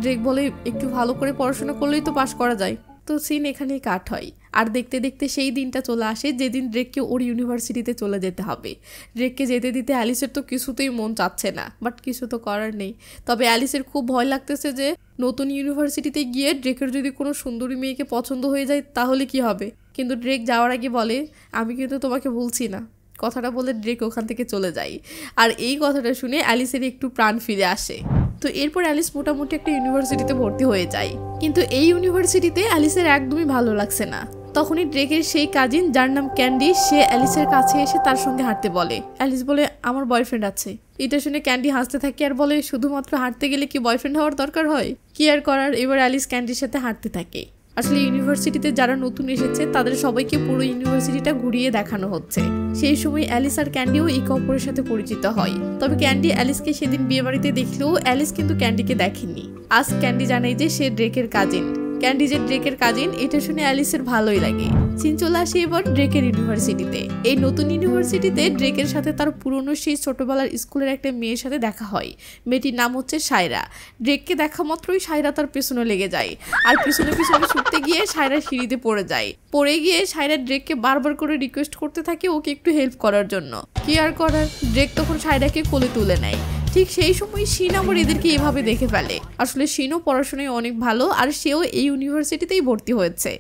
ড্রেক বলে, একটু ভালো করে পড়াশোনা করলেই তো পাশ করা যায়। তো সিন এখানেই কাট হয়। আর দেখতে দেখতে সেই দিনটা চলে আসে যেদিন ড্রেককে ওর ইউনিভার্সিটিতে চলে যেতে হবে। ড্রেককে যেতে দিতে অ্যালিসের তো কিছুতেই মন চাচ্ছে না, বাট কিছু তো করার নেই। তবে অ্যালিসের খুব ভয় লাগতেছে যে নতুন ইউনিভার্সিটিতে গিয়ে ড্রেকের যদি কোনো সুন্দরী মেয়েকে পছন্দ হয়ে যায় তাহলে কি হবে। কিন্তু ড্রেক যাওয়ার আগে বলে, আমি কিন্তু তোমাকে বলছি না। কথাটা বলে ড্রেক ওখান থেকে চলে যায়। আর এই কথাটা শুনে অ্যালিসের একটু প্রাণ ফিরে আসে। তো এরপর অ্যালিস মোটামুটি একটা ইউনিভার্সিটিতে ভর্তি হয়ে যায়, কিন্তু এই ইউনিভার্সিটিতে অ্যালিসের একদমই ভালো লাগছে না। তখনই ড্রেকের সেই কাজিন, যার নাম ক্যান্ডি, সে অ্যালিসের কাছে এসে তার সঙ্গে হাঁটতে বলে। অ্যালিস বলে, আমার বয়ফ্রেন্ড আছে। এটা শুনে ক্যান্ডি হাসতে থাকে আর বলে, শুধুমাত্র হাঁটতে গেলে কি বয়ফ্রেন্ড হওয়ার দরকার হয়? কি আর করার। এবার অ্যালিস ক্যান্ডির সাথে হাঁটতে থাকে। আসলে ইউনিভার্সিটিতে যারা নতুন এসেছে তাদের সবাইকে পুরো ইউনিভার্সিটিটা ঘুরিয়ে দেখানো হচ্ছে। সেই সময় অ্যালিস আর ক্যান্ডিও একে অপরের সাথে পরিচিত হয়। তবে ক্যান্ডি অ্যালিসকে সেদিন বিয়ে বাড়িতে দেখলেও অ্যালিস কিন্তু ক্যান্ডিকে দেখেনি। আজ ক্যান্ডি জানায় যে সে ড্রেকের কাজিন। ক্যান্ডি যে ড্রেকের কাজিন, এটা শুনে অ্যালিসের ভালোই লাগে। সিন চলে আসে এবার ড্রেকের ইউনিভার্সিটিতে। এই নতুন ইউনিভার্সিটিতে ড্রেকের সাথে তার পুরনো সেই ছোটবেলার স্কুলের একটা মেয়ের সাথে দেখা হয়। মেয়েটির নাম হচ্ছে সায়রা। ড্রেককে দেখা মাত্রই সায়রা তার পেছনে লেগে যায়, আর পিছনে পিছনে ছুটতে গিয়ে সায়রা সিঁড়িতে পড়ে যায়। পড়ে গিয়ে সায়রা ড্রেককে বারবার করে রিকোয়েস্ট করতে থাকে ওকে একটু হেল্প করার জন্য। কি আর করার, ড্রেক তখন সায়রাকে কোলে তুলে নেয়। ঠিক সেই সময় শিন আবার এদেরকে এভাবে দেখে ফেলে। আসলে শিনও পড়াশোনায় অনেক ভালো, আর সেও এই ইউনিভার্সিটিতেই ভর্তি হয়েছে।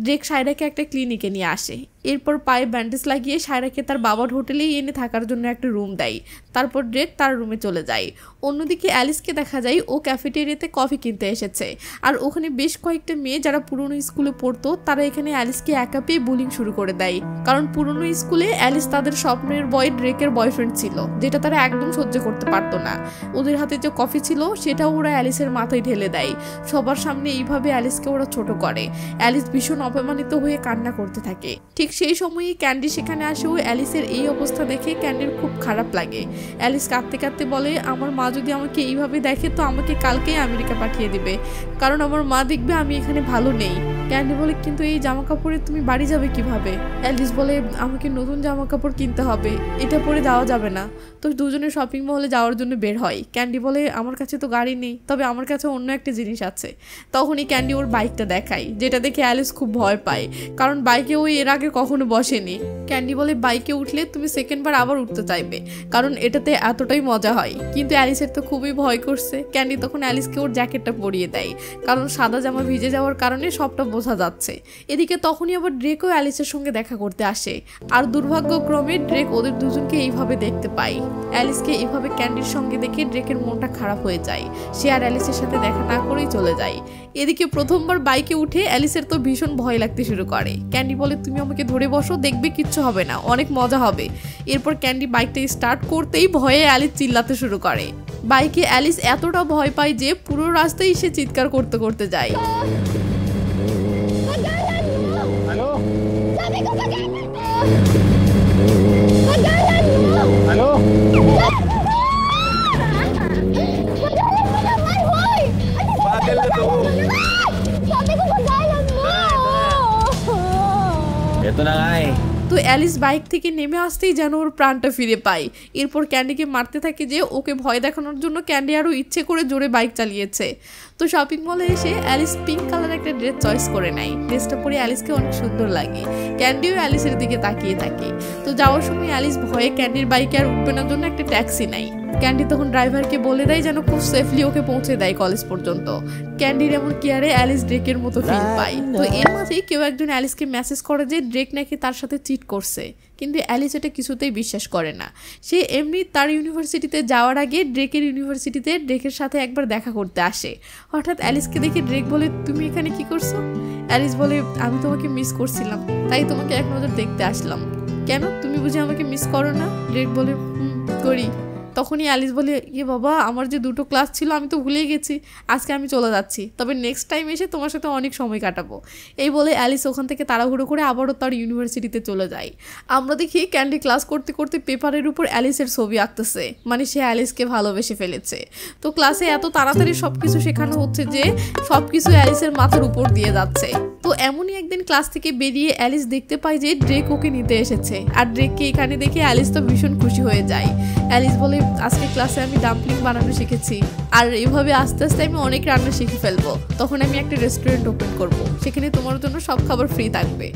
ড্রেক সায়রাকে একটা ক্লিনিকে নিয়ে আসে। এরপর পায়ে ব্যান্ডেজ লাগিয়ে সায়রাকে তার বাবার হোটেলেই এনে থাকার জন্য একটা রুম দেয়। তারপর ড্রেক তার রুমে চলে যায়। অন্যদিকে অ্যালিসকে দেখা যায় ও ক্যাফেটেরিয়াতে কফি কিনতে এসেছে, আর ওখানে বেশ কয়েকটা মেয়ে যারা পুরনো স্কুলে পড়তো তারা এখানে অ্যালিসকে একা পেয়ে বুলিং শুরু করে দেয়। কারণ পুরনো স্কুলে অ্যালিস তাদের স্বপ্নের বয় ড্রেকের বয়ফ্রেন্ড ছিল, যেটা তারা একদম সহ্য করতে পারতো না। ওদের হাতে যে কফি ছিল সেটাও ওরা অ্যালিসের মাথায় ঢেলে দেয়। সবার সামনে এইভাবে অ্যালিসকে ওরা ছোট করে। অ্যালিস ভীষণ অপমানিত হয়ে কান্না করতে থাকে। ঠিক সেই সময়ে ক্যান্ডি সেখানে আসে। ও অ্যালিসের এই অবস্থা দেখে ক্যান্ডির খুব খারাপ লাগে। অ্যালিস কাঁদতে কাঁদতে বলে, আমার মা যদি আমাকে এইভাবে দেখে তো আমাকে কালকেই আমেরিকা পাঠিয়ে দিবে, কারণ আমার মা দেখবে আমি এখানে ভালো নেই। ক্যান্ডি বলে, কিন্তু এই জামা কাপড়ে তুমি বাড়ি যাবে কিভাবে? অ্যালিস বলে, আমাকে নতুন জামা কাপড় কিনতে হবে, এটা পরে যাওয়া যাবে না। তো দুজনে শপিং মলে যাওয়ার জন্য বের হয়। ক্যান্ডি বলে, আমার কাছে তো গাড়ি নেই, তবে আমার কাছে অন্য একটা জিনিস আছে। তখনই ক্যান্ডি ওর বাইকটা দেখায়, যেটা দেখে অ্যালিস খুব ভয় পায়, কারণ বাইকে ওই এর আগে কখনো বসেনি। ক্যান্ডি বলে, বাইকে উঠলে তুমি সেকেন্ডবার আবার উঠতে চাইবে, কারণ এটাতে এতটাই মজা হয়। কিন্তু অ্যালিসের তো খুবই ভয় করছে। ক্যান্ডি তখন অ্যালিসকে ওর জ্যাকেটটা পরিয়ে দেয়, কারণ সাদা জামা ভিজে যাওয়ার কারণে সবটা বোঝা যাচ্ছে। এদিকে তখনই আবার ড্রেকও অ্যালিসের সঙ্গে দেখা করতে আসে, আর দুর্ভাগ্যক্রমে ড্রেক ওদের দুজনকে এইভাবে দেখতে পায়। অ্যালিসকে এইভাবে ক্যান্ডির সঙ্গে দেখে ড্রেকের মনটা খারাপ হয়ে যায়। সে আর অ্যালিসের সাথে দেখা না করেই চলে যায়। এদিকে প্রথমবার বাইকে উঠে অ্যালিসের তো ভীষণ ভয় লাগতে শুরু করে। ক্যান্ডি বলে, তুমি আমাকে ধরে বসো, দেখবে কিচ্ছু হবে না, অনেক মজা হবে। এরপর ক্যান্ডি বাইকটা স্টার্ট করতেই ভয়ে অ্যালিস চিল্লাতে শুরু করে। বাইকে অ্যালিস এতটা ভয় পায় যে পুরো রাস্তায় সে চিৎকার করতে করতে যায়। তো অ্যালিস বাইক থেকে নেমে আসতেই যেন ওর প্রাণটা ফিরে পায়। এরপর ক্যান্ডিকে মারতে থাকে যে ওকে ভয় দেখানোর জন্য ক্যান্ডি আরও ইচ্ছে করে জোরে বাইক চালিয়েছে। তো শপিং মলে এসে অ্যালিস পিঙ্ক কালার একটা ড্রেস চয়েস করে নেয়। ড্রেসটা পরে অ্যালিসকে অনেক সুন্দর লাগে। ক্যান্ডিও অ্যালিসের দিকে তাকিয়ে থাকে। তো যাওয়ার সময় অ্যালিস ভয়ে ক্যান্ডির বাইকে আর উঠবে না জন্য একটা ট্যাক্সি নেয়। ক্যান্ডি তখন ড্রাইভারকে বলে দেয় যেন খুব সেফলি ওকে পৌঁছে দেয় কলেজ পর্যন্ত। ক্যান্ডির এমন কেয়ারে অ্যালিস ড্রেকের মতো ফিল পায়। তো এর মাঝেই কেউ একজন অ্যালিসকে মেসেজ করে যে ড্রেক নাকি তার সাথে চিট করছে, কিন্তু অ্যালিস এটা কিছুতেই বিশ্বাস করে না। সে এমনি তার ইউনিভার্সিটিতে যাওয়ার আগে ড্রেকের ইউনিভার্সিটিতে ড্রেকের সাথে একবার দেখা করতে আসে। হঠাৎ অ্যালিসকে দেখে ড্রেক বলে, তুমি এখানে কি করছো? অ্যালিস বলে, আমি তোমাকে মিস করছিলাম, তাই তোমাকে এক নজর দেখতে আসলাম। কেন, তুমি বুঝি আমাকে মিস করো না? ড্রেক বলে, করি। তখনই অ্যালিস বলে, বাবা, আমার যে 2টো ক্লাস ছিল আমি তো ভুলেই গেছি, আজকে আমি চলে যাচ্ছি, তবে নেক্সট টাইম এসে তোমার সাথে অনেক সময় কাটাবো। এই বলে অ্যালিস ওখান থেকে তাড়াহুড়ো করে আবারও তার ইউনিভার্সিটিতে চলে যায়। আমরা দেখি ক্যান্ডি ক্লাস করতে করতে পেপারের উপর অ্যালিসের ছবি আঁকতেছে, মানে সে অ্যালিসকে ভালোবেসে ফেলেছে। তো ক্লাসে এত তাড়াতাড়ি সব কিছু শেখানো হচ্ছে যে সব কিছু অ্যালিসের মাথার উপর দিয়ে যাচ্ছে। তো এমনই একদিন ক্লাস থেকে বেরিয়ে অ্যালিস দেখতে পায় যে ড্রেক ওকে নিতে এসেছে, আর ড্রেককে এখানে দেখে অ্যালিস তো ভীষণ খুশি হয়ে যায়। অ্যালিস বলে, আজকে ক্লাসে আমি ডাম্পলিং বানানো শিখেছি, আর এইভাবে আস্তে আস্তে আমি অনেক রান্না শিখে ফেলবো। তখন আমি একটা রেস্টুরেন্ট ওপেন করব, সেখানে তোমার জন্য সব খাবার ফ্রি থাকবে।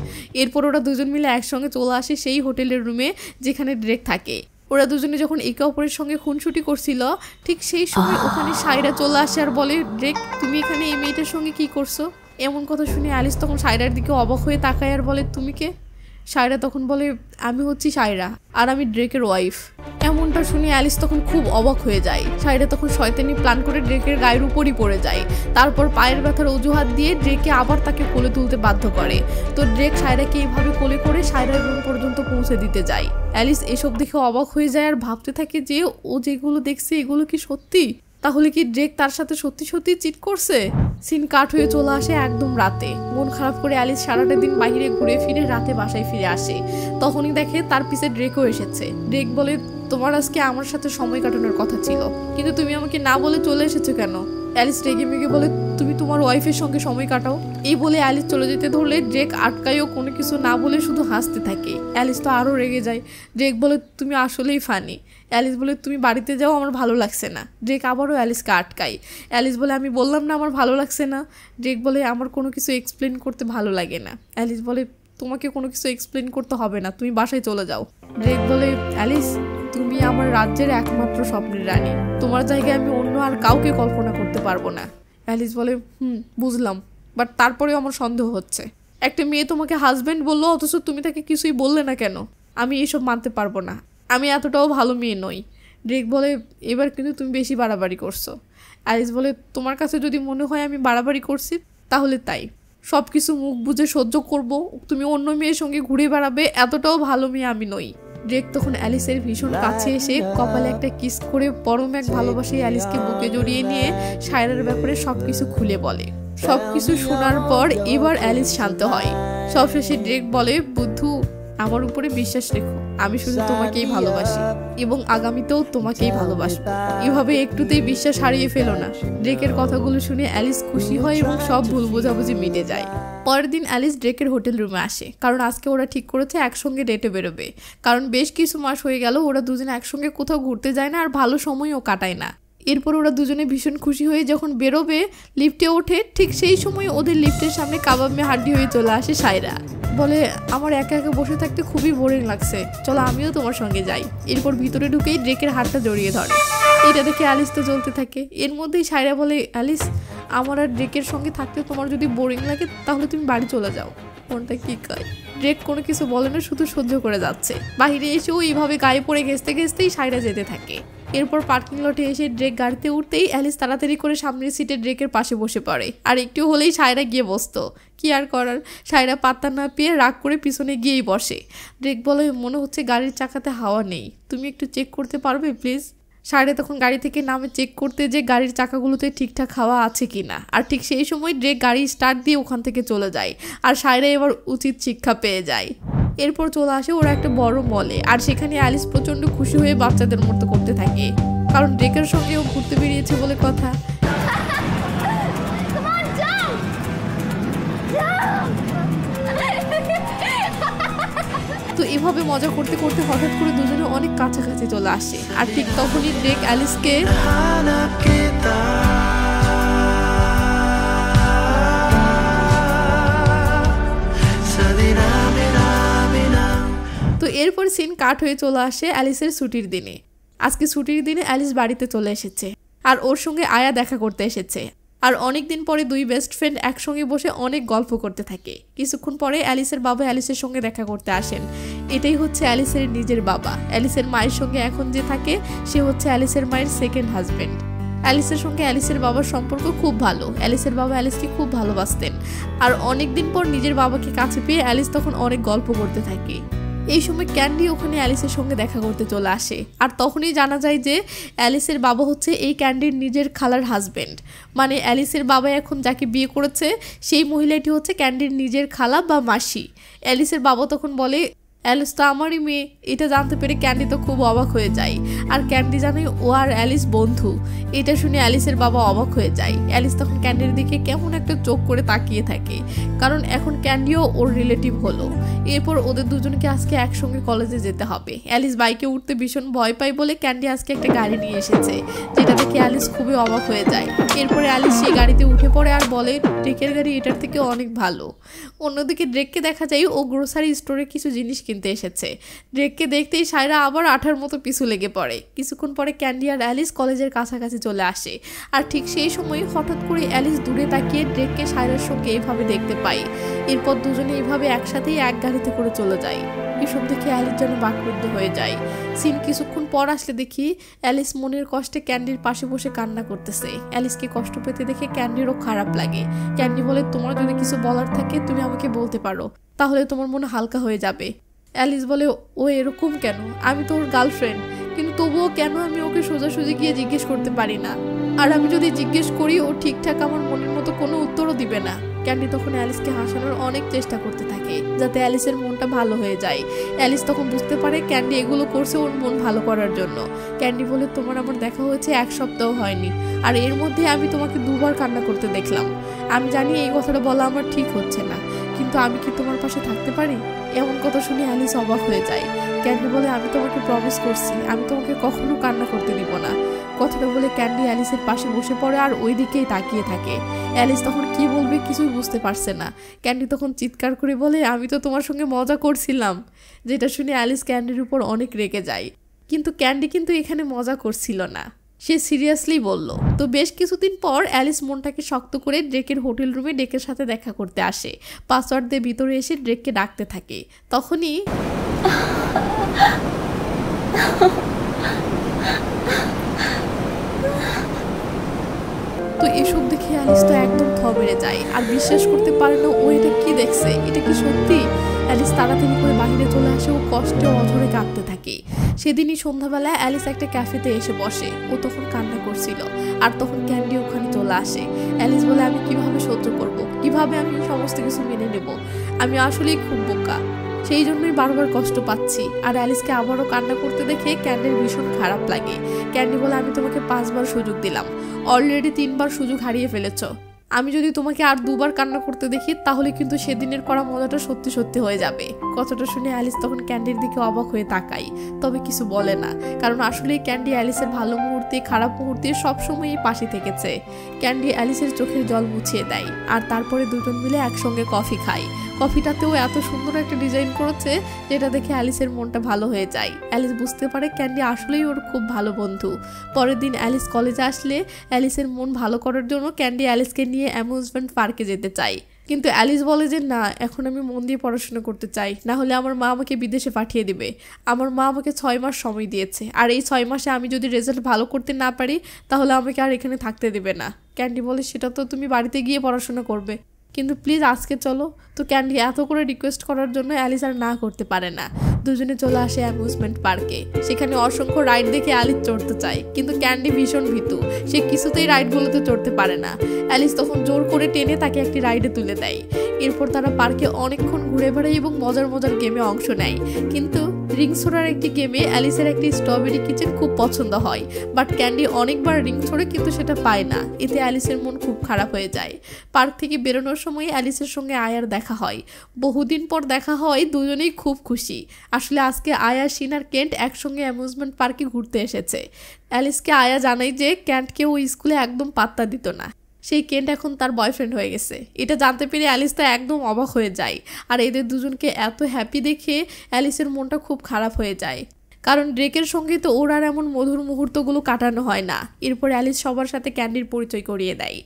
এরপর ওরা দুজন মিলে একসঙ্গে চলে আসে সেই হোটেলের রুমে যেখানে ড্রেক থাকে। ওরা দুজনে যখন একে অপরের সঙ্গে খুনসুটি করছিল, ঠিক সেই সময় ওখানে সাইরা চলে আসে আর বলে, ড্রেক, তুমি এখানে এই মেয়েটার সঙ্গে কি করছো? এমন কথা শুনে অ্যালিস তখন সাইরার দিকে অবাক হয়ে তাকায় আর বলে, তুমি কে? সাইরা তখন বলে, আমি হচ্ছি সাইরা, আর আমি ড্রেকের ওয়াইফ। এমনটা শুনে অ্যালিস তখন খুব অবাক হয়ে যায়। সাইরা তখন শয়তানি প্ল্যান করে ড্রেকের গায়ের উপরই পড়ে যায়। তারপর পায়ের ব্যথার অজুহাত দিয়ে ড্রেকে আবার তাকে কোলে তুলতে বাধ্য করে। তো ড্রেক সাইরাকে এইভাবে কোলে করে সাইরার রুম পর্যন্ত পৌঁছে দিতে যায়। অ্যালিস এসব দেখে অবাক হয়ে যায় আর ভাবতে থাকে যে ও যেগুলো দেখছে এগুলো কি সত্যি? তাহলে কি ড্রেক তার সাথে সত্যি সত্যি চিট করছে? সিন কাট হয়ে চলে আসে একদম রাতে। মন খারাপ করে অ্যালিস সারাটা দিন বাইরে ঘুরে ফিরে রাতে বাসায় ফিরে আসে। তখনই দেখে তার পিছে ড্রেকও এসেছে। ড্রেক বলে, তোমার আজকে আমার সাথে সময় কাটানোর কথা ছিল, কিন্তু তুমি আমাকে না বলে চলে এসেছো কেন? অ্যালিস রেগে মেগে বলে, তুমি তোমার ওয়াইফের সঙ্গে সময় কাটাও। এই বলে অ্যালিস চলে যেতে ধরলে ড্রেক আটকায়ও কোনো কিছু না বলে শুধু হাসতে থাকে। অ্যালিস তো আরও রেগে যায়। ড্রেক বলে, তুমি আসলেই ফানি। অ্যালিস বলে, তুমি বাড়িতে যাও, আমার ভালো লাগছে না। ড্রেক আবারও অ্যালিসকে আটকায়। অ্যালিস বলে, আমি বললাম না আমার ভালো লাগছে না। ড্রেক বলে, আমার কোনো কিছু এক্সপ্লেন করতে ভালো লাগে না। অ্যালিস বলে, তোমাকে কোনো কিছু এক্সপ্লেন করতে হবে না, তুমি বাসায় চলে যাও। ড্রেক বলে, অ্যালিস, তুমি আমার রাজ্যের একমাত্র স্বপ্নের রানী, তোমার জায়গায় আমি অন্য আর কাউকে কল্পনা করতে পারবো না। অ্যালিস বলে, বুঝলাম, বাট তারপরেও আমার সন্দেহ হচ্ছে। একটা মেয়ে তোমাকে হাজব্যান্ড বললো, অথচ তুমি তাকে কিছুই বললে না কেন? আমি এসব মানতে পারবো না, আমি এতটাও ভালো মেয়ে নই। ড্রেক বলে, এবার কিন্তু তুমি বেশি বাড়াবাড়ি করছো। অ্যালিস বলে, তোমার কাছে যদি মনে হয় আমি বাড়াবাড়ি করছি তাহলে তাই, সব কিছু মুখ বুঝে সহ্য করব, তুমি অন্য মেয়ের সঙ্গে ঘুরে বেড়াবে, এতটাও ভালো মেয়ে আমি নই। ড্রেক তখন অ্যালিসের ভীষণ কাছে এসে কপালে একটা কিস করে পরম এক ভালোবাসায় অ্যালিসকে বুকে জড়িয়ে নিয়ে সায়রার ব্যাপারে সবকিছু খুলে বলে। সবকিছু শোনার পর এবার অ্যালিস শান্ত হয়। সবশেষে ড্রেক বলে, বুদ্ধু, আমার উপরে বিশ্বাস রেখো, আমি শুধু তোমাকেই ভালোবাসি এবং আগামীতেও তোমাকেই ভালোবাসবো। এভাবে একটুতেই বিশ্বাস হারিয়ে ফেলো না। ড্রেকের কথাগুলো শুনে অ্যালিস খুশি হয় এবং সব ভুল বোঝাবুঝি মিটে যায়। পরের দিন অ্যালিস ড্রেকের হোটেল রুমে আসে, কারণ আজকে ওরা ঠিক করেছে একসঙ্গে ডেটে বেরোবে। কারণ বেশ কিছু মাস হয়ে গেল ওরা দুজনে একসঙ্গে কোথাও ঘুরতে যায় না আর ভালো সময়ও কাটায় না। এরপর ওরা দুজনে ভীষণ খুশি হয়ে যখন বেরোবে লিফটে ওঠে, ঠিক সেই সময় ওদের লিফটের সামনে কাবাব মে হাড্ডি হয়ে চলে আসে সায়রা। বলে, আমার একা একা বসে থাকতে খুবই বোরিং লাগছে, চলো আমিও তোমার সঙ্গে যাই। এরপর ভিতরে ঢুকেই ড্রেকের হাতটা জড়িয়ে ধরে। এটা দেখে অ্যালিস তো চলতে থাকে। এর মধ্যেই সায়রা বলে, অ্যালিস, আমার আর ড্রেকের সঙ্গে থাকতে তোমার যদি বোরিং লাগে তাহলে তুমি বাড়ি চলে যাও। মনটা কি কয়। ড্রেক কোনো কিছু বলে না, শুধু সহ্য করে যাচ্ছে। বাহিরে এসেও এইভাবে গায়ে পড়ে ঘেঁচতে ঘেঁচতেই সায়রা যেতে থাকে। এরপর পার্কিং লটে এসে ড্রেক গাড়িতে উঠতেই অ্যালিস তাড়াতাড়ি করে সামনের সিটে ড্রেকের পাশে বসে পড়ে। আর একটু হলেই সায়রা গিয়ে বসতো। কি আর করার, সায়রা পাত্তা না পেয়ে রাগ করে পিছনে গিয়েই বসে। ড্রেক বলে, মনে হচ্ছে গাড়ির চাকাতে হাওয়া নেই, তুমি একটু চেক করতে পারবে প্লিজ? সায়রা তখন গাড়ি থেকে নামে চেক করতে যে গাড়ির চাকাগুলোতে ঠিকঠাক হাওয়া আছে কিনা। আর ঠিক সেই সময় ড্রেক গাড়ি স্টার্ট দিয়ে ওখান থেকে চলে যায়। আর সায়রা এবার উচিত শিক্ষা পেয়ে যায়। এরপর চলে আসে ওরা একটা বড় মলে, আর সেখানে অ্যালিস প্রচন্ড খুশি হয়ে বাচ্চাদের মতো করতে থাকে, কারণ ড্রেকের সঙ্গেও ঘুরতে বেরিয়েছে বলে কথা। তো এভাবে মজা করতে করতে হঠাৎ করে দুজনে অনেক কাছাকাছি চলে আসে। আর ঠিক তখনই ড্রেক অ্যালিসকে তো এরপর সিন কাট হয়ে চলে আসে অ্যালিসের ছুটির দিনে। আজকে ছুটির দিনে অ্যালিস বাড়িতে চলে এসেছে আর ওর সঙ্গে আয়া দেখা করতে এসেছে। আর অনেকদিন পরে দুই বেস্ট ফ্রেন্ড একসঙ্গে বসে অনেক গল্প করতে থাকে। কিছুক্ষণ পরে অ্যালিসের বাবা অ্যালিসের সঙ্গে দেখা করতে আসেন। এটাই হচ্ছে অ্যালিসের নিজের বাবা। অ্যালিসের মায়ের সঙ্গে এখন যে থাকে সে হচ্ছে অ্যালিসের মায়ের সেকেন্ড হাজবেন্ড। অ্যালিসের সঙ্গে অ্যালিসের বাবার সম্পর্ক খুব ভালো। অ্যালিসের বাবা অ্যালিসকে খুব ভালোবাসতেন। আর অনেকদিন পর নিজের বাবাকে কাছে পেয়ে অ্যালিস তখন অনেক গল্প করতে থাকে। এই সময় ক্যান্ডি ওখানে অ্যালিসের সঙ্গে দেখা করতে চলে আসে। আর তখনই জানা যায় যে অ্যালিসের বাবা হচ্ছে এই ক্যান্ডির নিজের খালার হাজবেন্ড। মানে অ্যালিসের বাবা এখন যাকে বিয়ে করেছে সেই মহিলাটি হচ্ছে ক্যান্ডির নিজের খালা বা মাসি। অ্যালিসের বাবা তখন বলে, অ্যালিস তো আমারই মেয়ে। এটা জানতে পেরে ক্যান্ডি তো খুব অবাক হয়ে যায়। আর ক্যান্ডি জানে ও আর অ্যালিস বন্ধু। এটা শুনে অ্যালিসের বাবা অবাক হয়ে যায়। অ্যালিস তখন ক্যান্ডির দিকে কেমন একটা চোখ করে তাকিয়ে থাকে, কারণ এখন ক্যান্ডিও ওর রিলেটিভ হলো। এরপর ওদের দুজনকে আজকে একসঙ্গে কলেজে যেতে হবে। অ্যালিস বাইকে উঠতে ভীষণ ভয় পায় বলে ক্যান্ডি আজকে একটা গাড়ি নিয়ে এসেছে, যেটা দেখে অ্যালিস খুবই অবাক হয়ে যায়। এরপরে অ্যালিস সেই গাড়িতে উঠে পড়ে আর বলে, ড্রেকের গাড়ি এটার থেকে অনেক ভালো। অন্যদিকে ড্রেককে দেখা যায় ও গ্রোসারি স্টোরে কিছু জিনিস কিনতে এসেছে। ড্রেককে দেখতেই সায়রা আবার আঠার মতো পিছু লেগে পড়ে। কিছুক্ষণ পরে ক্যান্ডি আর অ্যালিস কলেজের কাছাকাছি চলে আসে। আর ঠিক সেই সময় হঠাৎ করে অ্যালিস দূরে তাকিয়ে ড্রেককে সায়রার সঙ্গে এইভাবে দেখতে পায়। এরপর দুজনে এইভাবে একসাথেই এক গাড়িতে করে চলে যায়। এসব দেখে অ্যালিস যেন বাকরুদ্ধ হয়ে যায়। সিন কিছুক্ষণ পর আসলে দেখি অ্যালিস মনের কষ্টে ক্যান্ডির পাশে বসে কান্না করতেছে। অ্যালিসকে কষ্ট পেতে দেখে ক্যান্ডিরও খারাপ লাগে। ক্যান্ডি বলে, তোমার যদি কিছু বলার থাকে তুমি আমাকে বলতে পারো, তাহলে তোমার মন হালকা হয়ে যাবে। অ্যালিস বলে, ও এরকম কেন? আমি তো ওর গার্লফ্রেন্ড, কিন্তু তবুও কেন আমি ওকে সোজাসুজি গিয়ে জিজ্ঞেস করতে পারি না? আর আমি যদি জিজ্ঞেস করি ও ঠিকঠাক আমার মনের মতো কোনো উত্তরও দিবে না। ক্যান্ডি তখন অ্যালিসকে হাসানোর অনেক চেষ্টা করতে থাকে যাতে অ্যালিসের মনটা ভালো হয়ে যায়। অ্যালিস তখন বুঝতে পারে ক্যান্ডি এগুলো করছে ওর মন ভালো করার জন্য। ক্যান্ডি বলে, তোমার আমার দেখা হয়েছে 1 সপ্তাহ হয়নি, আর এর মধ্যে আমি তোমাকে 2 বার কান্না করতে দেখলাম। আমি জানি এই কথাটা বলা আমার ঠিক হচ্ছে না, কিন্তু আমি কি তোমার পাশে থাকতে পারি? এমন কথা শুনে অ্যালিস অবাক হয়ে যায়। ক্যান্ডি বলে, আমি তোমাকে প্রমিস করছি আমি তোমাকে কখনো কান্না করতে দিব না। কথাটা বলে ক্যান্ডি অ্যালিসের পাশে বসে পড়ে আর ওই দিকেই তাকিয়ে থাকে। অ্যালিস তখন কি বলবে কিছুই বুঝতে পারছে না। ক্যান্ডি তখন চিৎকার করে বলে, আমি তো তোমার সঙ্গে মজা করছিলাম। যেটা শুনে অ্যালিস ক্যান্ডির উপর অনেক রেগে যায়। কিন্তু ক্যান্ডি কিন্তু এখানে মজা করছিল না, সে সিরিয়াসলি বলল। তো বেশ কিছুদিন পর অ্যালিস মনটাকে শক্ত করে ড্রেকের হোটেল রুমে ড্রেকের সাথে দেখা করতে আসে। পাসওয়ার্ড দিয়ে ভিতরে এসে ড্রেককে ডাকতে থাকে। তখনই তো এসব দেখে অ্যালিস তো একদম থমড়ে যায় আর বিশ্বাস করতে পারে না ও এটা কি দেখছে, এটা কি সত্যি? অ্যালিস তাড়াতাড়ি করে বাইরে চলে আসে ও কষ্টে অঝরে কাঁদতে থাকে। সেদিনই সন্ধ্যাবেলা অ্যালিস একটা ক্যাফেতে এসে বসে। ও তখন কান্না করছিল আর তখন ক্যান্ডি ওখানে চলে আসে। অ্যালিস বলে, আমি কিভাবে সহ্য করব, কিভাবে আমি সমস্ত কিছু মেনে নেব? আমি আসলেই খুব বোকা, সেই জন্যই বারবার কষ্ট পাচ্ছি। আর অ্যালিসকে আবারও কান্না করতে দেখে ক্যান্ডির ভীষণ খারাপ লাগে। ক্যান্ডি বলে, আমি তোমাকে 5 বার সুযোগ দিলাম, অলরেডি 3 বার সুযোগ হারিয়ে ফেলেছ। আমি যদি তোমাকে আর 2 বার কান্না করতে দেখি তাহলে কিন্তু সেদিনের করা মজাটা সত্যি সত্যি হয়ে যাবে। কথাটা শুনে অ্যালিস তখন ক্যান্ডির দিকে অবাক হয়ে তাকায়, তবে কিছু বলে না, কারণ আসলেই ক্যান্ডি অ্যালিসের ভালো মুহূর্তে খারাপ মুহূর্তে সবসময়ই পাশে থেকেছে। ক্যান্ডি অ্যালিসের চোখের জল মুছিয়ে দেয় আর তারপরে দুজন মিলে একসঙ্গে কফি খায়। কফিটাতেও এত সুন্দর একটা ডিজাইন করেছে যেটা দেখে অ্যালিসের মনটা ভালো হয়ে যায়। অ্যালিস বুঝতে পারে ক্যান্ডি আসলেই ওর খুব ভালো বন্ধু। পরের দিন অ্যালিস কলেজে আসলে অ্যালিসের মন ভালো করার জন্য ক্যান্ডি অ্যালিসকে নিয়ে অ্যামিউজমেন্ট পার্কে যেতে চায়। কিন্তু অ্যালিস বলে যে না, এখন আমি মন দিয়ে পড়াশোনা করতে চাই, না হলে আমার মা আমাকে বিদেশে পাঠিয়ে দিবে। আমার মা আমাকে 6 মাস সময় দিয়েছে, আর এই 6 মাসে আমি যদি রেজাল্ট ভালো করতে না পারি তাহলে আমাকে আর এখানে থাকতে দেবে না। ক্যান্ডি বলে, সেটা তো তুমি বাড়িতে গিয়ে পড়াশোনা করবে, কিন্তু প্লিজ আজকে চলো। তো ক্যান্ডি এত করে রিকোয়েস্ট করার জন্য অ্যালিস আর না করতে পারে না। দুজনে চলে আসে অ্যামিউজমেন্ট পার্কে। সেখানে অসংখ্য রাইড দেখে অ্যালিস চড়তে চায়, কিন্তু ক্যান্ডি ভীষণ ভীতু, সে কিছুতেই রাইডগুলোতে চড়তে পারে না। অ্যালিস তখন জোর করে টেনে তাকে একটি রাইডে তুলে দেয়। এরপর তারা পার্কে অনেকক্ষণ ঘুরে বেড়ায় এবং মজার মজার গেমে অংশ নেয়। কিন্তু রিং ছোড়ার একটি গেমে অ্যালিসের একটি স্ট্রবেরি কিচেন খুব পছন্দ হয়, বাট ক্যান্ডি অনেকবার রিং ছোড়ে কিন্তু সেটা পায় না। এতে অ্যালিসের মন খুব খারাপ হয়ে যায়। পার্ক থেকে বেরোনোর সময় অ্যালিসের সঙ্গে আয়ার দেখা হয়। বহুদিন পর দেখা হয়, দুজনেই খুব খুশি। আসলে আজকে আয়া, শিন আর কেন্ট একসঙ্গে অ্যামিউজমেন্ট পার্কে ঘুরতে এসেছে। অ্যালিসকে আয়া জানায় যে ক্যান্টকে ও স্কুলে একদম পাত্তা দিত না, সেই কেন্ট এখন তার বয়ফ্রেন্ড হয়ে গেছে। এটা জানতে পেরে অ্যালিস তো একদম অবাক হয়ে যায়। আর এদের দুজনকে এত হ্যাপি দেখে অ্যালিসের মনটা খুব খারাপ হয়ে যায়, কারণ ড্রেকের সঙ্গে তো ওর আর এমন মধুর মুহূর্তগুলো কাটানো হয় না। এরপর অ্যালিস সবার সাথে ক্যান্ডির পরিচয় করিয়ে দেয়।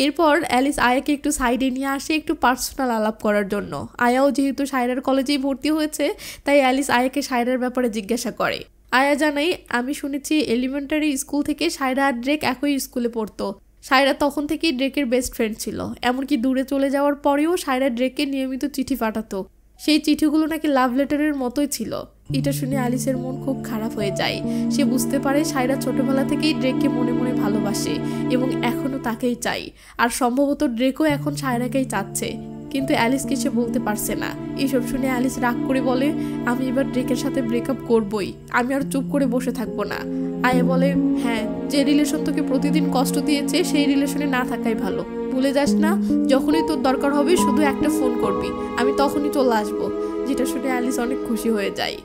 এরপর অ্যালিস আয়াকে একটু সাইডে নিয়ে আসে একটু পার্সোনাল আলাপ করার জন্য। আয়াও যেহেতু সায়রার কলেজেই ভর্তি হয়েছে তাই অ্যালিস আয়াকে সায়রার ব্যাপারে জিজ্ঞাসা করে। আয়া জানাই, আমি শুনেছি এলিমেন্টারি স্কুল থেকে সায়রা আর ড্রেক একই স্কুলে পড়তো। সায়রা তখন থেকেই ড্রেকের বেস্ট ফ্রেন্ড ছিল, এমনকি দূরে চলে যাওয়ার পরেও সায়রা ড্রেককে নিয়মিত চিঠি পাঠাতো। সেই চিঠিগুলো নাকি লাভ লেটারের মতোই ছিল। এটা শুনে অ্যালিসের মন খুব খারাপ হয়ে যায়। সে বুঝতে পারে সায়রা ছোটবেলা থেকেই ড্রেককে মনে মনে ভালোবাসে এবং এখনও তাকেই চাই, আর সম্ভবত ড্রেকও এখন সায়রাকেই চাচ্ছে, কিন্তু অ্যালিসকে সে বলতে পারছে না। এইসব শুনে অ্যালিস রাগ করে বলে, আমি এবার ড্রেকের সাথে ব্রেকআপ করবই, আমি আর চুপ করে বসে থাকবো না। আয়া বলে, হ্যাঁ, যে রিলেশন তোকে প্রতিদিন কষ্ট দিয়েছে সেই রিলেশনে না থাকাই ভালো। ভুলে যাস না, যখনই তোর দরকার হবে শুধু একটা ফোন করবি, আমি তখনই চলে আসবো। যেটা শুনে অ্যালিস অনেক খুশি হয়ে যায়।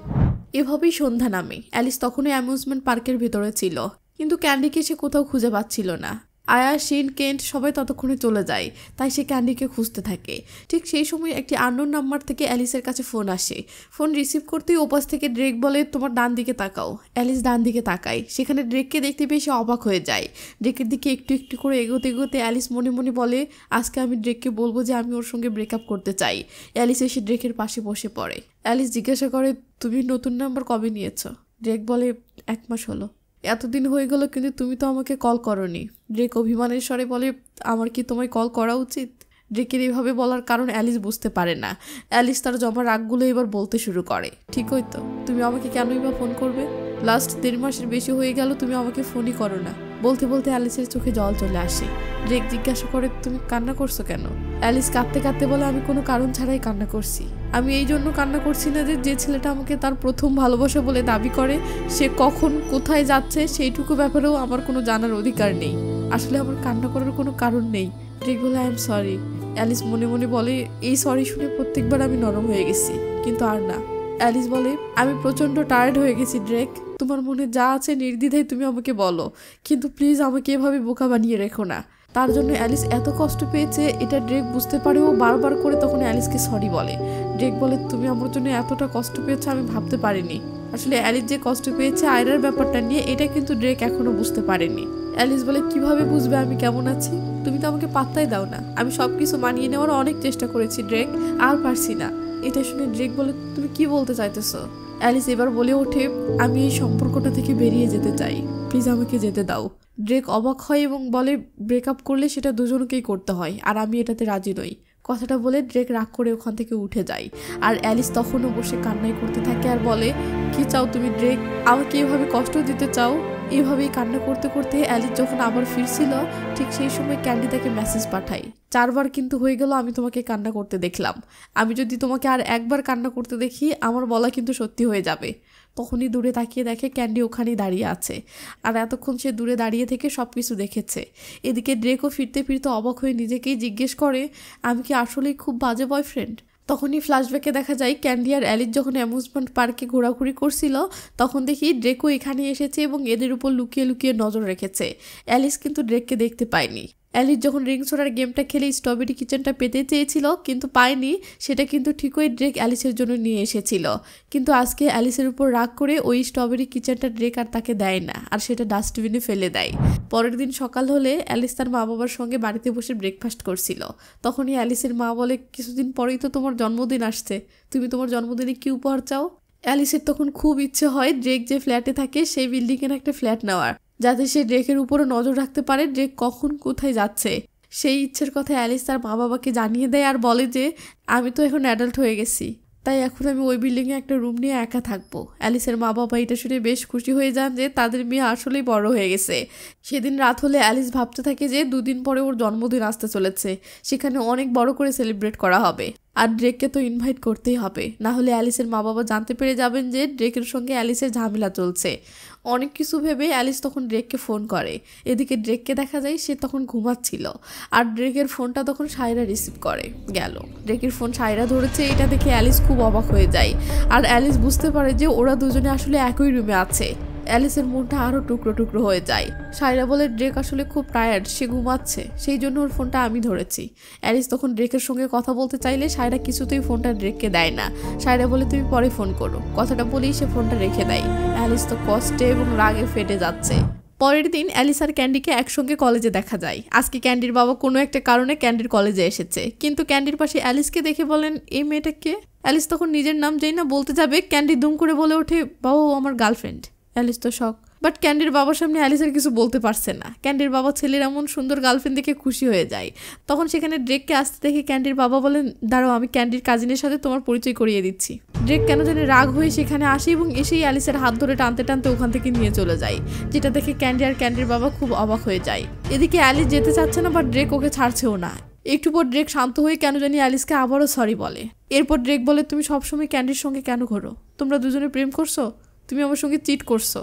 এভাবেই সন্ধ্যা নামে। অ্যালিস তখনই অ্যামিউজমেন্ট পার্কের ভেতরে ছিল, কিন্তু ক্যান্ডিকে সে কোথাও খুঁজে পাচ্ছিল না। আয়া, শিন, কেন্ট সবাই ততক্ষণে চলে যায়, তাই সে ক্যান্ডিকে খুঁজতে থাকে। ঠিক সেই সময় একটি আননোন নাম্বার থেকে অ্যালিসের কাছে ফোন আসে। ফোন রিসিভ করতেই ওপাশ থেকে ড্রেক বলে, তোমার ডান দিকে তাকাও। অ্যালিস ডান দিকে তাকায়, সেখানে ড্রেককে দেখতে পেয়ে সে অবাক হয়ে যায়। ড্রেকের দিকে একটু একটু করে এগোতে এগোতে অ্যালিস মনে মনে বলে, আজকে আমি ড্রেককে বলবো যে আমি ওর সঙ্গে ব্রেকআপ করতে চাই। অ্যালিস এসে ড্রেকের পাশে বসে পড়ে। অ্যালিস জিজ্ঞাসা করে, তুমি নতুন নাম্বার কবে নিয়েছো? ড্রেক বলে, 1 মাস হলো। এতদিন হয়ে গেল কিন্তু তুমি তো আমাকে কল করনি। ড্রেক অভিমানের স্বরে বলে, আমার কি তোমায় কল করা উচিত? ড্রেকের এইভাবে বলার কারণ অ্যালিস বুঝতে পারে না। অ্যালিস তার জমা রাগগুলো এবার বলতে শুরু করে, ঠিক হয়তো, তুমি আমাকে কেনই বা ফোন করবে? লাস্ট 1.5 মাসের বেশি হয়ে গেল তুমি আমাকে ফোনই করো না। বলতে বলতে অ্যালিসের চোখে জল চলে আসে। ড্রেক জিজ্ঞাসা করে, তুমি কান্না করছো কেন? অ্যালিস কাঁদতে কাঁদতে বলে, আমি কোনো কারণ ছাড়াই কান্না করছি। আমি এই জন্য কান্না করছি না যে ছেলেটা আমাকে তার প্রথম ভালোবাসা বলে দাবি করে সে কখন কোথায় যাচ্ছে সেইটুকু ব্যাপারেও আমার কোনো জানার অধিকার নেই। আসলে আমার কান্না করার কোনো কারণ নেই। ড্রেক বলে, আই এম সরি। অ্যালিস মনে মনে বলে, এই সরি শুনে প্রত্যেকবার আমি নরম হয়ে গেছি, কিন্তু আর না। অ্যালিস বলে, আমি প্রচণ্ড টায়ার্ড হয়ে গেছি ড্রেক, তোমার মনে যা আছে নির্দ্বিধায় তুমি আমাকে বলো, কিন্তু প্লিজ আমাকে এভাবে বোকা বানিয়ে রেখো না। তার জন্য অ্যালিস এত কষ্ট পেয়েছে এটা ড্রেক বুঝতে পারেও বারবার করে তখন অ্যালিসকে সরি বলে। ড্রেক বলে, তুমি আমার জন্য এতটা কষ্ট পেয়েছো আমি ভাবতে পারিনি। আসলে অ্যালিস যে কষ্ট পেয়েছে আয়রার ব্যাপারটা নিয়ে এটা কিন্তু ড্রেক এখনো বুঝতে পারেনি। অ্যালিস বলে, কিভাবে বুঝবে আমি কেমন আছি? তুমি তো আমাকে পাত্তাই দাও না। আমি সবকিছু মানিয়ে নেওয়ার অনেক চেষ্টা করেছি ড্রেক, আর পারছি না। এটা শুনে ড্রেক বলে, তুমি কি বলতে চাইতেছো? অ্যালিস এবার বলে ওঠে, আমি এই সম্পর্কটা থেকে বেরিয়ে যেতে চাই, প্লিজ আমাকে যেতে দাও। ড্রেক অবাক হয় এবং বলে, ব্রেকআপ করলে সেটা দুজনকেই করতে হয়, আর আমি এটাতে রাজি নই। কথাটা বলে ড্রেক রাগ করে ওখান থেকে উঠে যায়। আর অ্যালিস তখনও বসে কান্নাই করতে থাকে আর বলে, কি চাও তুমি ড্রেক? আমাকে এভাবে কষ্ট দিতে চাও? এইভাবেই কান্না করতে করতে অ্যালিস যখন আবার ফিরছিল ঠিক সেই সময় ক্যান্ডি তাকে মেসেজ পাঠায়, 4 বার কিন্তু হয়ে গেল আমি তোমাকে কান্না করতে দেখলাম। আমি যদি তোমাকে আর একবার কান্না করতে দেখি আমার বলা কিন্তু সত্যি হয়ে যাবে। তখনই দূরে তাকিয়ে দেখে ক্যান্ডি ওখানেই দাঁড়িয়ে আছে, আর এতক্ষণ সে দূরে দাঁড়িয়ে থেকে সব কিছু দেখেছে। এদিকে ড্রেকও ফিরতে ফিরতে অবাক হয়ে নিজেকেই জিজ্ঞেস করে, আমি কি আসলেই খুব বাজে বয়ফ্রেন্ড? তখনই ফ্ল্যাশব্যাকে দেখা যায় ক্যান্ডি আর অ্যালিস যখন অ্যামিউজমেন্ট পার্কে ঘোরাঘুরি করছিল তখন দেখি ড্রেকও এখানে এসেছে এবং এদের উপর লুকিয়ে লুকিয়ে নজর রেখেছে। অ্যালিস কিন্তু ড্রেককে দেখতে পায়নি। অ্যালিস যখন রিং ছোড়ার গেমটা খেলে স্ট্রবেরি কিচেনটা পেতে চেয়েছিল কিন্তু পায়নি, সেটা কিন্তু ঠিকই ড্রেক অ্যালিসের জন্য নিয়ে এসেছিল। কিন্তু আজকে অ্যালিসের উপর রাগ করে ওই স্ট্রবেরি কিচেনটা ড্রেক আর তাকে দেয় না, আর সেটা ডাস্টবিনে ফেলে দেয়। পরের দিন সকাল হলে অ্যালিস তার মা বাবার সঙ্গে বাড়িতে বসে ব্রেকফাস্ট করছিল। তখনই অ্যালিসের মা বলে, কিছুদিন পরেই তো তোমার জন্মদিন আসছে, তুমি তোমার জন্মদিনে কি উপহার চাও? অ্যালিসের তখন খুব ইচ্ছে হয় ড্রেক যে ফ্ল্যাটে থাকে সেই বিল্ডিংয়ের একটা ফ্ল্যাট নেওয়ার, যাতে সে ড্রেকের উপরে নজর রাখতে পারে ড্রেক কখন কোথায় যাচ্ছে। সেই ইচ্ছের কথা অ্যালিস তার মা বাবাকে জানিয়ে দেয় আর বলে যে আমি তো এখন অ্যাডাল্ট হয়ে গেছি, তাই এখন আমি ওই বিল্ডিংয়ে একটা রুম নিয়ে একা থাকবো। অ্যালিসের মা বাবা এটা শুনে বেশ খুশি হয়ে যান যে তাদের মেয়ে আসলেই বড় হয়ে গেছে। সেদিন রাত হলে অ্যালিস ভাবতে থাকে যে 2 দিন পরে ওর জন্মদিন আসতে চলেছে, সেখানে অনেক বড় করে সেলিব্রেট করা হবে, আর ড্রেককে তো ইনভাইট করতেই হবে, না হলে অ্যালিসের মা বাবা জানতে পেরে যাবেন যে ড্রেকের সঙ্গে অ্যালিসের ঝামেলা চলছে। অনেক কিছু ভেবে অ্যালিস তখন ড্রেককে ফোন করে। এদিকে ড্রেককে দেখা যায় সে তখন ঘুমাচ্ছিল, আর ড্রেকের ফোনটা তখন সায়রা রিসিভ করে গেল। ড্রেকের ফোন সায়রা ধরেছে, এটা দেখে অ্যালিস খুব অবাক হয়ে যায়, আর অ্যালিস বুঝতে পারে যে ওরা দুজনে আসলে একই রুমে আছে। অ্যালিসের মনটা আরও টুকরো টুকরো হয়ে যায়। সায়রা বলে ড্রেক আসলে খুব টায়ার্ড, সে ঘুমাচ্ছে, সেই জন্য ওর ফোনটা আমি ধরেছি। অ্যালিস তখন ড্রেকের সঙ্গে কথা বলতে চাইলে সায়রা কিছুতেই ফোনটা ড্রেককে দেয় না। সায়রা বলে তুমি পরে ফোন করো, কথাটা বলেই সে ফোনটা রেখে দেয়। অ্যালিস তো কষ্টে এবং রাগে ফেটে যাচ্ছে। পরের দিন অ্যালিস আর ক্যান্ডিকে একসঙ্গে কলেজে দেখা যায়। আজকে ক্যান্ডির বাবা কোনো একটা কারণে ক্যান্ডির কলেজে এসেছে, কিন্তু ক্যান্ডির পাশে অ্যালিসকে দেখে বলেন এই মেয়েটা কে? অ্যালিস তখন নিজের নাম যেই না বলতে যাবে, ক্যান্ডি দুম করে বলে ওঠে বাবা ও আমার গার্লফ্রেন্ড। অ্যালিস তো শক, বাট ক্যান্ডির বাবার সামনে অ্যালিসের কিছু বলতে পারছে না। ক্যান্ডির বাবা ছেলের এমন সুন্দর গার্লফ্রেন্ড দেখে খুশি হয়ে যায়। তখন সেখানে ড্রেককে আসতে দেখে ক্যান্ডির বাবা বলেন দাঁড়াও, আমি ক্যান্ডির কাজিনের সাথে তোমার পরিচয় করিয়ে দিচ্ছি। ড্রেক কেন জানি রাগ হয়ে সেখানে আসে এবং এসেই অ্যালিসের হাত ধরে টানতে টানতে ওখান থেকে নিয়ে চলে যায়, যেটা দেখে ক্যান্ডি আর ক্যান্ডির বাবা খুব অবাক হয়ে যায়। এদিকে অ্যালিস যেতে চাচ্ছে না, বাট ড্রেক ওকে ছাড়ছেও না। একটু পর ড্রেক শান্ত হয়ে কেন জানি অ্যালিসকে আবারও সরি বলে। এরপর ড্রেক বলে তুমি সবসময় ক্যান্ডির সঙ্গে কেন ঘোরো? তোমরা দুজনে প্রেম করছো? তুমি আমার সঙ্গে চিট করছো।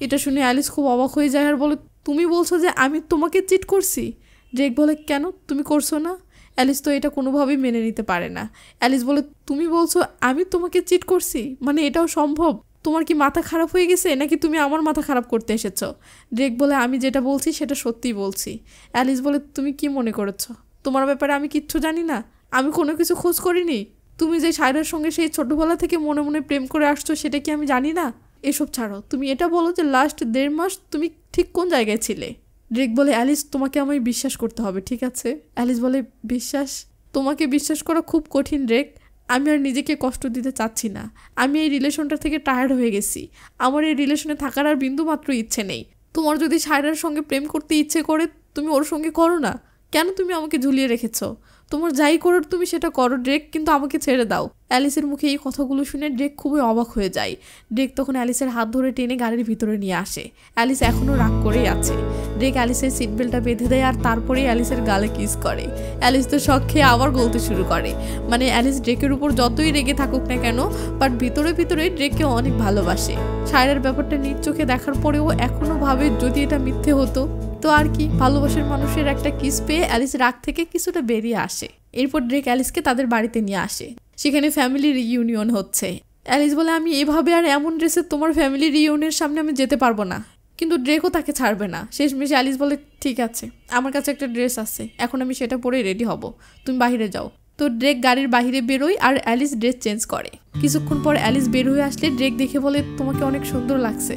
এটা শুনে অ্যালিস খুব অবাক হয়ে যায় আর বলে তুমি বলছো যে আমি তোমাকে চিট করছি? ড্রেক বলে কেন, তুমি করছো না? অ্যালিস তো এটা কোনোভাবেই মেনে নিতে পারে না। অ্যালিস বলে তুমি বলছো আমি তোমাকে চিট করছি, মানে এটাও সম্ভব? তোমার কি মাথা খারাপ হয়ে গেছে, নাকি তুমি আমার মাথা খারাপ করতে এসেছো? ড্রেক বলে আমি যেটা বলছি সেটা সত্যিই বলছি। অ্যালিস বলে তুমি কি মনে করেছো তোমার ব্যাপারে আমি কিচ্ছু জানি না? আমি কোনো কিছু খোঁজ করিনি? তুমি যে সায়রার সঙ্গে সেই ছোটবেলা থেকে মনে মনে প্রেম করে আসছো সেটা কি আমি জানি না? এসব ছাড়ো, তুমি এটা বলো যে লাস্ট 1.5 মাস তুমি ঠিক কোন জায়গায় ছিলে? ড্রেক বলে অ্যালিস তোমাকে আমায় বিশ্বাস করতে হবে, ঠিক আছে? অ্যালিস বলে বিশ্বাস? তোমাকে বিশ্বাস করা খুব কঠিন ড্রেক। আমি আর নিজেকে কষ্ট দিতে চাচ্ছি না। আমি এই রিলেশনটা থেকে টায়ার্ড হয়ে গেছি। আমার এই রিলেশনে থাকার আর বিন্দু মাত্র ইচ্ছে নেই। তোমার যদি সায়রার সঙ্গে প্রেম করতে ইচ্ছে করে তুমি ওর সঙ্গে করো না। কেন তুমি আমাকে ঝুলিয়ে রেখেছো? তোমার যাই করো তুমি সেটা করো ড্রেক, কিন্তু আমাকে ছেড়ে দাও। অ্যালিসের মুখে এই কথাগুলো শুনে ড্রেক খুবই অবাক হয়ে যায়। ড্রেক তখন অ্যালিসের হাত ধরে টেনে গাড়ির ভিতরে নিয়ে আসে। অ্যালিস এখনও রাগ করেই আছে। ড্রেক অ্যালিসের সিট বেল্টটা বেঁধে দেয় আর তারপরেই অ্যালিসের গালে কিস করে। অ্যালিস তো শখ খেয়ে আবার গলতে শুরু করে। মানে অ্যালিস ড্রেকের উপর যতই রেগে থাকুক না কেন, বাট ভিতরে ভিতরে ড্রেককে অনেক ভালোবাসে। সায়রার ব্যাপারটা নিজ চোখে দেখার পরেও এখনও ভাবে যদি এটা মিথ্যে হতো তো আর কি। ভালোবাসার মানুষের একটা কিস পেয়ে অ্যালিস রাগ থেকে কিছুটা বেরিয়ে আসে। এরপর ড্রেক অ্যালিসকে তাদের বাড়িতে নিয়ে আসে। সেখানে ফ্যামিলি রিইউনিয়ন হচ্ছে। অ্যালিস বলে আমি এভাবে আর এমন ড্রেসে তোমার ফ্যামিলি রিইউনিয়নের সামনে আমি যেতে পারবো না। কিন্তু ড্রেকও তাকে ছাড়বে না। শেষমেশে অ্যালিস বলে ঠিক আছে, আমার কাছে একটা ড্রেস আছে, এখন আমি সেটা পরে রেডি হব, তুমি বাইরে যাও। তো ড্রেক গাড়ির বাইরে বেরোয় আর অ্যালিস ড্রেস চেঞ্জ করে। কিছুক্ষণ পর অ্যালিস বের হয়ে আসলে ড্রেক দেখে বলে তোমাকে অনেক সুন্দর লাগছে।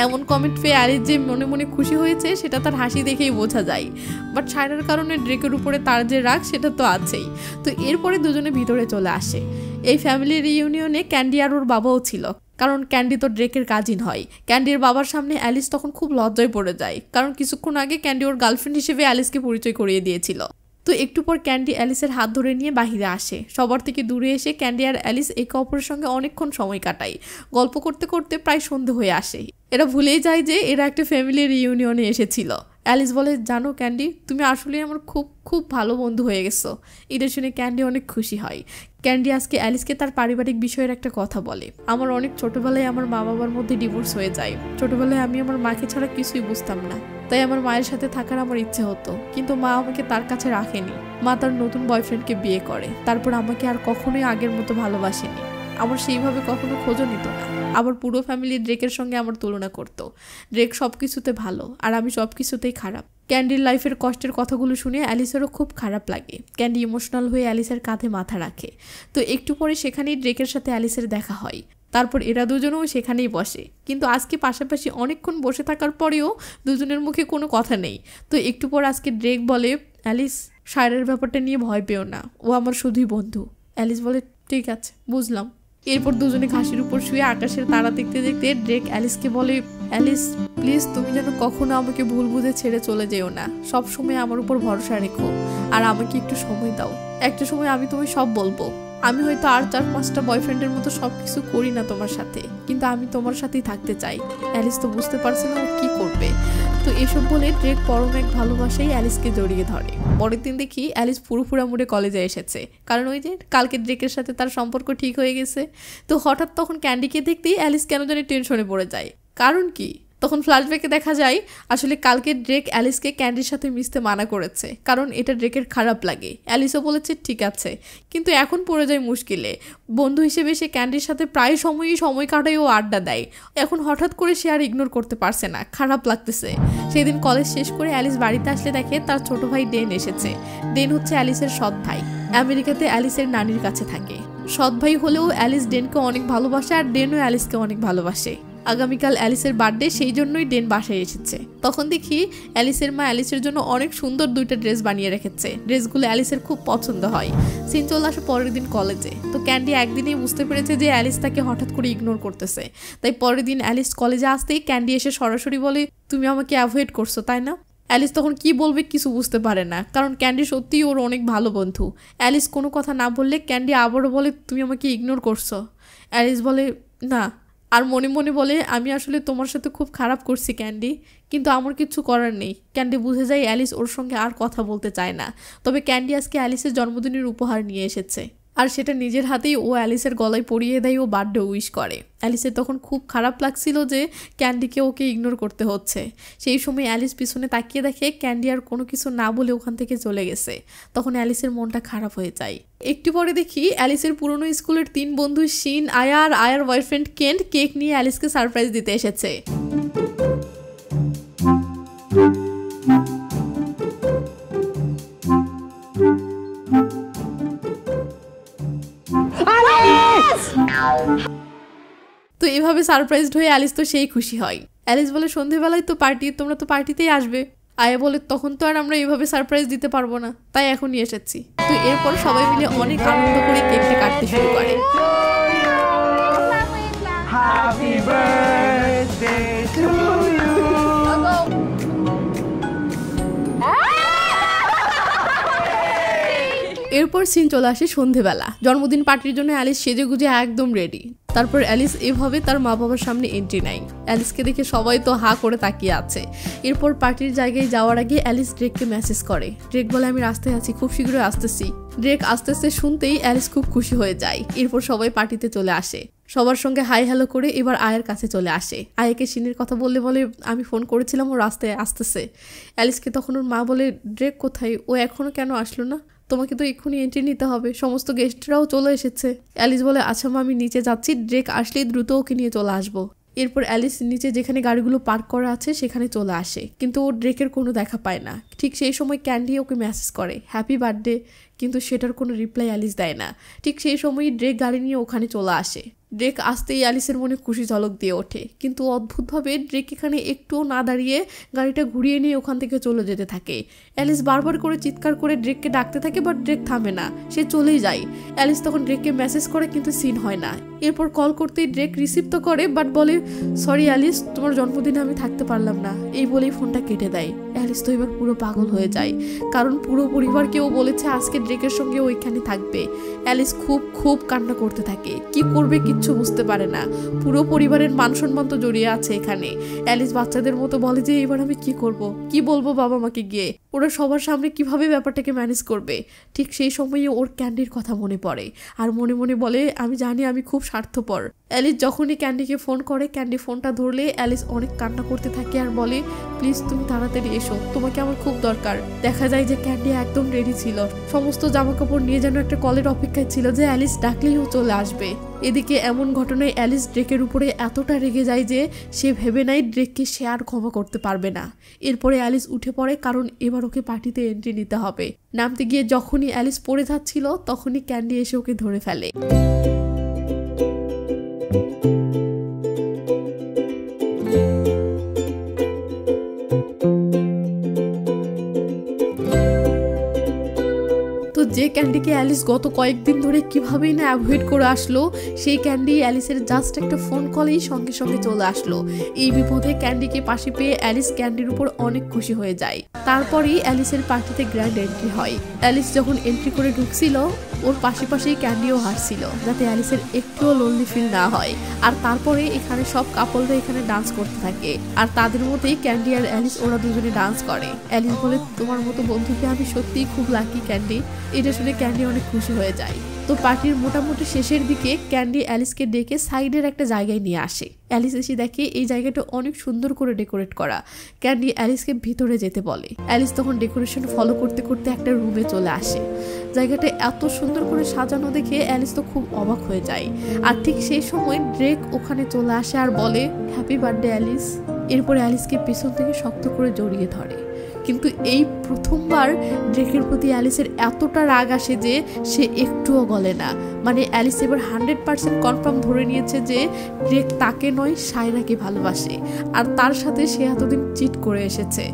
এমন কমেন্ট পেয়ে অ্যালিস যে মনে মনে খুশি হয়েছে সেটা তার হাসি দেখেই বোঝা যায়। বাট সায়রার কারণে ড্রেকের উপরে তার যে রাগ সেটা তো আছেই। তো এরপরে দুজনে ভিতরে চলে আসে। এই ফ্যামিলি রিইউনিয়নে ক্যান্ডি আর ওর বাবাও ছিল, কারণ ক্যান্ডি তো ড্রেকের কাজিন হয়। ক্যান্ডির বাবার সামনে অ্যালিস তখন খুব লজ্জায় পড়ে যায়, কারণ কিছুক্ষণ আগে ক্যান্ডি ওর গার্লফ্রেন্ড হিসেবে অ্যালিসকে পরিচয় করিয়ে দিয়েছিল। তো একটু পর ক্যান্ডি অ্যালিসের হাত ধরে নিয়ে বাহিরে আসে। সবার থেকে দূরে এসে ক্যান্ডি আর অ্যালিস একে অপরের সঙ্গে অনেকক্ষণ সময় কাটায়। গল্প করতে করতে প্রায় সন্ধে হয়ে আসে। এরা ভুলেই যায় যে এরা একটা ফ্যামিলি রিইউনিয়নে এসেছিল। অ্যালিস বলে জানো ক্যান্ডি, তুমি আসলে আমার খুব খুব ভালো বন্ধু হয়ে গেছো। এটা শুনে ক্যান্ডি অনেক খুশি হয়। ক্যান্ডি আজকে অ্যালিসকে তার পারিবারিক বিষয়ের একটা কথা বলে। আমার অনেক ছোটবেলায় আমার মা বাবার মধ্যে ডিভোর্স হয়ে যায়। ছোটবেলায় আমি আমার মাকে ছাড়া কিছুই বুঝতাম না, তাই আমার মায়ের সাথে থাকার আমার ইচ্ছে হতো, কিন্তু মা আমাকে তার কাছে রাখেনি। মা তার নতুন বয়ফ্রেন্ডকে বিয়ে করে, তারপর আমাকে আর কখনোই আগের মতো ভালোবাসেনি। আমার সেইভাবে কখনো খোঁজও নিত না। আবার পুরো ফ্যামিলি ড্রেকের সঙ্গে আমার তুলনা করতো। ড্রেক সব কিছুতে ভালো আর আমি সব কিছুতেই খারাপ। ক্যান্ডির লাইফের কষ্টের কথাগুলো শুনে অ্যালিসেরও খুব খারাপ লাগে। ক্যান্ডি ইমোশনাল হয়ে অ্যালিসের কাঁধে মাথা রাখে। তো একটু পরে সেখানেই ড্রেকের সাথে অ্যালিসের দেখা হয়। তারপর এরা দুজনেও সেখানেই বসে, কিন্তু আজকে পাশাপাশি অনেকক্ষণ বসে থাকার পরেও দুজনের মুখে কোনো কথা নেই। তো একটু পর আজকে ড্রেক বলে অ্যালিস, সায়রার ব্যাপারটা নিয়ে ভয় পেও না, ও আমার শুধুই বন্ধু। অ্যালিস বলে ঠিক আছে, বুঝলাম। এরপর দুজনে ঘাসের উপর শুয়ে আকাশের তারা দেখতে দেখতে ড্রেক অ্যালিসকে বলে অ্যালিস প্লিজ তুমি যেন কখনো আমাকে ভুল বুঝে ছেড়ে চলে যেও না। সব সময় আমার উপর ভরসা রেখো আর আমাকে একটু সময় দাও। একটা সময় আমি তোমায় সব বলবো। আমি হয়তো আর 4-5টা বয়ফ্রেন্ডের মতো সব কিছু করি না তোমার সাথে, কিন্তু আমি তোমার সাথেই থাকতে চাই। অ্যালিস তো বুঝতে পারছে না ও কী করবে। তো এসব বলে ড্রেক পরম এক ভালোবাসাই অ্যালিসকে জড়িয়ে ধরে। পরের দিন দেখি অ্যালিস পুরোপুরা মুড়ে কলেজে এসেছে, কারণ ওই যে কালকে ড্রেকের সাথে তার সম্পর্ক ঠিক হয়ে গেছে। তো হঠাৎ তখন ক্যান্ডিকে দেখতেই অ্যালিস কেন জানি টেনশনে পড়ে যায়। কারণ কি? তখন ফ্ল্যাশব্যাকে দেখা যায় আসলে কালকে ড্রেক অ্যালিসকে ক্যান্ডির সাথে মিশতে মানা করেছে, কারণ এটা ড্রেকের খারাপ লাগে। অ্যালিসও বলেছে ঠিক আছে, কিন্তু এখন পড়ে যায় মুশকিলে। বন্ধু হিসেবে সে ক্যান্ডির সাথে প্রায় সময়ই সময় কাটায় ও আড্ডা দেয়। এখন হঠাৎ করে সে আর ইগনোর করতে পারছে না, খারাপ লাগতেছে। সেদিন কলেজ শেষ করে অ্যালিস বাড়িতে আসলে দেখে তার ছোট ভাই ডেন এসেছে। ডেন হচ্ছে অ্যালিসের সৎ ভাই, আমেরিকাতে অ্যালিসের নানির কাছে থাকে। সৎ ভাই হলেও অ্যালিস ডেনকে অনেক ভালোবাসে আর ডেনও অ্যালিসকে অনেক ভালোবাসে। আগামীকাল অ্যালিসের বার্থডে, সেই জন্যই ডেন বাসায় এসেছে। তখন দেখি অ্যালিসের মা অ্যালিসের জন্য অনেক সুন্দর 2টা ড্রেস বানিয়ে রেখেছে। ড্রেসগুলো অ্যালিসের খুব পছন্দ হয়। সিন চলে আসে পরের দিন কলেজে। তো ক্যান্ডি একদিনেই বুঝতে পেরেছে যে অ্যালিস তাকে হঠাৎ করে ইগনোর করতেছে। তাই পরের দিন অ্যালিস কলেজে আসতেই ক্যান্ডি এসে সরাসরি বলে, তুমি আমাকে অ্যাভয়েড করছো তাই না? অ্যালিস তখন কি বলবে কিছু বুঝতে পারে না, কারণ ক্যান্ডি সত্যিই ওর অনেক ভালো বন্ধু। অ্যালিস কোনো কথা না বললে ক্যান্ডি আবারও বলে, তুমি আমাকে ইগনোর করছো। অ্যালিস বলে না, আর মনে মনে বলে, আমি আসলে তোমার সাথে খুব খারাপ করছি ক্যান্ডি, কিন্তু আমার কিছু করার নেই। ক্যান্ডি বুঝে যায় অ্যালিস ওর সঙ্গে আর কথা বলতে চায় না। তবে ক্যান্ডি আজকে অ্যালিসের জন্মদিনের উপহার নিয়ে এসেছে, আর সেটা নিজের হাতেই ও অ্যালিসের গলায় পরিয়ে দেয় ও বার্থডে উইশ করে। অ্যালিসের তখন খুব খারাপ লাগছিল যে ক্যান্ডিকে ওকে ইগনোর করতে হচ্ছে। সেই সময় অ্যালিস পিছনে তাকিয়ে দেখে ক্যান্ডি আর কোনো কিছু না বলে ওখান থেকে চলে গেছে। তখন অ্যালিসের মনটা খারাপ হয়ে যায়। একটু পরে দেখি অ্যালিসের পুরনো স্কুলের 3 বন্ধু শিন, আয়া আর আয়ার বয়ফ্রেন্ড কেন্ট কেক নিয়ে অ্যালিসকে সারপ্রাইজ দিতে এসেছে। তো এভাবে সারপ্রাইজড হয়ে অ্যালিস তো সেই খুশি হয়। অ্যালিস বলে, সন্ধেবেলায় তো পার্টি, তোমরা তো পার্টিতেই আসবে। আয়া বলে, তখন তো আর আমরা এইভাবে সারপ্রাইজ দিতে পারবো না, তাই এখনই এসেছি। তো এরপর সবাই মিলে অনেক আনন্দ করে কেকটা কাটতে শুরু করে। Happy birthday to you. এরপর সিন চলে আসে সন্ধেবেলা। জন্মদিন পার্টির জন্য অ্যালিস সেজে গুজে একদম রেডি। তারপর অ্যালিস এভাবে তার মা বাবার সামনে এন্ট্রি নেয়। অ্যালিসকে দেখে সবাই তো হা করে তাকিয়ে আছে। এরপর পার্টির জায়গায় যাওয়ার আগে অ্যালিস ড্রেককে মেসেজ করে। ড্রেক বলে, আমি রাস্তায় আছি, খুব শীঘ্রই আসতেছি। ড্রেক আসতেছে শুনতেই অ্যালিস খুব খুশি হয়ে যায়। এরপর সবাই পার্টিতে চলে আসে। সবার সঙ্গে হাই হ্যালো করে এবার আয়ের কাছে চলে আসে। আয়াকে সিনের কথা বললে বলে, আমি ফোন করেছিলাম, ও রাস্তায় আসতেছে। অ্যালিসকে তখন ওর মা বলে, ড্রেক কোথায়, ও এখনো কেন আসলো না? তোমাকে তো এক্ষুনি এন্ট্রি নিতে হবে, সমস্ত গেস্টরাও চলে এসেছে। অ্যালিস বলে, আচ্ছা মা, আমি নিচে যাচ্ছি, ড্রেক আসলেই দ্রুত ওকে নিয়ে চলে আসবো। এরপর অ্যালিস নিচে যেখানে গাড়িগুলো পার্ক করা আছে সেখানে চলে আসে, কিন্তু ও ড্রেকের কোনো দেখা পায় না। ঠিক সেই সময় ক্যান্ডি ওকে মেসেজ করে হ্যাপি বার্থডে, কিন্তু সেটার কোনো রিপ্লাই অ্যালিস দেয় না। ঠিক সেই সময়ই ড্রেক গাড়ি নিয়ে ওখানে চলে আসে। ড্রেক আসতেই অ্যালিসের মনে খুশি ঝলক দিয়ে ওঠে, কিন্তু অদ্ভুতভাবে ড্রেক এখানে একটুও না দাঁড়িয়ে গাড়িটা ঘুরিয়ে নিয়ে ওখান থেকে চলে যেতে থাকে। অ্যালিস বারবার করে চিৎকার করে ড্রেককে ডাকতে থাকে, বাট ড্রেক থামে না, সে চলেই যায়। অ্যালিস তখন ড্রেককে মেসেজ করে, কিন্তু সিন হয় না। এরপর কল করতেই ড্রেক রিসিভ তো করে, বাট বলে, সরি অ্যালিস, তোমার জন্মদিনে আমি থাকতে পারলাম না, এই বলেই ফোনটা কেটে দেয়। অ্যালিস তো এবার পুরো পাগল হয়ে যায়, কারণ পুরো পরিবারকেও বলেছে আজকে ড্রেকের সঙ্গে ওইখানে থাকবে। অ্যালিস খুব খুব কান্না করতে থাকে, কি করবে কিচ্ছু বুঝতে পারে না। পুরো পরিবারের মান সম্মান তো জড়িয়ে আছে এখানে। অ্যালিস বাচ্চাদের মতো বলে যে এবার আমি কি করব, কি বলবো বাবা মাকে গিয়ে, ওরা সবার সামনে কিভাবে ব্যাপারটাকে ম্যানেজ করবে। ঠিক সেই সময়ে ওর ক্যান্ডির কথা মনে পড়ে, আর মনে মনে বলে, আমি জানি আমি খুব স্বার্থপর। অ্যালিস যখনই ক্যান্ডিকে ফোন করে, ক্যান্ডি ফোনটা ধরলে অ্যালিস অনেক কান্না করতে থাকে আর বলে, প্লিজ তুমি তাড়াতাড়ি এসো, তোমাকে আমার খুব দরকার। দেখা যায় যে ক্যান্ডি একদম রেডি ছিল, সমস্ত জামা কাপড় নিয়ে যেন একটা কলের অপেক্ষায় ছিল যে অ্যালিস ডাকলেই ও চলে আসবে। এদিকে এমন ঘটনায় অ্যালিস ড্রেকের উপরে এতটা রেগে যায় যে সে ভেবে নেয় ড্রেককে সে আর ক্ষমা করতে পারবে না। এরপরে অ্যালিস উঠে পড়ে, কারণ এবার ওকে পার্টিতে এন্ট্রি নিতে হবে। নামতে গিয়ে যখনই অ্যালিস পড়ে যাচ্ছিল তখনই ক্যান্ডি এসে ওকে ধরে ফেলে। যে ক্যান্ডিকে অ্যালিস গত কয়েকদিন ধরে কিভাবেই না অ্যাভয়েড করে আসলো, সেই ক্যান্ডি অ্যালিসের জাস্ট একটা ফোন কলেই সঙ্গে সঙ্গে চলে আসলো। এই বিপদে ক্যান্ডিকে পাশে পেয়ে অ্যালিস ক্যান্ডির উপর অনেক খুশি হয়ে যায়। তারপরেই অ্যালিসের পার্টিতে গ্র্যান্ড এন্ট্রি হয়। অ্যালিস যখন এন্ট্রি করে ঢুকছিল, ওর পাশেই ক্যান্ডিও হাসছিল, যাতে অ্যালিসের একটুও লোনলি ফিল না হয়। আর তারপরে এখানে সব কাপলরা এখানে ডান্স করতে থাকে, আর তাদের মধ্যেই ক্যান্ডি আর অ্যালিস ওরা দুজনে ডান্স করে। অ্যালিস বলে, তোমার মতো বন্ধুকে আমি সত্যিই খুব লাকি ক্যান্ডি। এটা শুনে ক্যান্ডি অনেক খুশি হয়ে যায়। তো পার্টির মোটামুটি শেষের দিকে ক্যান্ডি অ্যালিসকে ডেকে সাইডের একটা জায়গায় নিয়ে আসে। অ্যালিস এসে দেখে এই জায়গাটা অনেক সুন্দর করে ডেকোরেট করা। ক্যান্ডি অ্যালিসকে ভিতরে যেতে বলে। অ্যালিস তখন ডেকোরেশন ফলো করতে করতে একটা রুমে চলে আসে। জায়গাটা এত সুন্দর করে সাজানো দেখে অ্যালিস তো খুব অবাক হয়ে যায়। আর ঠিক সেই সময় ড্রেক ওখানে চলে আসে আর বলে, হ্যাপি বার্থডে অ্যালিস। এরপরে অ্যালিসকে পেছন থেকে শক্ত করে জড়িয়ে ধরে। কিন্তু এই প্রথমবার ড্রেকের প্রতি অ্যালিসের এতটা রাগ আসে যে সে একটুও গলে না। মানে অ্যালিস এবার 100% কনফার্ম ধরে নিয়েছে যে ড্রেক তাকে নয় সায়রাকে ভালোবাসে, আর তার সাথে সে এতদিন চিট করে এসেছে।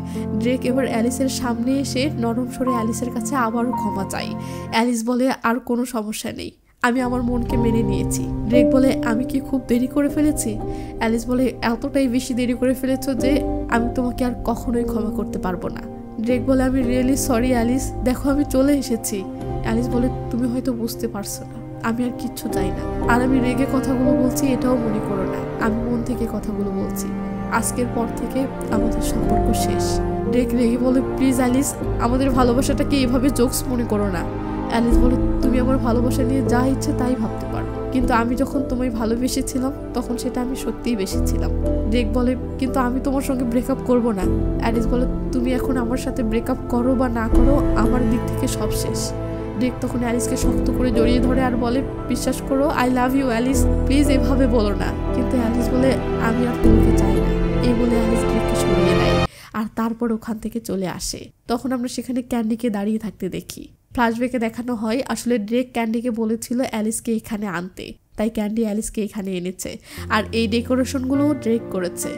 ড্রেক এবার অ্যালিসের সামনে এসে নরম স্বরে অ্যালিসের কাছে আবারও ক্ষমা চায়। অ্যালিস বলে, আর কোনো সমস্যা নেই, আমি আমার মনকে মেনে নিয়েছি। ড্রেক বলে, আমি কি খুব দেরি করে ফেলেছি? অ্যালিস বলে, এতটাই বেশি দেরি করে ফেলেছো যে আমি তোমাকে আর কখনোই ক্ষমা করতে পারবো না। ড্রেক বলে, আমি রিয়েলি সরি অ্যালিস, দেখো আমি চলে এসেছি। অ্যালিস বলে, তুমি হয়তো বুঝতে পারছো না, আমি আর কিচ্ছু চাই না। আর আমি রেগে কথাগুলো বলছি এটাও মনে করো না, আমি মন থেকে কথাগুলো বলছি। আজকের পর থেকে আমাদের সম্পর্ক শেষ। ড্রেক রেগে বলে, প্লিজ অ্যালিস, আমাদের ভালোবাসাটাকে এভাবে জোকস মনে করো না। অ্যালিস বলে, তুমি আমার ভালোবাসা নিয়ে যা ইচ্ছে তাই ভাবতে পারো, কিন্তু আমি যখন তোমায় ভালোবেসেছিলাম তখন সেটা আমি সত্যিই বেশিছিলাম। ড্রেক বলে, কিন্তু আমি তোমার সঙ্গে ব্রেকআপ করব না। অ্যালিস বলে, তুমি এখন আমার সাথে ব্রেকআপ করো বা না করো, আমার দিক থেকে সব শেষ। ড্রেক তখন অ্যালিসকে শক্ত করে জড়িয়ে ধরে আর বলে, বিশ্বাস করো, I love you Alice, please এভাবে বলো না। কিন্তু অ্যালিস বলে, আমি আর তোমাকে চাই না। এই বলে অ্যালিস ড্রেককে সরিয়ে নেয় আর তারপর ওখান থেকে চলে আসে। তখন আমরা সেখানে ক্যান্ডিকে দাঁড়িয়ে থাকতে দেখি। ফ্ল্যাশব্যাকে দেখানো হয় আসলে ড্রেক ক্যান্ডিকে বলেছিল অ্যালিসকে এখানে আনতে, তাই ক্যান্ডি অ্যালিসকে এখানে এনেছে। আর এই ডেকোরেশনগুলোও ড্রেক করেছে।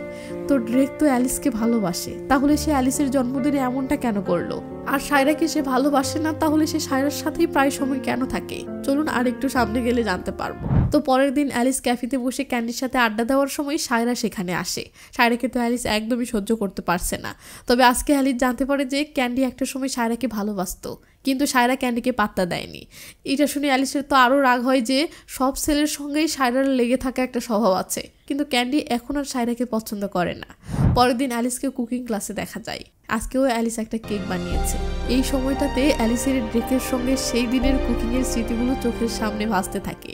তো ড্রেক তো অ্যালিসকে ভালোবাসে, তাহলে সে অ্যালিসের জন্মদিনে এমনটা কেন করলো? আর সায়রাকে সে ভালোবাসে না, তাহলে সে সায়রার সাথেই প্রায় সময় কেন থাকে? চলুন আর একটু সামনে গেলে জানতে পারবো। তো পরের দিন অ্যালিস ক্যাফেতে বসে ক্যান্ডির সাথে আড্ডা দেওয়ার সময় সায়রা সেখানে আসে। সায়রাকে তো অ্যালিস একদমই সহ্য করতে পারছে না। তবে আজকে অ্যালিস জানতে পারে যে ক্যান্ডি একটা সময় সায়রাকে ভালোবাসতো, কিন্তু সায়রা ক্যান্ডিকে পাত্তা দেয়নি। এটা শুনে অ্যালিসের তো আরও রাগ হয় যে সব ছেলের সঙ্গেই সায়রার লেগে থাকা একটা স্বভাব আছে, কিন্তু ক্যান্ডি এখন আর সায়রাকে পছন্দ করে না। পরের দিন অ্যালিসকে কুকিং ক্লাসে দেখা যায়। আজকেও অ্যালিস একটা কেক বানিয়েছে। এই সময়টাতে অ্যালিসের ড্রেকের সঙ্গে সেই দিনের কুকিংয়ের স্মৃতিগুলো চোখের সামনে ভাসতে থাকে।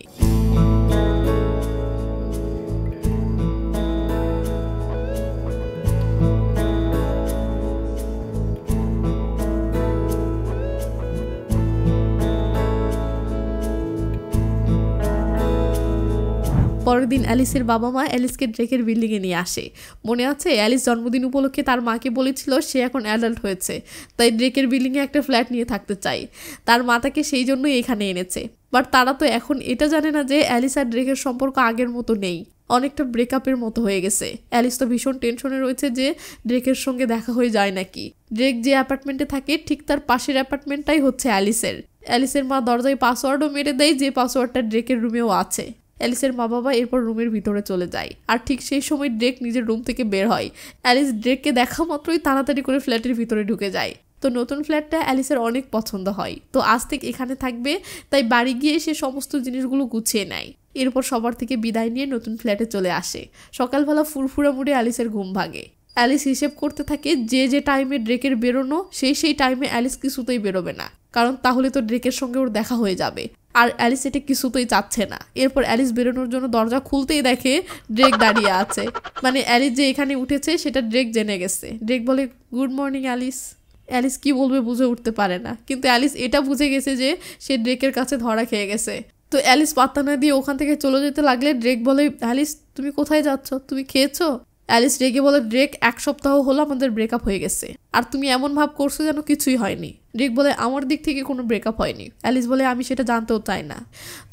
পরের দিন অ্যালিসের বাবা মা অ্যালিসকে ড্রেকের বিল্ডিংয়ে নিয়ে আসে। মনে আছে অ্যালিস জন্মদিন উপলক্ষে তার মাকে বলেছিল সে এখন অ্যাডাল্ট হয়েছে, তাই ড্রেকের বিল্ডিংয়ে একটা ফ্ল্যাট নিয়ে থাকতে চাই। তার মা তাকে সেই জন্যই এখানে এনেছে। বাট তারা তো এখন এটা জানে না যে অ্যালিস আর ড্রেকের সম্পর্ক আগের মতো নেই, অনেকটা ব্রেকআপের মতো হয়ে গেছে। অ্যালিস তো ভীষণ টেনশনে রয়েছে যে ড্রেকের সঙ্গে দেখা হয়ে যায় নাকি। ড্রেক যে অ্যাপার্টমেন্টে থাকে ঠিক তার পাশের অ্যাপার্টমেন্টটাই হচ্ছে অ্যালিসের। অ্যালিসের মা দরজায় পাসওয়ার্ডও মেরে দেয়, যে পাসওয়ার্ডটা ড্রেকের রুমেও আছে। অ্যালিসের মা বাবা এরপর রুমের ভিতরে চলে যায়। আর ঠিক সেই সময় ড্রেক নিজের রুম থেকে বের হয়। অ্যালিস ড্রেককে দেখা মাত্রই তাড়াতাড়ি করে ফ্ল্যাটের ভিতরে ঢুকে যায়। তো নতুন ফ্ল্যাটটা অ্যালিসের অনেক পছন্দ হয়, তো আজ থেকে এখানে থাকবে, তাই বাড়ি গিয়ে সে সমস্ত জিনিসগুলো গুছিয়ে নেয়। এরপর সবার থেকে বিদায় নিয়ে নতুন ফ্ল্যাটে চলে আসে। সকালবেলা ফুরফুরা মুড়ে অ্যালিসের ঘুম ভাঙে। অ্যালিস হিসেব করতে থাকে যে টাইমে ড্রেকের বেরোনো সেই টাইমে অ্যালিস কিছুতেই বেরোবে না, কারণ তাহলে তো ড্রেকের সঙ্গে ওর দেখা হয়ে যাবে। আর অ্যালিস এটা কিছুতেই চাচ্ছে না। এরপর অ্যালিস বেরোনোর জন্য দরজা খুলতেই দেখে ড্রেক দাঁড়িয়ে আছে। মানে অ্যালিস যে এখানে উঠেছে সেটা ড্রেক জেনে গেছে। ড্রেক বলে, গুড মর্নিং অ্যালিস। অ্যালিস কি বলবে বুঝে উঠতে পারে না, কিন্তু অ্যালিস এটা বুঝে গেছে যে সে ড্রেকের কাছে ধরা খেয়ে গেছে। তো অ্যালিস পাত্তা না দিয়ে ওখান থেকে চলে যেতে লাগলে ড্রেক বলে, অ্যালিস তুমি কোথায় যাচ্ছ, তুমি খেয়েছো? অ্যালিস রেগে বলে, ড্রেক 1 সপ্তাহ হলো আমাদের ব্রেকআপ হয়ে গেছে, আর তুমি এমন ভাব করছো যেন কিছুই হয়নি। ড্রেক বলে, আমার দিক থেকে কোনো ব্রেকআপ হয়নি। অ্যালিস বলে, আমি সেটা জানতেও চাই না।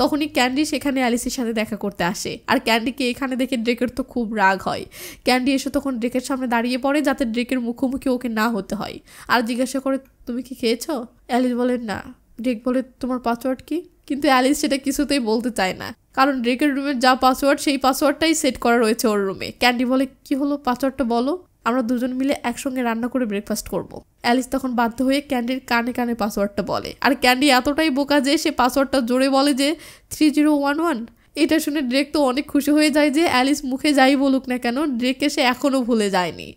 তখনই ক্যান্ডি সেখানে অ্যালিসের সাথে দেখা করতে আসে, আর ক্যান্ডিকে এখানে দেখে ড্রেকের তো খুব রাগ হয়। ক্যান্ডি এসে তখন ড্রেকের সামনে দাঁড়িয়ে পড়ে যাতে ড্রেকের মুখোমুখি ওকে না হতে হয়, আর জিজ্ঞাসা করে, তুমি কি খেয়েছো? অ্যালিস বলে, না। ড্রেক বলে, তোমার পাসওয়ার্ড কি? কিন্তু অ্যালিস সেটা কিছুতেই বলতে চায় না, কারণ ড্রেকের রুমের যা পাসওয়ার্ড সেই পাসওয়ার্ডটাই সেট করা রয়েছে ওর রুমে। ক্যান্ডি বলে, কি হলো, পাসওয়ার্ডটা বলো, আমরা দুজন মিলে একসঙ্গে রান্না করে ব্রেকফাস্ট করব। অ্যালিস তখন বাধ্য হয়ে ক্যান্ডির কানে কানে পাসওয়ার্ডটা বলে, আর ক্যান্ডি এতটাই বোকা যে সে পাসওয়ার্ডটা জোরে বলে যে 3011। এটা শুনে ড্রেক তো অনেক খুশি হয়ে যায় যে অ্যালিস মুখে যাই বলুক না কেন ড্রেককে সে এখনও ভুলে যায়নি।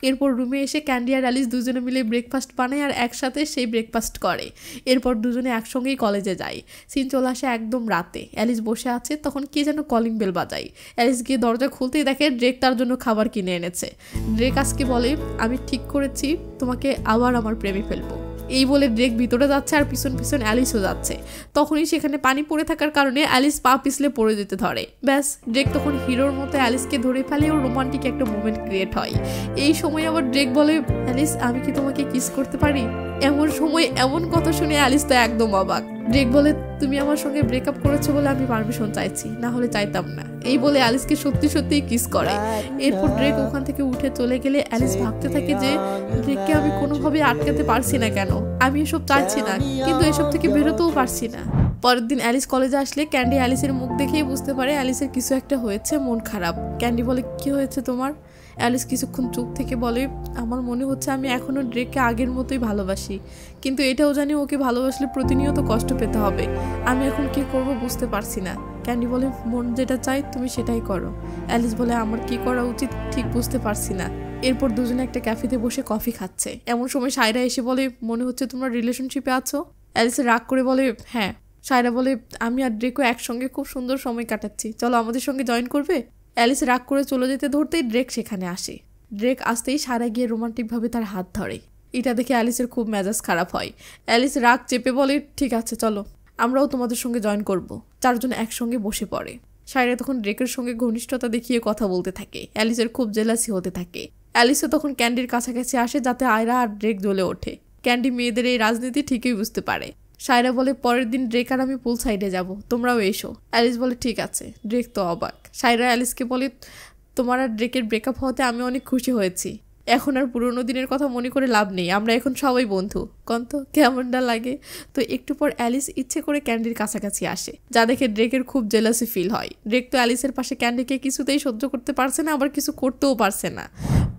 এরপর রুমে এসে ক্যান্ডি আর অ্যালিস দুজনে মিলে ব্রেকফাস্ট বানায় আর একসাথে সেই ব্রেকফাস্ট করে। এরপর দুজনে একসঙ্গেই কলেজে যায়। সিন চলে আসে একদম রাতে। অ্যালিস বসে আছে, তখন কে যেন কলিং বেল বাজায়। অ্যালিস গিয়ে দরজা খুলতেই দেখে ড্রেক তার জন্য খাবার কিনে এনেছে। ড্রেক আজকে বলে, আমি ঠিক করেছি তোমাকে আবার আমার প্রেমে ফেলবো। এই বলে ড্রেক ভিতরে যাচ্ছে আর পিছন পিছন অ্যালিসও যাচ্ছে। তখনই সেখানে পানি পড়ে থাকার কারণে অ্যালিস পা পিছলে পড়ে যেতে ধরে। ব্যাস, ড্রেক তখন হিরোর মতো অ্যালিসকে ধরে ফেলে ও রোমান্টিক একটা মুভমেন্ট ক্রিয়েট হয়। এই সময় আবার ড্রেক বলে, অ্যালিস আমি কি তোমাকে কিস করতে পারি? এমন সময় এমন কথা শুনে অ্যালিস তো একদম অবাক। ড্রেক বলে, তুমি আমার সঙ্গে ব্রেকআপ করেছো বলে আমি পারমিশন চাইছি, না হলে চাইতাম না। এই বলে অ্যালিসকে সত্যি সত্যিই কিস করে। এরপর ড্রেক ওখান থেকে উঠে চলে গেলে অ্যালিস ভাবতে থাকে যে ড্রেককে আমি কোনোভাবে আটকাতে পারছি না কেন, আমি এসব চাইছি না কিন্তু এসব থেকে বেরোতেও পারছি না। পরের দিন অ্যালিস কলেজে আসলে ক্যান্ডি অ্যালিসের মুখ দেখেই বুঝতে পারে অ্যালিসের কিছু একটা হয়েছে, মন খারাপ। ক্যান্ডি বলে, কি হয়েছে তোমার? অ্যালিস কিছুক্ষণ চুপ থেকে বলে, আমার মনে হচ্ছে আমি এখনও ড্রেককে আগের মতোই ভালোবাসি, কিন্তু এটাও জানি ওকে ভালোবাসলে প্রতিনিয়ত কষ্ট পেতে হবে। আমি এখন কি করব বুঝতে পারছি না। ক্যান্ডি বলে, মন যেটা চাই তুমি সেটাই করো। অ্যালিস বলে, আমার কি করা উচিত ঠিক বুঝতে পারছি না। এরপর দুজনে একটা ক্যাফেতে বসে কফি খাচ্ছে। এমন সময় সায়রা এসে বলে, মনে হচ্ছে তোমরা রিলেশনশিপে আছো। অ্যালিস রাগ করে বলে, হ্যাঁ। সায়রা বলে, আমি আর ড্রেকও একসঙ্গে খুব সুন্দর সময় কাটাচ্ছি, চলো আমাদের সঙ্গে জয়েন করবে? অ্যালিস রাগ করে চলে যেতে ধরতেই ড্রেক সেখানে আসে। ড্রেক আসতেই সায়রা গিয়ে রোমান্টিকভাবে তার হাত ধরে। এটা দেখে অ্যালিসের খুব মেজাজ খারাপ হয়। অ্যালিস রাগ চেপে বলে, ঠিক আছে চলো, আমরাও তোমাদের সঙ্গে জয়েন করব। চারজন একসঙ্গে বসে পড়ে। সায়রা তখন ড্রেকের সঙ্গে ঘনিষ্ঠতা দেখিয়ে কথা বলতে থাকে। অ্যালিসের খুব জেলাসি হতে থাকে। অ্যালিসও তখন ক্যান্ডির কাছাকাছি আসে যাতে আয়রা আর ড্রেক জ্বলে ওঠে। ক্যান্ডি মেয়েদের এই রাজনীতি ঠিকই বুঝতে পারে। সায়রা বলে, পরের দিন ড্রেক আর আমি পুল সাইডে যাব, তোমরাও এসো। অ্যালিস বলে, ঠিক আছে। ড্রেক তো অবাক। সায়রা অ্যালিসকে বলে, তোমার আর ড্রেকের ব্রেকআপ হওয়াতে আমি অনেক খুশি হয়েছি। এখন আর পুরোনো দিনের কথা মনে করে লাভ নেই, আমরা এখন সবাই বন্ধু। কন্ত কেমনটা লাগে? তো একটু পর অ্যালিস ইচ্ছে করে ক্যান্ডির কাছাকাছি আসে, যা দেখে ড্রেকের খুব জেলাসি ফিল হয়। ড্রেক তো অ্যালিসের পাশে ক্যান্ডিকে কিছুতেই সহ্য করতে পারছে না, আবার কিছু করতেও পারছে না।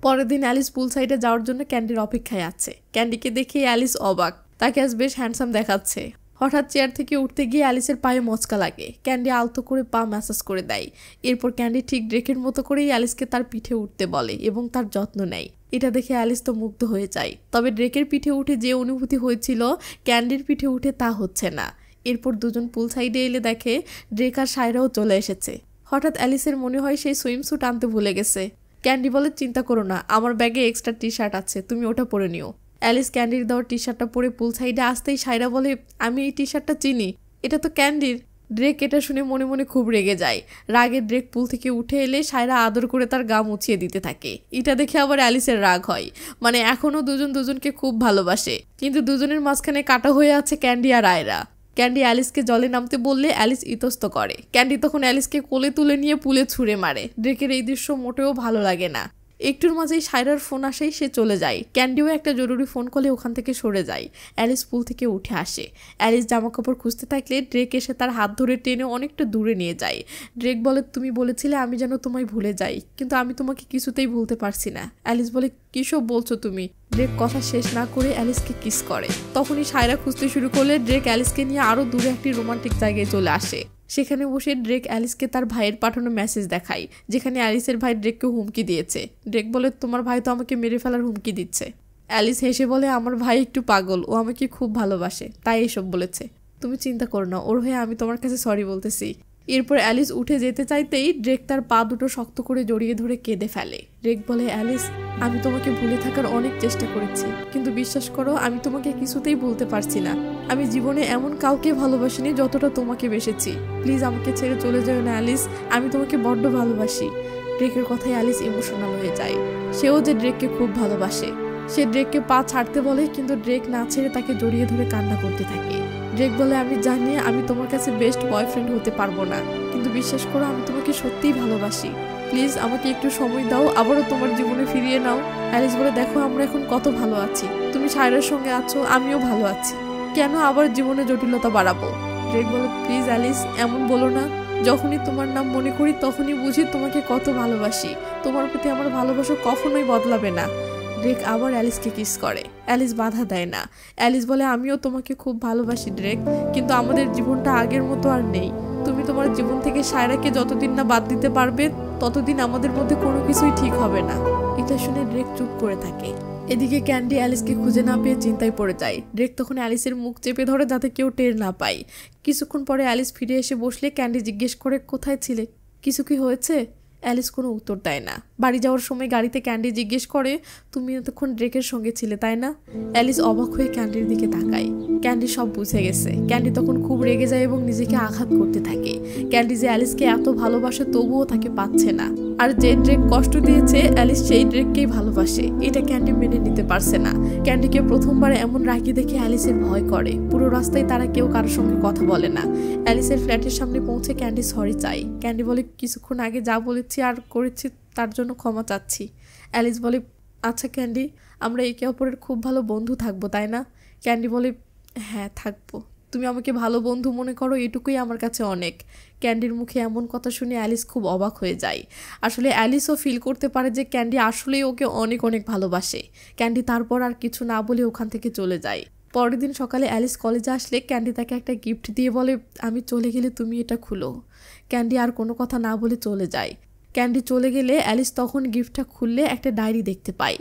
পরের দিন অ্যালিস পুল সাইডে যাওয়ার জন্য ক্যান্ডির অপেক্ষায় আছে। ক্যান্ডিকে দেখে অ্যালিস অবাক, তাকে আজ বেশ হ্যান্ডসাম দেখাচ্ছে। হঠাৎ চেয়ার থেকে উঠতে গিয়ে অ্যালিসের পায়ে মচকা লাগে। ক্যান্ডি আলতো করে পা ম্যাসাজ করে দেয়। এরপর ক্যান্ডি ঠিক ড্রেকের মতো করেই অ্যালিসকে তার পিঠে উঠতে বলে এবং তার যত্ন নেয়। এটা দেখে অ্যালিস তো মুগ্ধ হয়ে যায়। তবে ড্রেকের পিঠে উঠে যে অনুভূতি হয়েছিল ক্যান্ডির পিঠে উঠে তা হচ্ছে না। এরপর দুজন পুল সাইডে এলে দেখে ড্রেক আর সায়রাও চলে এসেছে। হঠাৎ অ্যালিসের মনে হয় সেই সুইমস্যুট আনতে ভুলে গেছে। ক্যান্ডি বলে, চিন্তা করো না, আমার ব্যাগে এক্সট্রা টি শার্ট আছে, তুমি ওটা পরে নিও। অ্যালিস ক্যান্ডির দেওয়া টি শার্টটা পরে পুল সাইডে আসতেই সায়রা বলে, আমি এই টি শার্টটা চিনি, এটা তো ক্যান্ডির। ড্রেক এটা শুনে মনে মনে খুব রেগে যায়। রাগে ড্রেক পুল থেকে উঠে এলে সায়রা আদর করে তার গা মুছিয়ে দিতে থাকে। এটা দেখে আবার অ্যালিসের রাগ হয়। মানে এখনও দুজন দুজনকে খুব ভালোবাসে, কিন্তু দুজনের মাঝখানে কাটা হয়ে আছে ক্যান্ডি আর আয়রা। ক্যান্ডি অ্যালিসকে জলে নামতে বললে অ্যালিস ইতস্ত করে। ক্যান্ডি তখন অ্যালিসকে কোলে তুলে নিয়ে পুলে ছুঁড়ে মারে। ড্রেকের এই দৃশ্য মোটেও ভালো লাগে না। একটুর মাঝেই সায়রার ফোন আসেই সে চলে যায়। ক্যান্ডিও একটা জরুরি ফোন কলে ওখান থেকে সরে যায়। অ্যালিস পুল থেকে উঠে আসে। অ্যালিস জামা কাপড় খুঁজতে থাকলে ড্রেক এসে তার হাত ধরে টেনে অনেকটা দূরে নিয়ে যায়। ড্রেক বলে, তুমি বলেছিলে আমি যেন তোমায় ভুলে যাই, কিন্তু আমি তোমাকে কিছুতেই ভুলতে পারছি না। অ্যালিস বলে, কিসব বলছো তুমি? ড্রেক কথা শেষ না করে অ্যালিসকে কিস করে। তখনই সায়রা খুঁজতে শুরু করলে ড্রেক অ্যালিসকে নিয়ে আরো দূরে একটি রোমান্টিক জায়গায় চলে আসে। সেখানে বসে ড্রেক অ্যালিসকে তার ভাইয়ের পাঠানো মেসেজ দেখায়, যেখানে অ্যালিসের ভাই ড্রেককে হুমকি দিয়েছে। ড্রেক বলে, তোমার ভাই তো আমাকে মেরে ফেলার হুমকি দিচ্ছে। অ্যালিস হেসে বলে, আমার ভাই একটু পাগল, ও আমাকে খুব ভালোবাসে, তাই এসব বলেছে। তুমি চিন্তা করো না, ওর হয়ে আমি তোমার কাছে সরি বলতেছি। এরপর অ্যালিস উঠে যেতে চাইতেই ড্রেক তার পা দুটো শক্ত করে জড়িয়ে ধরে কেঁদে ফেলে। ড্রেক বলে, অ্যালিস আমি তোমাকে ভুলে থাকার অনেক চেষ্টা করেছি, কিন্তু বিশ্বাস করো আমি তোমাকে কিছুতেই ভুলতে পারছি না। আমি জীবনে এমন কাউকে ভালোবাসিনি যতটা তোমাকে বেসেছি। প্লিজ আমাকে ছেড়ে চলে যাও না অ্যালিস, আমি তোমাকে বড্ড ভালোবাসি। ড্রেকের কথায় অ্যালিস ইমোশনাল হয়ে যায়। সেও যে ড্রেককে খুব ভালোবাসে। সে ড্রেককে পা ছাড়তে বলে, কিন্তু ড্রেক না ছেড়ে তাকে জড়িয়ে ধরে কান্না করতে থাকে। ড্রেক বলে, আমি জানি আমি তোমার কাছে বেস্ট বয়ফ্রেন্ড হতে পারবো না, কিন্তু বিশ্বাস করো আমি তোমাকে সত্যিই ভালোবাসি। প্লিজ আমাকে একটু সময় দাও, আবারও তোমার জীবনে ফিরিয়ে নাও। অ্যালিস বলে, দেখো আমরা এখন কত ভালো আছি, তুমি সায়রার সঙ্গে আছো, আমিও ভালো আছি, কেন আবার জীবনে জটিলতা বাড়াবো? ড্রেক বলে, প্লিজ অ্যালিস এমন বলো না, যখনই তোমার নাম মনে করি তখনই বুঝি তোমাকে কত ভালোবাসি। তোমার প্রতি আমার ভালোবাসা কখনোই বদলাবে না। ড্রেক আবার অ্যালিসকে কিস করে। অ্যালিস বাধা দেয় না। অ্যালিস বলে, আমিও তোমাকে খুব ভালোবাসি ড্রেক, কিন্তু আমাদের জীবনটা আগের মতো আর নেই। তুমি তোমার জীবন থেকে সায়রাকে যতদিন না বাদ দিতে পারবে ততদিন আমাদের মধ্যে কোনো কিছুই ঠিক হবে না। এটা শুনে ড্রেক চুপ করে থাকে। এদিকে ক্যান্ডি অ্যালিসকে খুঁজে না পেয়ে চিন্তায় পড়ে যায়। ড্রেক তখন অ্যালিসের মুখ চেপে ধরে যাতে কেউ টের না পায়। কিছুক্ষণ পরে অ্যালিস ফিরে এসে বসলে ক্যান্ডি জিজ্ঞেস করে, কোথায় ছিলে? কিছু কি হয়েছে? অ্যালিস কোনো উত্তর দেয় না। বাড়ি যাওয়ার সময় গাড়িতে ক্যান্ডি জিজ্ঞেস করে, তুমি এতক্ষণ ড্রেকের সঙ্গে ছিলে তাই না? অ্যালিস অবাক হয়ে ক্যান্ডির দিকে তাকায়। ক্যান্ডি সব বুঝে গেছে। ক্যান্ডি তখন খুব রেগে যায় এবং নিজেকে আঘাত করতে থাকে। ক্যান্ডি যে অ্যালিসকে এত ভালোবাসে তবুও তাকে পাচ্ছে না, আর যে ড্রেক কষ্ট দিয়েছে অ্যালিস সেই ড্রেককেই ভালোবাসে, এটা ক্যান্ডি মেনে নিতে পারছে না। ক্যান্ডিকে প্রথমবার এমন রাগি দেখে অ্যালিসের ভয় করে। পুরো রাস্তায় তারা কেউ কারোর সঙ্গে কথা বলে না। অ্যালিসের ফ্ল্যাটের সামনে পৌঁছে ক্যান্ডি সরি চাই। ক্যান্ডি বলে, কিছুক্ষণ আগে যা বলেছি আর করেছি তার জন্য ক্ষমা চাচ্ছি। অ্যালিস বলে, আচ্ছা ক্যান্ডি, আমরা একে অপরের খুব ভালো বন্ধু থাকবো তাই না? ক্যান্ডি বলে, হ্যাঁ থাকবো। তুমি আমাকে ভালো বন্ধু মনে করো এটুকুই আমার কাছে অনেক। ক্যান্ডির মুখে এমন কথা শুনে অ্যালিস খুব অবাক হয়ে যায়। আসলে অ্যালিসও ফিল করতে পারে যে ক্যান্ডি আসলেই ওকে অনেক অনেক ভালোবাসে। ক্যান্ডি তারপর আর কিছু না বলে ওখান থেকে চলে যায়। পরের দিন সকালে অ্যালিস কলেজে আসলে ক্যান্ডি তাকে একটা গিফট দিয়ে বলে, আমি চলে গেলে তুমি এটা খুলো। ক্যান্ডি আর কোনো কথা না বলে চলে যায়। ক্যান্ডি চলে গেলে অ্যালিস তখন গিফটটা খুললে একটা ডায়েরি দেখতে পায়।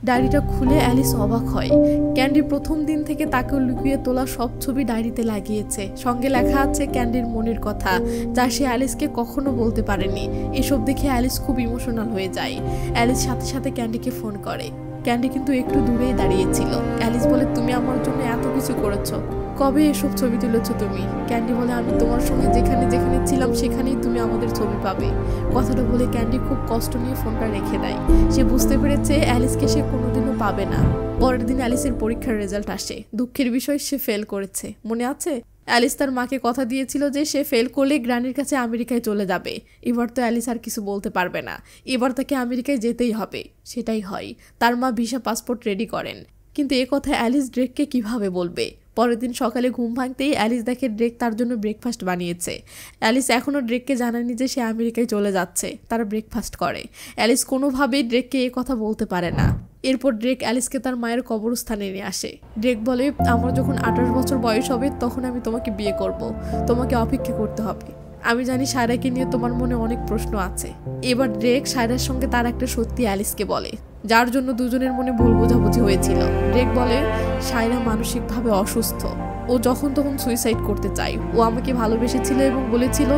ডায়েরিটা খুলে অ্যালিস অবাক হয়। ক্যান্ডি প্রথম দিন থেকে তাকে লুকিয়ে তোলা সব ছবি ডায়েরিতে লাগিয়েছে। সঙ্গে লেখা আছে ক্যান্ডির মনের কথা, যা সে অ্যালিসকে কখনো বলতে পারেনি। এসব দেখে অ্যালিস খুব ইমোশনাল হয়ে যায়। অ্যালিস সাথে সাথে ক্যান্ডিকে ফোন করে। ক্যান্ডি কিন্তু একটু দূরেই দাঁড়িয়েছিল। অ্যালিস বলে, তুমি আমার জন্য এত কিছু করেছো, কবে এসব ছবি তুলেছো তুমি? ক্যান্ডি বলে, আমি তোমার সঙ্গে যেখানে যেখানে ছিলাম সেখানেই তুমি আমাদের ছবি পাবে। কথাটা বলে ক্যান্ডি খুব কষ্ট নিয়ে ফোনটা রেখে দেয়। সে বুঝতে পেরেছে অ্যালিসকে সে কোনোদিনও পাবে না। পরের দিন অ্যালিসের পরীক্ষার রেজাল্ট আসে। দুঃখের বিষয়, সে ফেল করেছে। মনে আছে? অ্যালিস তার মাকে কথা দিয়েছিল যে সে ফেল করলে গ্র্যানির কাছে আমেরিকায় চলে যাবে। এবার তো অ্যালিস আর কিছু বলতে পারবে না। এবার তাকে আমেরিকায় যেতেই হবে। সেটাই হয়। তার মা ভিসা পাসপোর্ট রেডি করেন। কিন্তু এ কথা অ্যালিস ড্রেককে কিভাবে বলবে? পরের দিন সকালে ঘুম ভাঙতেই অ্যালিস দেখে ড্রেক তার জন্য ব্রেকফাস্ট বানিয়েছে। অ্যালিস এখনও ড্রেককে জানায়নি যে সে আমেরিকায় চলে যাচ্ছে। তারা ব্রেকফাস্ট করে। অ্যালিস কোনোভাবেই ড্রেককে এ কথা বলতে পারে না। এরপর ড্রেক অ্যালিসকে তার মায়ের কবরস্থানে নিয়ে আসে। ড্রেক বলে, আমার যখন 28 বছর বয়স হবে তখন আমি তোমাকে বিয়ে করব। তোমাকে অপেক্ষা করতে হবে। আমি জানি সায়রাকে নিয়ে তোমার মনে অনেক প্রশ্ন আছে। এবার ড্রেক সায়রার সঙ্গে তার একটা সত্যি অ্যালিসকে বলে, যার জন্য দুজনের মনে ভুল বোঝাবুঝি হয়েছিল। ড্রেক বলে, সায়রা মানসিকভাবে অসুস্থ। ও যখন তখন সুইসাইড করতে চায়। ও আমাকে ভালোবেসেছিল এবং বলেছিল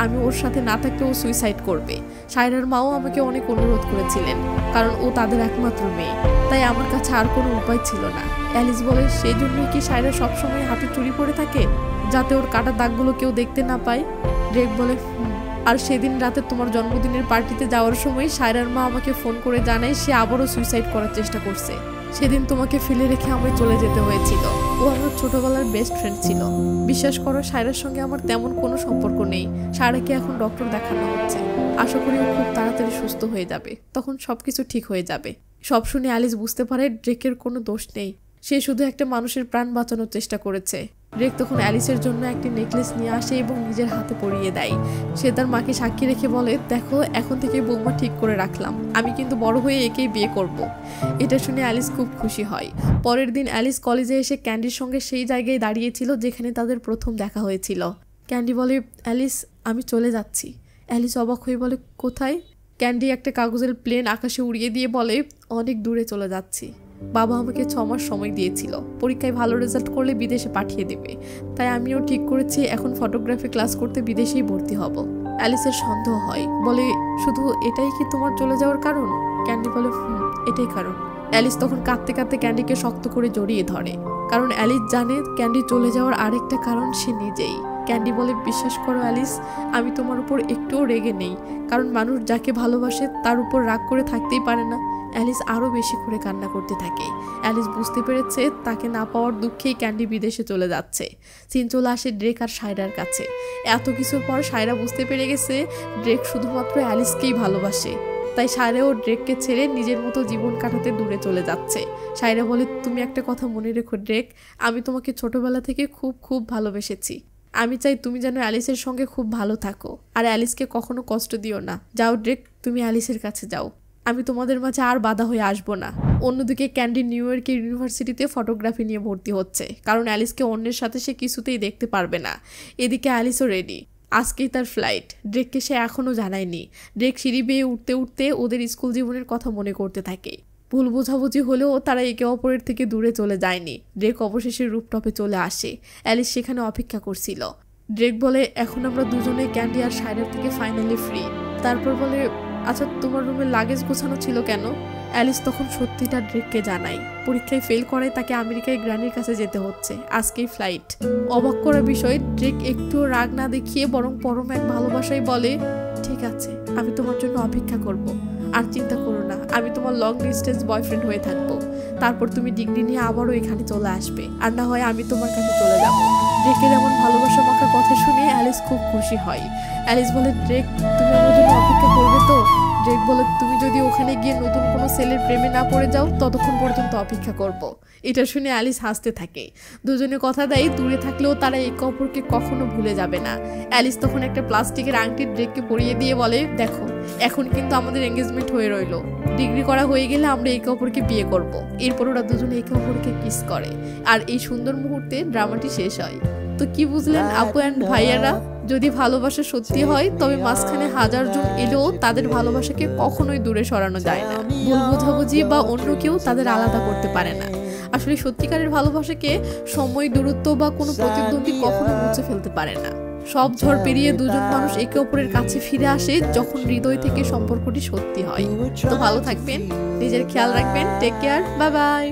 আমি ওর সাথে না থাকলে ও সুইসাইড করবে। সায়রার মাও আমাকে অনেক অনুরোধ করেছিলেন, কারণ ও তাদের একমাত্র মেয়ে। তাই আমার কাছে আর কোনো উপায় ছিল না। অ্যালিস বলে, সেই জন্যই কি সায়রা সবসময় হাতে চুরি পরে থাকে, যাতে ওর কাটা দাগগুলো কেউ দেখতে না পায়? ড্রেক বলে, আর সেদিন রাতে তোমার জন্মদিনের পার্টিতে যাওয়ার সময় সায়রার মা আমাকে ফোন করে জানায় সে আবারও সুইসাইড করার চেষ্টা করছে। সেদিন তোমাকে ফেলে রেখে আমায় চলে যেতে হয়েছিল। ও আমার ছোটবেলার বেস্ট ফ্রেন্ড ছিল। বিশ্বাস করো, সায়রার সঙ্গে আমার তেমন কোনো সম্পর্ক নেই। সায়রাকে এখন ডক্টর দেখানো হচ্ছে। আশা করি ও খুব তাড়াতাড়ি সুস্থ হয়ে যাবে। তখন সবকিছু ঠিক হয়ে যাবে। সব শুনে অ্যালিস বুঝতে পারে ড্রেকের কোনো দোষ নেই। সে শুধু একটা মানুষের প্রাণ বাঁচানোর চেষ্টা করেছে। ড্রেক তখন অ্যালিসের জন্য একটি নেকলেস নিয়ে আসে এবং নিজের হাতে পরিয়ে দেয়। সে তার মাকে সাক্ষী রেখে বলে, দেখো, এখন থেকে বৌমা ঠিক করে রাখলাম, আমি কিন্তু বড় হয়ে একেই বিয়ে করব। এটা শুনে অ্যালিস খুব খুশি হয়। পরের দিন অ্যালিস কলেজে এসে ক্যান্ডির সঙ্গে সেই জায়গায় দাঁড়িয়েছিল যেখানে তাদের প্রথম দেখা হয়েছিল। ক্যান্ডি বলে, অ্যালিস, আমি চলে যাচ্ছি। অ্যালিস অবাক হয়ে বলে, কোথায়? ক্যান্ডি একটা কাগজের প্লেন আকাশে উড়িয়ে দিয়ে বলে, অনেক দূরে চলে যাচ্ছি। বাবা আমাকে 6 মাস সময় দিয়েছিল, পরীক্ষায় ভালো রেজাল্ট করলে বিদেশে পাঠিয়ে দেবে। তাই আমিও ঠিক করেছি এখন ফটোগ্রাফি ক্লাস করতে বিদেশেই ভর্তি হব। অ্যালিসের সন্দেহ হয়, বলে, শুধু এটাই কি তোমার চলে যাওয়ার কারণ? ক্যান্ডি বলে, এটাই কারণ। অ্যালিস তখন কাঁদতে কাঁদতে ক্যান্ডিকে শক্ত করে জড়িয়ে ধরে, কারণ অ্যালিস জানে ক্যান্ডি চলে যাওয়ার আরেকটা কারণ সে নিজেই। ক্যান্ডি বলে, বিশ্বাস করো অ্যালিস, আমি তোমার উপর একটুও রেগে নেই, কারণ মানুষ যাকে ভালোবাসে তার উপর রাগ করে থাকতেই পারে না। অ্যালিস আরও বেশি করে কান্না করতে থাকে। অ্যালিস বুঝতে পেরেছে তাকে না পাওয়ার দুঃখেই ক্যান্ডি বিদেশে চলে যাচ্ছে। সিন চলে আসে ড্রেক আর সায়রার কাছে। এত কিছুর পর সায়রা বুঝতে পেরে গেছে ড্রেক শুধুমাত্র অ্যালিসকেই ভালোবাসে। তাই সায়রা ও ড্রেককে ছেড়ে নিজের মতো জীবন কাটাতে দূরে চলে যাচ্ছে। সায়রা বলে, তুমি একটা কথা মনে রেখো ড্রেক, আমি তোমাকে ছোটবেলা থেকে খুব খুব ভালোবেসেছি। আমি চাই তুমি যেন অ্যালিসের সঙ্গে খুব ভালো থাকো, আর অ্যালিসকে কখনো কষ্ট দিও না। যাও ড্রেক, তুমি অ্যালিসের কাছে যাও। আমি তোমাদের মাঝে আর বাধা হয়ে আসবো না। অন্যদিকে ক্যান্ডি নিউ ইয়র্কের ইউনিভার্সিটিতে ফটোগ্রাফি নিয়ে ভর্তি হচ্ছে, কারণ অ্যালিসকে অন্যের সাথে সে কিছুতেই দেখতে পারবে না। এদিকে অ্যালিসও রেডি। আজকেই তার ফ্লাইট। ড্রেককে সে এখনও জানায়নি। ড্রেক সিঁড়ি বেয়ে উঠতে উঠতে ওদের স্কুল জীবনের কথা মনে করতে থাকে। ভুল বোঝাবুঝি হলেও তারা একে অপরের থেকে দূরে চলে যায়নি। ড্রেক অবশেষে রুফটপে চলে আসে। অ্যালিস সেখানে অপেক্ষা করছিল। ড্রেক বলে, এখন আমরা দুজনেই ক্যান্ডি আর সাইরার থেকে ফাইনালি ফ্রি। তারপর বলে, আচ্ছা তোমার রুমে লাগেজ গোছানো ছিল কেন? অ্যালিস তখন সত্যিটা ড্রেককে জানায়। পরীক্ষায় ফেল করায় তাকে আমেরিকায় গ্র্যানির কাছে যেতে হচ্ছে। আজকেই ফ্লাইট। অবাক করা বিষয়, ড্রেক একটুও রাগ না দেখিয়ে বরং পরম এক ভালোবাসায় বলে, ঠিক আছে, আমি তোমার জন্য অপেক্ষা করব। আর চিন্তা করো না, আমি তোমার লং ডিস্টেন্স বয়ফ্রেন্ড হয়ে থাকবো। তারপর তুমি ডিগ্রি নিয়ে আবারও এখানে চলে আসবে, আর না হয় আমি তোমার কাছে চলে যাব। ড্রেকের এমন ভালোবাসা মাখার কথা শুনে অ্যালিস খুব খুশি হয়। অ্যালিস বলে, ড্রেক তুমি আমার জন্য অপেক্ষা করবে তো? ড্রেক বলে, তুমি যদি ওখানে গিয়ে নতুন কোনো ছেলের প্রেমে না পড়ে যাও ততক্ষণ পর্যন্ত অপেক্ষা করব। এটা শুনে অ্যালিস হাসতে থাকে। দুজনে কথা দেয় দূরে থাকলেও তারা একে অপরকে কখনো ভুলে যাবে না। অ্যালিস তখন একটা প্লাস্টিকের আংটি ড্রেককে পরিয়ে দিয়ে বলে, দেখো এখন কিন্তু আমাদের এঙ্গেজমেন্ট হয়ে রইল। ডিগ্রি করা হয়ে গেলে আমরা একে অপরকে বিয়ে করব। এরপর ওরা দুজনে একে অপরকে কিস করে। আর এই সুন্দর মুহূর্তে ড্রামাটি শেষ হয়। তো কি বুঝলেন আপু অ্যান্ড ভাইয়ারা? যদি ভালোবাসা সত্যি হয় তবে মাঝখানে হাজার জন এলেও তাদের ভালোবাসাকে কখনোই দূরে সরানো যায় না। ভুল বোঝাবুঝি বা অন্য কেউ তাদের আলাদা করতে পারে না। আসলে সত্যিকারের ভালোবাসাকে সময়, দূরত্ব বা কোনো প্রতিদ্বন্দ্বী কখনো মুছে ফেলতে পারে না। সব ঝড় পেরিয়ে দুজন মানুষ একে অপরের কাছে ফিরে আসে যখন হৃদয় থেকে সম্পর্কটি সত্যি হয়। তো ভালো থাকবেন, নিজের খেয়াল রাখবেন, টেক কেয়ার, বাই বাই।